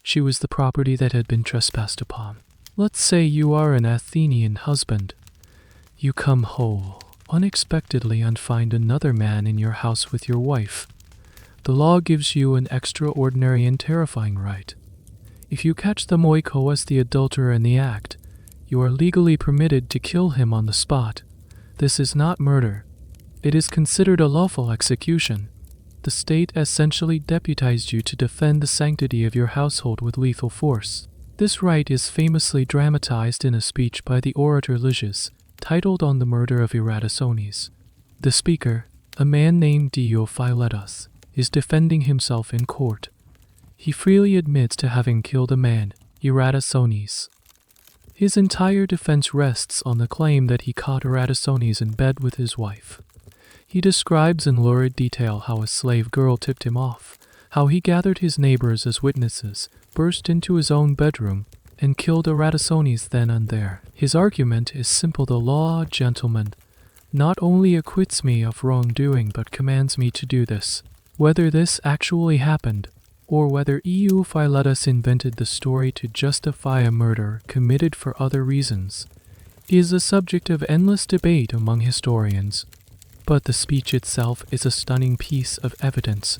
A: She was the property that had been trespassed upon. Let's say you are an Athenian husband. You come whole, unexpectedly, and find another man in your house with your wife. The law gives you an extraordinary and terrifying right. If you catch the moiko as the adulterer in the act, you are legally permitted to kill him on the spot. This is not murder. It is considered a lawful execution. The state essentially deputized you to defend the sanctity of your household with lethal force. This right is famously dramatized in a speech by the orator Lysias, titled On the Murder of Eratosthenes. The speaker, a man named Philetus, is defending himself in court. He freely admits to having killed a man, Eratosthenes. His entire defense rests on the claim that he caught Eratosthenes in bed with his wife. He describes in lurid detail how a slave girl tipped him off, how he gathered his neighbors as witnesses, burst into his own bedroom, and killed Eratosthenes then and there. His argument is simple: the law, gentlemen, not only acquits me of wrongdoing but commands me to do this. Whether this actually happened, or whether Philetus invented the story to justify a murder committed for other reasons, is a subject of endless debate among historians. But the speech itself is a stunning piece of evidence.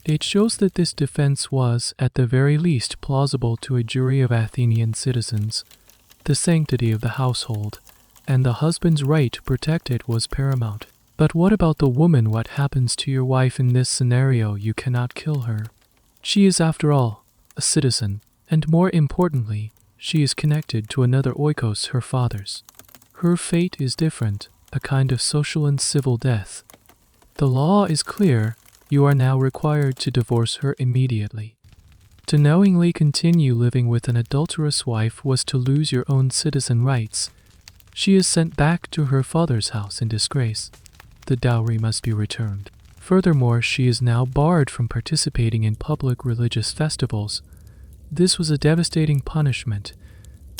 A: It shows that this defense was, at the very least, plausible to a jury of Athenian citizens. The sanctity of the household, and the husband's right to protect it, was paramount. But what about the woman? What happens to your wife in this scenario? You cannot kill her. She is, after all, a citizen, and more importantly, she is connected to another oikos, her father's. Her fate is different, a kind of social and civil death. The law is clear. You are now required to divorce her immediately. To knowingly continue living with an adulterous wife was to lose your own citizen rights. She is sent back to her father's house in disgrace. The dowry must be returned. Furthermore, she is now barred from participating in public religious festivals. This was a devastating punishment.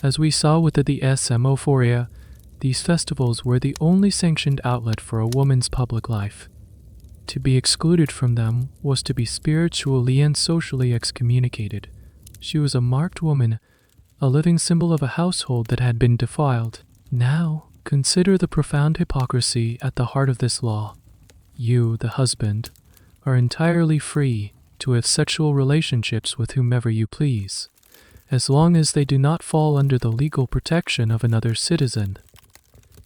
A: As we saw with the Semophoria, these festivals were the only sanctioned outlet for a woman's public life. To be excluded from them was to be spiritually and socially excommunicated. She was a marked woman, a living symbol of a household that had been defiled. Now, consider the profound hypocrisy at the heart of this law. You, the husband, are entirely free to have sexual relationships with whomever you please, as long as they do not fall under the legal protection of another citizen.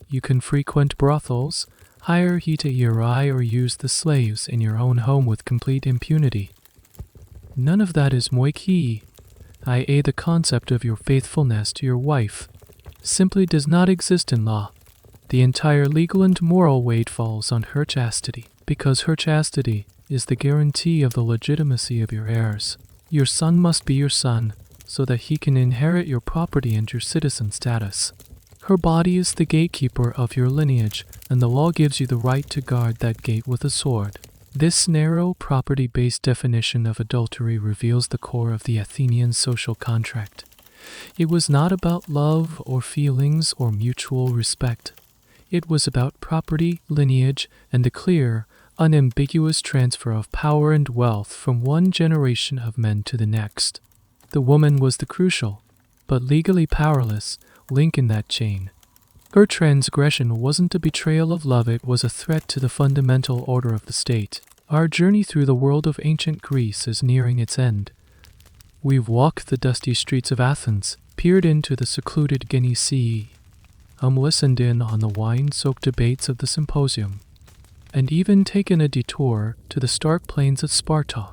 A: You can frequent brothels, hire hetairai, or use the slaves in your own home with complete impunity. None of that is moiki, i.e. the concept of your faithfulness to your wife, simply does not exist in law. The entire legal and moral weight falls on her chastity, because her chastity is the guarantee of the legitimacy of your heirs. Your son must be your son, so that he can inherit your property and your citizen status. Her body is the gatekeeper of your lineage, and the law gives you the right to guard that gate with a sword. This narrow, property-based definition of adultery reveals the core of the Athenian social contract. It was not about love or feelings or mutual respect. It was about property, lineage, and the clear, unambiguous transfer of power and wealth from one generation of men to the next. The woman was the crucial, but legally powerless, link in that chain. Her transgression wasn't a betrayal of love, it was a threat to the fundamental order of the state. Our journey through the world of ancient Greece is nearing its end. We've walked the dusty streets of Athens, peered into the secluded Guinea Sea, listened in on the wine-soaked debates of the symposium, and even taken a detour to the stark plains of Sparta.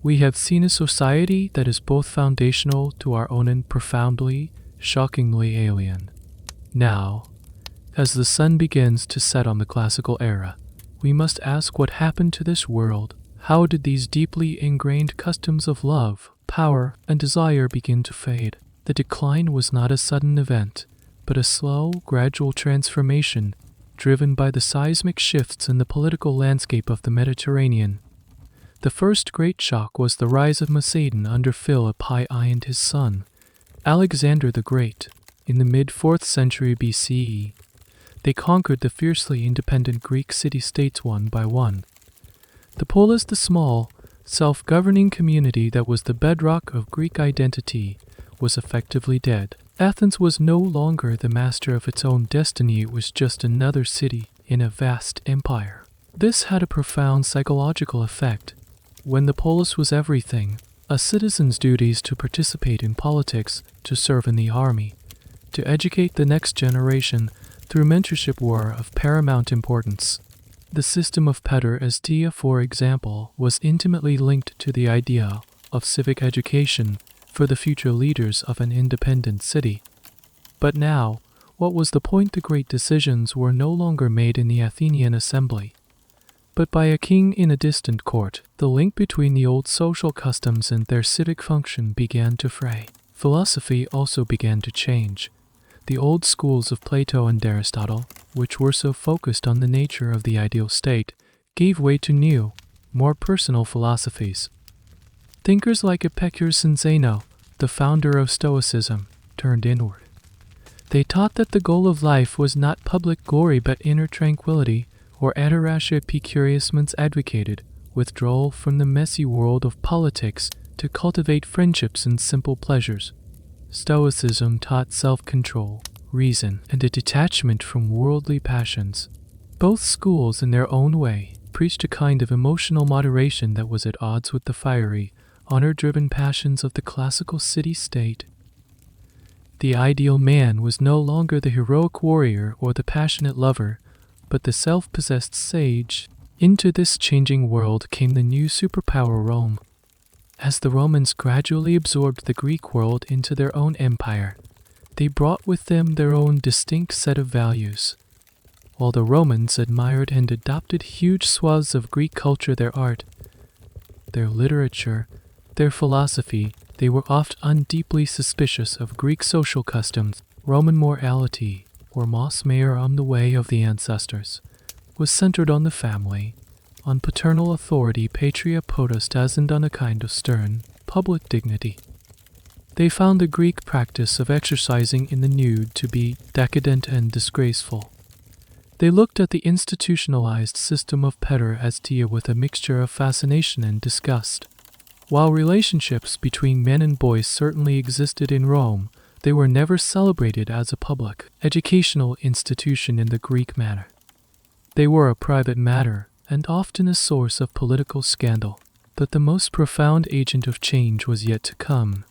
A: We have seen a society that is both foundational to our own and profoundly, shockingly alien. Now, as the sun begins to set on the classical era, we must ask what happened to this world. How did these deeply ingrained customs of love, power, and desire begin to fade? The decline was not a sudden event, but a slow, gradual transformation driven by the seismic shifts in the political landscape of the Mediterranean. The first great shock was the rise of Macedon under Philip I and his son, Alexander the Great, in the mid-4th century BCE. They conquered the fiercely independent Greek city-states one by one. The polis, the small, self-governing community that was the bedrock of Greek identity, was effectively dead. Athens was no longer the master of its own destiny, it was just another city in a vast empire. This had a profound psychological effect. When the polis was everything, a citizen's duties to participate in politics, to serve in the army, to educate the next generation through mentorship were of paramount importance. The system of Pederastia, for example, was intimately linked to the idea of civic education for the future leaders of an independent city. But now, what was the point? The great decisions were no longer made in the Athenian assembly, but by a king in a distant court. The link between the old social customs and their civic function began to fray. Philosophy also began to change. The old schools of Plato and Aristotle, which were so focused on the nature of the ideal state, gave way to new, more personal philosophies. Thinkers like Epicurus and Zeno, the founder of Stoicism, turned inward. They taught that the goal of life was not public glory but inner tranquility, or adoratio. Epicurus advocated withdrawal from the messy world of politics to cultivate friendships and simple pleasures. Stoicism taught self-control, reason, and a detachment from worldly passions. Both schools, in their own way, preached a kind of emotional moderation that was at odds with the fiery, honor-driven passions of the classical city-state. The ideal man was no longer the heroic warrior or the passionate lover, but the self-possessed sage. Into this changing world came the new superpower Rome. As the Romans gradually absorbed the Greek world into their own empire, they brought with them their own distinct set of values. While the Romans admired and adopted huge swaths of Greek culture, their art, their literature, their philosophy, they were often deeply suspicious of Greek social customs. Roman morality, or mos maiorum, on the way of the ancestors, was centered on the family, on paternal authority, patria potestas, and on a kind of stern, public dignity. They found the Greek practice of exercising in the nude to be decadent and disgraceful. They looked at the institutionalized system of pederastia with a mixture of fascination and disgust. While relationships between men and boys certainly existed in Rome, they were never celebrated as a public, educational institution in the Greek manner. They were a private matter, and often a source of political scandal. But the most profound agent of change was yet to come.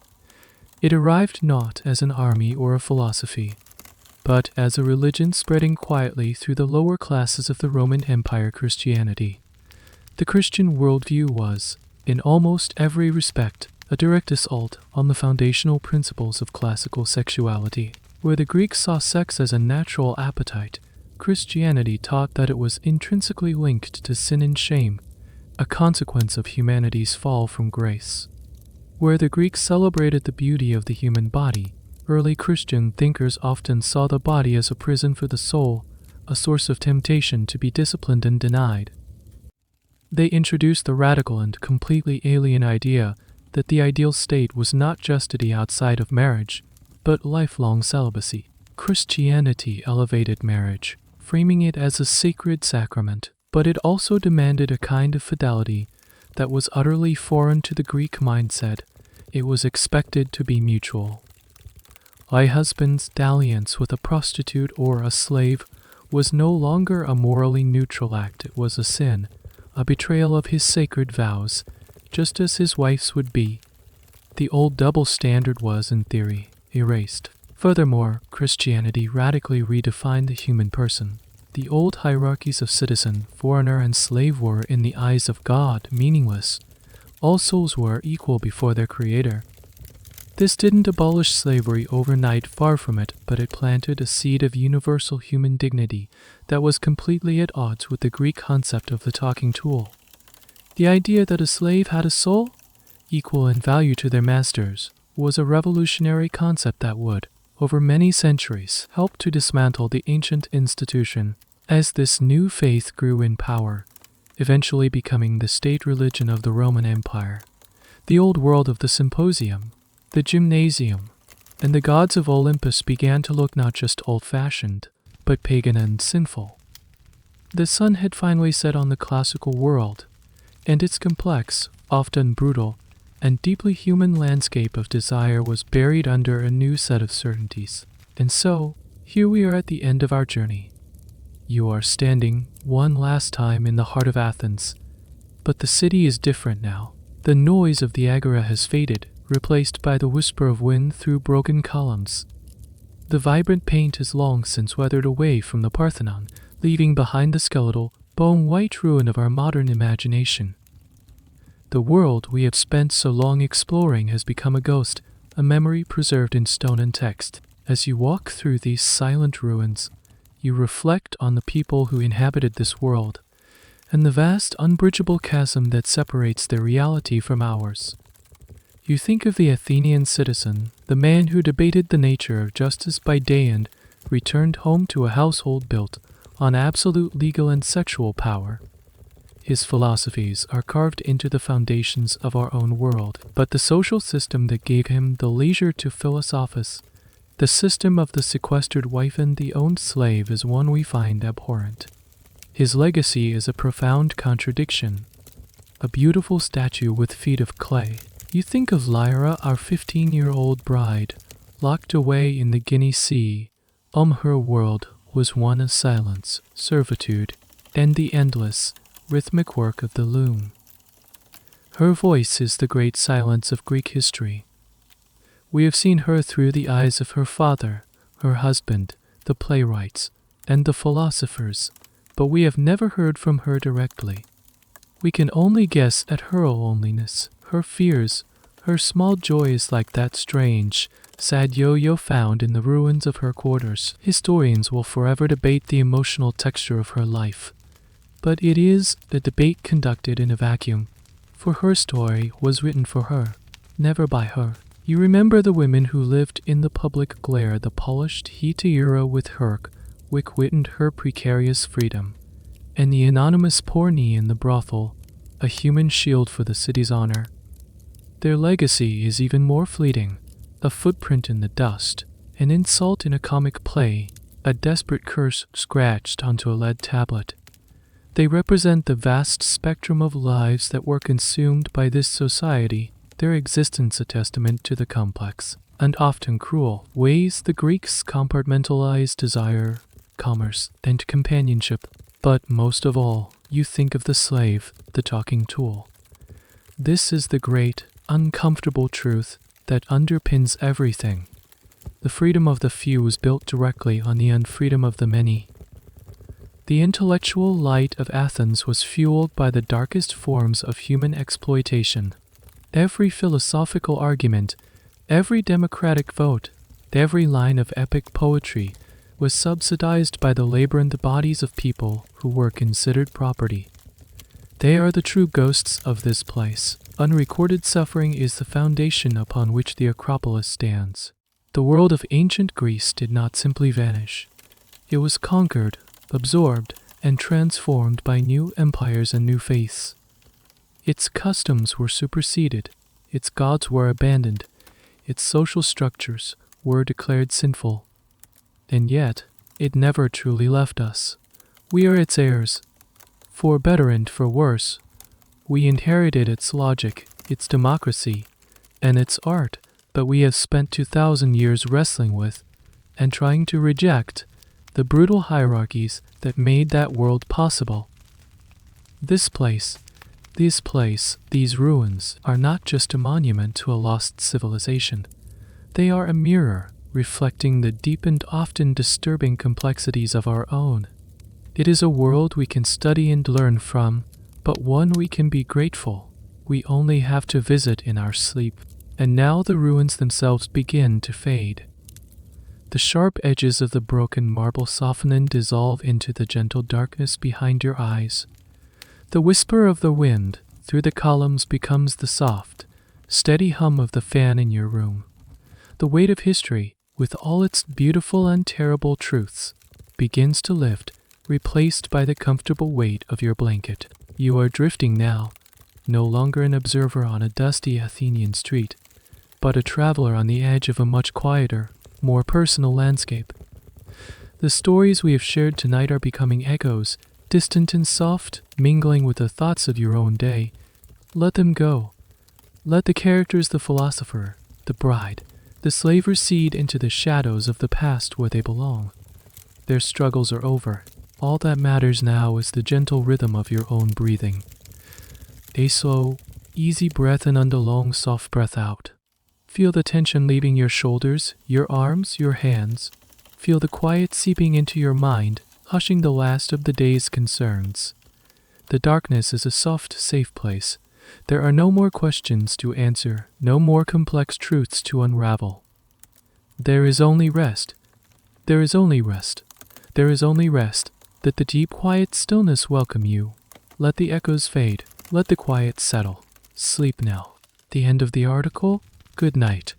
A: It arrived not as an army or a philosophy, but as a religion spreading quietly through the lower classes of the Roman Empire, Christianity. The Christian worldview was, in almost every respect, a direct assault on the foundational principles of classical sexuality. Where the Greeks saw sex as a natural appetite, Christianity taught that it was intrinsically linked to sin and shame, a consequence of humanity's fall from grace. Where the Greeks celebrated the beauty of the human body, Early Christian thinkers often saw the body as a prison for the soul, a source of temptation to be disciplined and denied. They introduced the radical and completely alien idea that the ideal state was not chastity outside of marriage, but lifelong celibacy. Christianity elevated marriage, framing it as a sacred sacrament, but it also demanded a kind of fidelity that was utterly foreign to the Greek mindset. It was expected to be mutual. A husband's dalliance with a prostitute or a slave was no longer a morally neutral act. It was a sin, a betrayal of his sacred vows, just as his wife's would be. The old double standard was, in theory, erased. Furthermore, Christianity radically redefined the human person. The old hierarchies of citizen, foreigner, and slave were, in the eyes of God, meaningless. All souls were equal before their Creator. This didn't abolish slavery overnight, far from it, but it planted a seed of universal human dignity that was completely at odds with the Greek concept of the talking tool. The idea that a slave had a soul, equal in value to their masters, was a revolutionary concept that would, over many centuries, help to dismantle the ancient institution. As this new faith grew in power, eventually becoming the state religion of the Roman Empire, the old world of the symposium, the gymnasium, and the gods of Olympus began to look not just old-fashioned, but pagan and sinful. The sun had finally set on the classical world, and its complex, often brutal, and deeply human landscape of desire was buried under a new set of certainties. And so, here we are at the end of our journey. You are standing, one last time, in the heart of Athens. But the city is different now. The noise of the agora has faded, replaced by the whisper of wind through broken columns. The vibrant paint has long since weathered away from the Parthenon, leaving behind the skeletal, bone-white ruin of our modern imagination. The world we have spent so long exploring has become a ghost, a memory preserved in stone and text. As you walk through these silent ruins, you reflect on the people who inhabited this world, and the vast, unbridgeable chasm that separates their reality from ours. You think of the Athenian citizen, the man who debated the nature of justice by day and returned home to a household built on absolute legal and sexual power. His philosophies are carved into the foundations of our own world, but the social system that gave him the leisure to philosophize, the system of the sequestered wife and the owned slave, is one we find abhorrent. His legacy is a profound contradiction, a beautiful statue with feet of clay. You think of Lyra, our 15-year-old bride, locked away in the Guinea Sea. Her world was one of silence, servitude, and the endless, rhythmic work of the loom. Her voice is the great silence of Greek history. We have seen her through the eyes of her father, her husband, the playwrights, and the philosophers, but we have never heard from her directly. We can only guess at her loneliness, her fears, her small joys, like that strange, sad yo-yo found in the ruins of her quarters. Historians will forever debate the emotional texture of her life, but it is a debate conducted in a vacuum, for her story was written for her, never by her. You remember the women who lived in the public glare, the polished hetaira with her, which witnessed her precarious freedom, and the anonymous pornee in the brothel, a human shield for the city's honor. Their legacy is even more fleeting, a footprint in the dust, an insult in a comic play, a desperate curse scratched onto a lead tablet. They represent the vast spectrum of lives that were consumed by this society, their existence a testament to the complex, and often cruel, ways the Greeks compartmentalized desire, commerce, and companionship. But most of all, you think of the slave, the talking tool. This is the great, uncomfortable truth that underpins everything. The freedom of the few is built directly on the unfreedom of the many. The intellectual light of Athens was fueled by the darkest forms of human exploitation. Every philosophical argument, every democratic vote, every line of epic poetry was subsidized by the labor and the bodies of people who were considered property. They are the true ghosts of this place. Unrecorded suffering is the foundation upon which the Acropolis stands. The world of ancient Greece did not simply vanish. It was conquered, absorbed, and transformed by new empires and new faiths. Its customs were superseded, its gods were abandoned, its social structures were declared sinful. And yet, it never truly left us. We are its heirs. For better and for worse, we inherited its logic, its democracy, and its art, but we have spent 2,000 years wrestling with and trying to reject the brutal hierarchies that made that world possible. This place, these ruins, are not just a monument to a lost civilization. They are a mirror reflecting the deep and often disturbing complexities of our own. It is a world we can study and learn from, but one we can be grateful we only have to visit in our sleep. And now the ruins themselves begin to fade. The sharp edges of the broken marble soften and dissolve into the gentle darkness behind your eyes. The whisper of the wind through the columns becomes the soft, steady hum of the fan in your room. The weight of history, with all its beautiful and terrible truths, begins to lift, replaced by the comfortable weight of your blanket. You are drifting now, no longer an observer on a dusty Athenian street, but a traveler on the edge of a much quieter, more personal landscape. The stories we have shared tonight are becoming echoes, distant and soft, mingling with the thoughts of your own day. Let them go. Let the characters, the philosopher, the bride, the slave, recede into the shadows of the past where they belong. Their struggles are over. All that matters now is the gentle rhythm of your own breathing. A slow, easy breath in and a long, soft breath out. Feel the tension leaving your shoulders, your arms, your hands. Feel the quiet seeping into your mind, hushing the last of the day's concerns. The darkness is a soft, safe place. There are no more questions to answer, no more complex truths to unravel. There is only rest. There is only rest. There is only rest. Let the deep, quiet stillness welcome you. Let the echoes fade. Let the quiet settle. Sleep now. The end of the article. Good night.